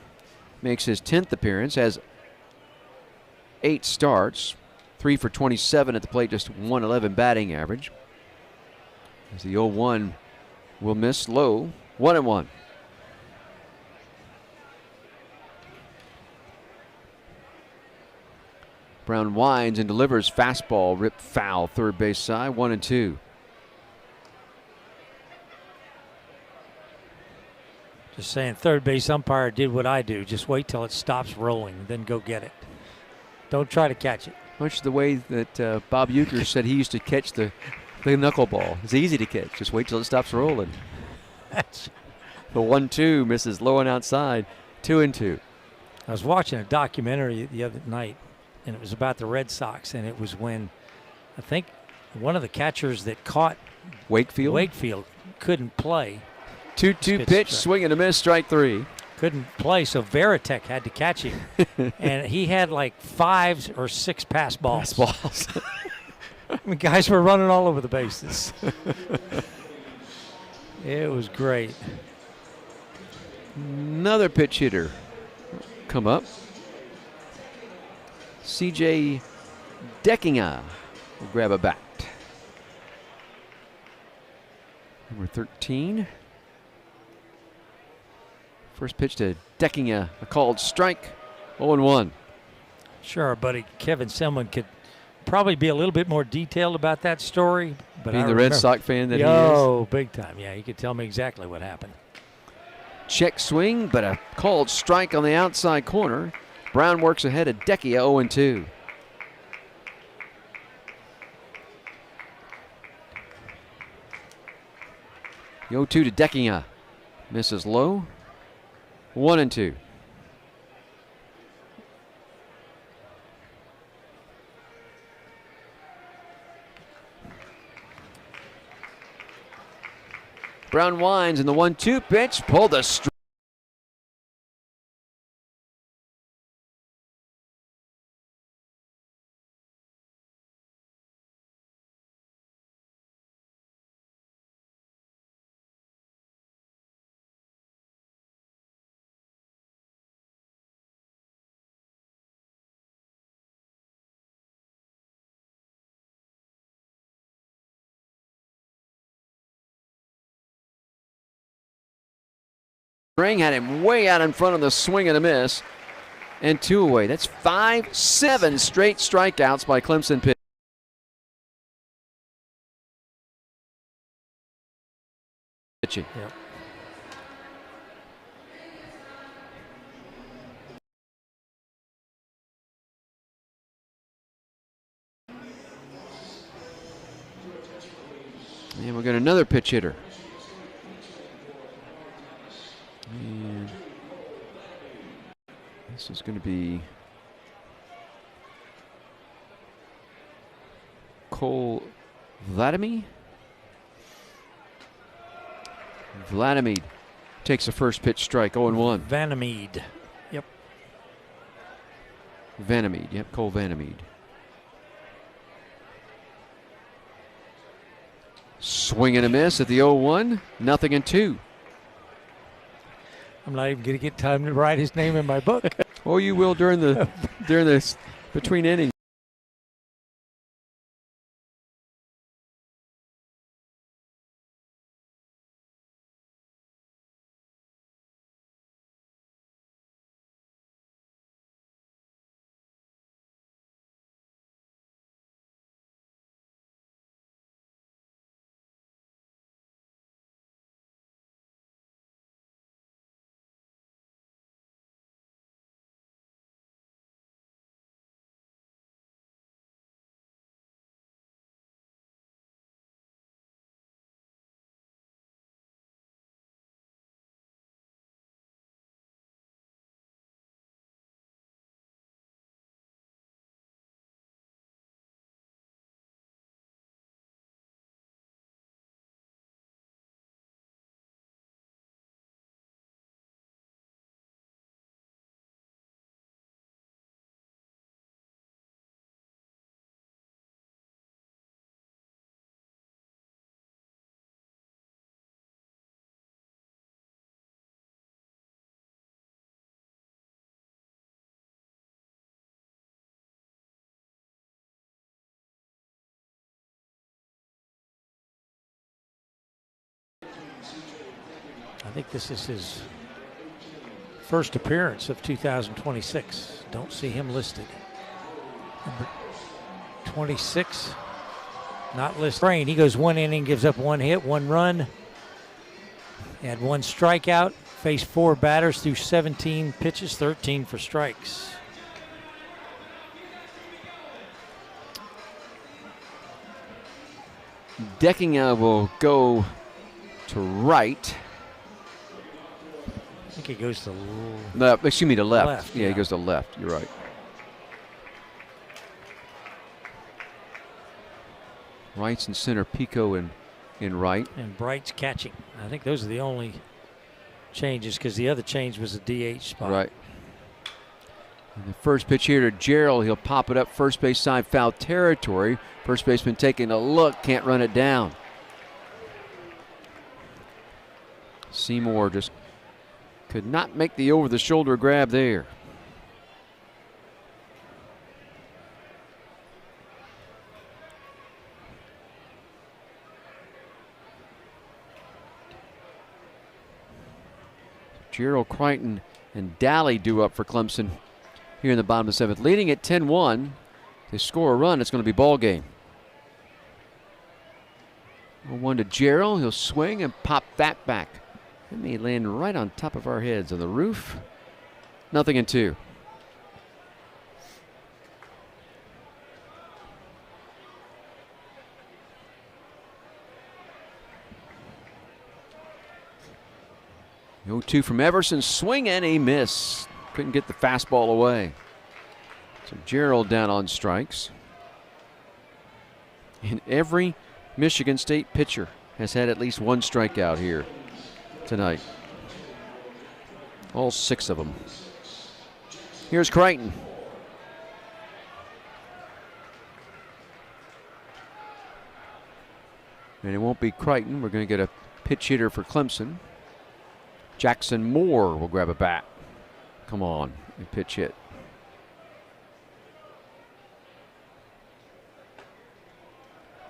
makes his 10th appearance, has 8 starts, 3 for 27 at the plate, just 111 batting average. As the 0-1 will miss low. 1-1. Brown winds and delivers fastball, ripped foul, 3rd base side, 1-2. Just saying, 3rd base umpire did what I do. Just wait till it stops rolling, then go get it. Don't try to catch it. Much the way that Bob Uecker said he used to catch the knuckleball. It's easy to catch. Just wait till it stops rolling. The 1-2 misses low and outside. 2-2. I was watching a documentary the other night, and it was about the Red Sox, and it was when I think one of the catchers that caught Wakefield couldn't play. 2-2 pitch, swing and a miss, strike 3. Couldn't play, so Veritek had to catch him. And he had like 5 or 6 pass balls. I mean, guys were running all over the bases. It was great. Another pitch hitter come up. C.J. Deckinga will grab a bat. Number 13. First pitch to Deckinga, a called strike, 0-1. Sure, our buddy Kevin Selman could probably be a little bit more detailed about that story. But Being the Red Sox fan that he is. Oh, big time. Yeah, he could tell me exactly what happened. Check swing, but a called strike on the outside corner. Brown works ahead of Deckinga, 0-2. The 0-2 to Deckinga. Misses low. 1-2. Brown winds in the 1-2 pitch. Pulled the strike. Ring had him way out in front of the swing and a miss. And 2 away. That's 5-7 straight strikeouts by Clemson pitching. Yep. And we've got another pitch hitter. And this is going to be Cole Vladimir. Vladimir takes a first pitch strike, 0-1. Vanamede. Yep. Vanamede, yep, Cole Vanamede. Swing and a miss at the 0-1, 0-2. I'm not even going to get time to write his name in my book. Oh, you will during this between innings. I think this is his first appearance of 2026. Don't see him listed. Number 26, not listed. He goes 1 inning, gives up 1 hit, 1 run. He had 1 strikeout, faced 4 batters through 17 pitches, 13 for strikes. Deckinga will go to right. think he goes to left. Excuse me, to left. left, Yeah, he goes to left. You're right. Right's and center, Pico in right. And Bright's catching. I think those are the only changes because the other change was a DH spot. Right. And the first pitch here to Gerald. He'll pop it up first base side, foul territory. First baseman taking a look, can't run it down. Seymour just could not make the over-the-shoulder grab there. Gerald, Crichton, and Daly due up for Clemson here in the bottom of the seventh. Leading at 10-1. They score a run, it's going to be ball game. 1 to Gerald. He'll swing and pop that back. It may land right on top of our heads on the roof. 0-2. The 0-2 from Everson. Swing and a miss. Couldn't get the fastball away. So Gerald down on strikes. And every Michigan State pitcher has had at least one strikeout here tonight. All 6 of them. Here's Crichton. And it won't be Crichton. We're going to get a pitch hitter for Clemson. Jackson Moore will grab a bat. Come on, a pitch hit.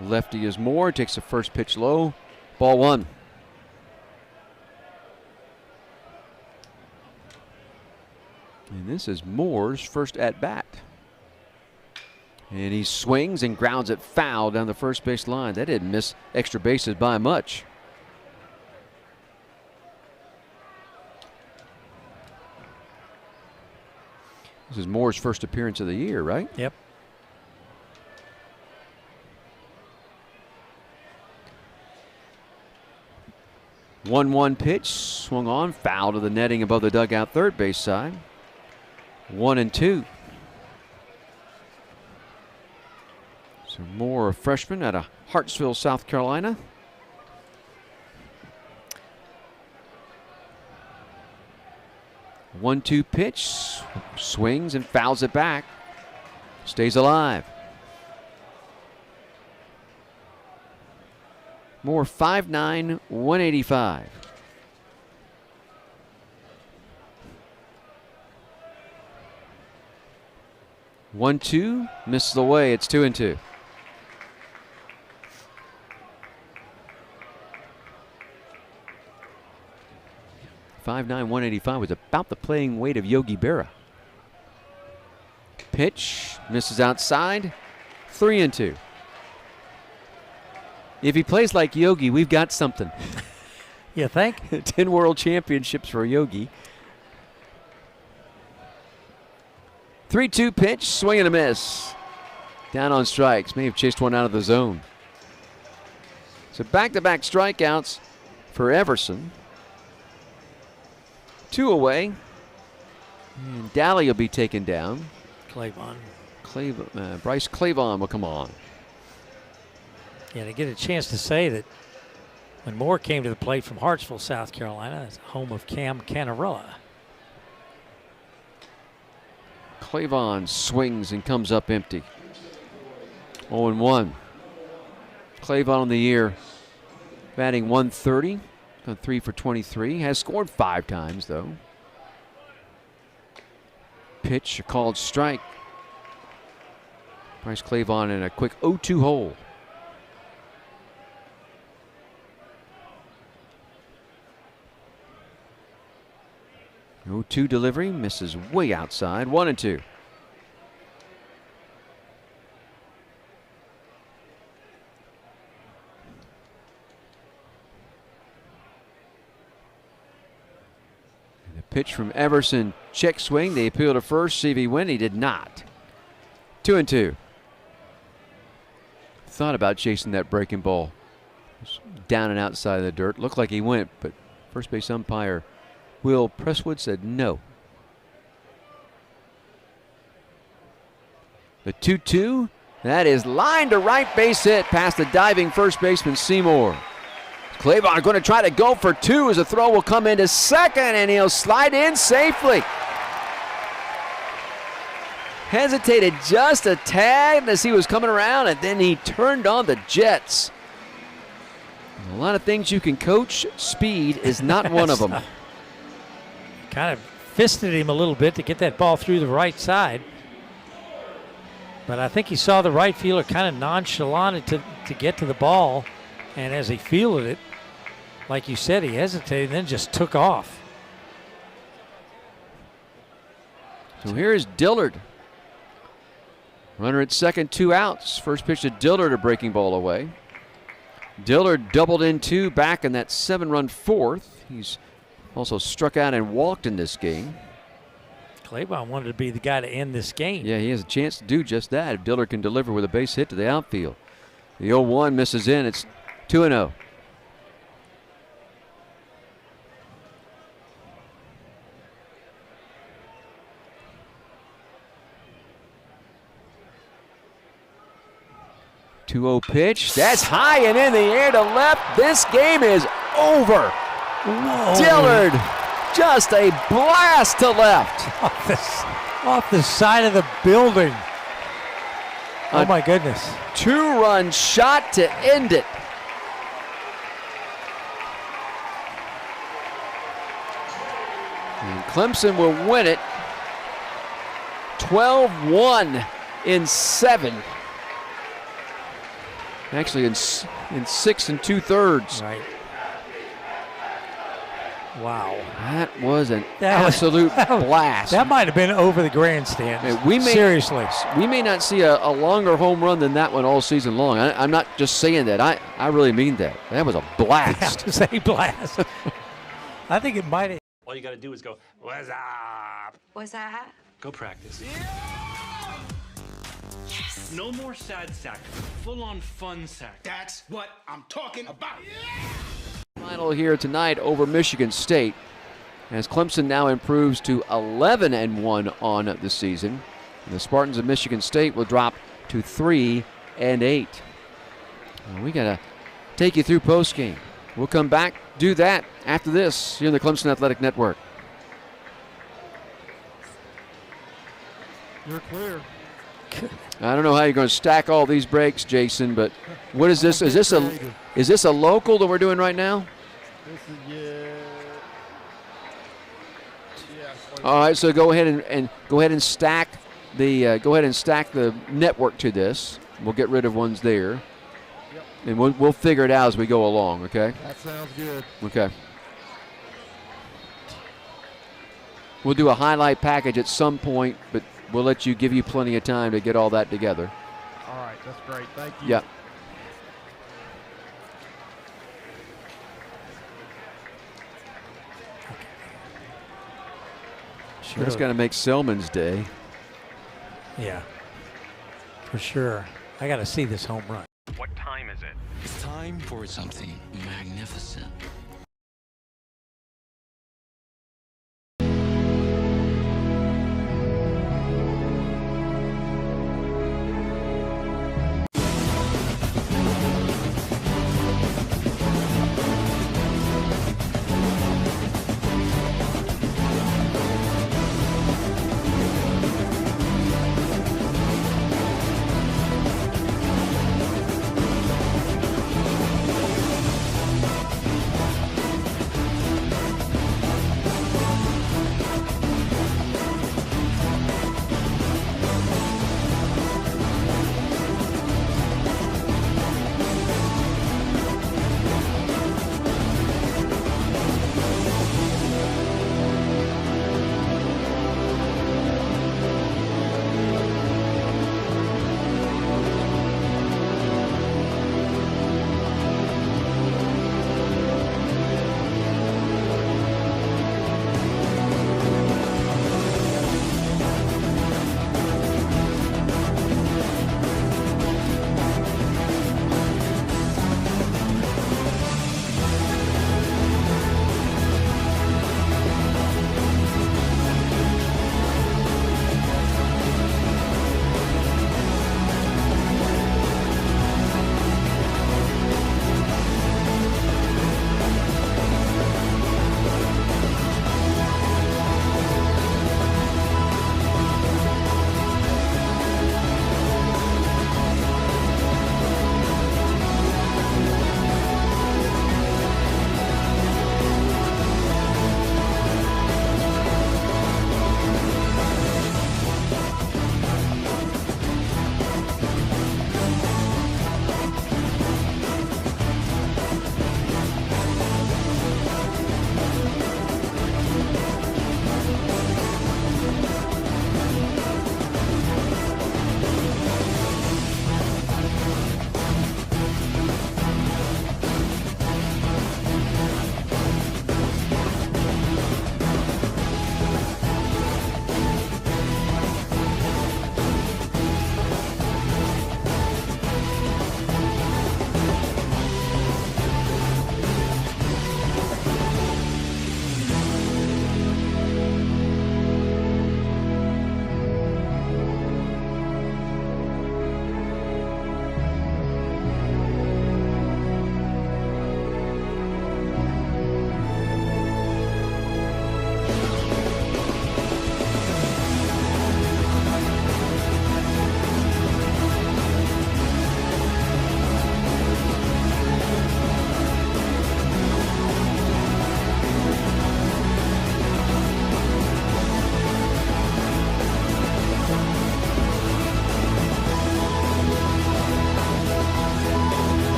Lefty is Moore, takes the first pitch low. Ball 1. And this is Moore's first at bat. And he swings and grounds it foul down the first base line. That didn't miss extra bases by much. This is Moore's first appearance of the year, right? Yep. One pitch, swung on, foul to the netting above the dugout third base side. 1-2. So Moore, a freshman out of Hartsville, South Carolina. One-two pitch, swings and fouls it back. Stays alive. Moore 5'9", 185. One-two, misses away. It's 2-2. .59", 185 was about the playing weight of Yogi Berra. Pitch misses outside. 3-2. If he plays like Yogi, we've got something. You think? 10 world championships for Yogi. 3-2 pitch, swing and a miss. Down on strikes. May have chased one out of the zone. So back-to-back strikeouts for Everson. 2 away. And Daly will be taken down. Clavon. Bryce Clavon will come on. Yeah, to get a chance to say that when Moore came to the plate from Hartsville, South Carolina, it's home of Cam Canarella. Clavon swings and comes up empty. 0-1. Clavon on the year, batting .130, gone 3 for 23. Has scored 5 times though. Pitch, a called strike. Bryce Clavon in a quick 0-2 hole. No 2 delivery, misses way outside. 1-2. And the pitch from Everson, check swing. They appeal to first. See if he win. He did not. 2-2. Thought about chasing that breaking ball down and outside of the dirt. Looked like he went, but first base umpire Will Presswood said no. The 2-2, that is line to right, base hit past the diving first baseman Seymour. Claiborne going to try to go for two as the throw will come into second, and he'll slide in safely. Hesitated just a tad as he was coming around, and then he turned on the jets. A lot of things you can coach. Speed is not one of them. Kind of fisted him a little bit to get that ball through the right side. But I think he saw the right fielder kind of nonchalant to get to the ball. And as he fielded it, like you said, he hesitated and then just took off. So here is Dillard. Runner at second, 2 outs. First pitch to Dillard, a breaking ball away. Dillard doubled in 2 back in that 7-run fourth. He's also struck out and walked in this game. Claiborne wanted to be the guy to end this game. Yeah, he has a chance to do just that if Dillard can deliver with a base hit to the outfield. The 0-1 misses in. It's 2-0. Pitch. That's high and in the air to left. This game is over. Whoa. Dillard, just a blast to left. Off the side of the building. Oh my goodness. 2-run shot to end it. And Clemson will win it 12-1 in 7. Actually in 6 2/3. Right. Wow. That was an absolute blast. That might have been over the grandstand. Seriously. We may not see a longer home run than that one all season long. I'm not just saying that. I really mean that. That was a blast. That was a blast. I think it might have. All you got to do is go, what's up? What's that? Go practice. Yes. No more sad sack. Full-on fun sack. That's what I'm talking about. Final here tonight over Michigan State as Clemson now improves to 11-1 on the season. And the Spartans of Michigan State will drop to 3-8. We got to take you through postgame. We'll come back, do that after this here in the Clemson Athletic Network. You're clear. I don't know how you're going to stack all these breaks, Jason, but what is this? Is this a local that we're doing right now? This is All right, so go ahead and stack the network to this. We'll get rid of ones there, and we'll figure it out as we go along. Okay. That sounds good. Okay. We'll do a highlight package at some point, but we'll give you plenty of time to get all that together. All right, that's great. Thank you. Yep. Sure. That's going to make Selman's day. Yeah, for sure. I got to see this home run. What time is it? It's time for something magnificent.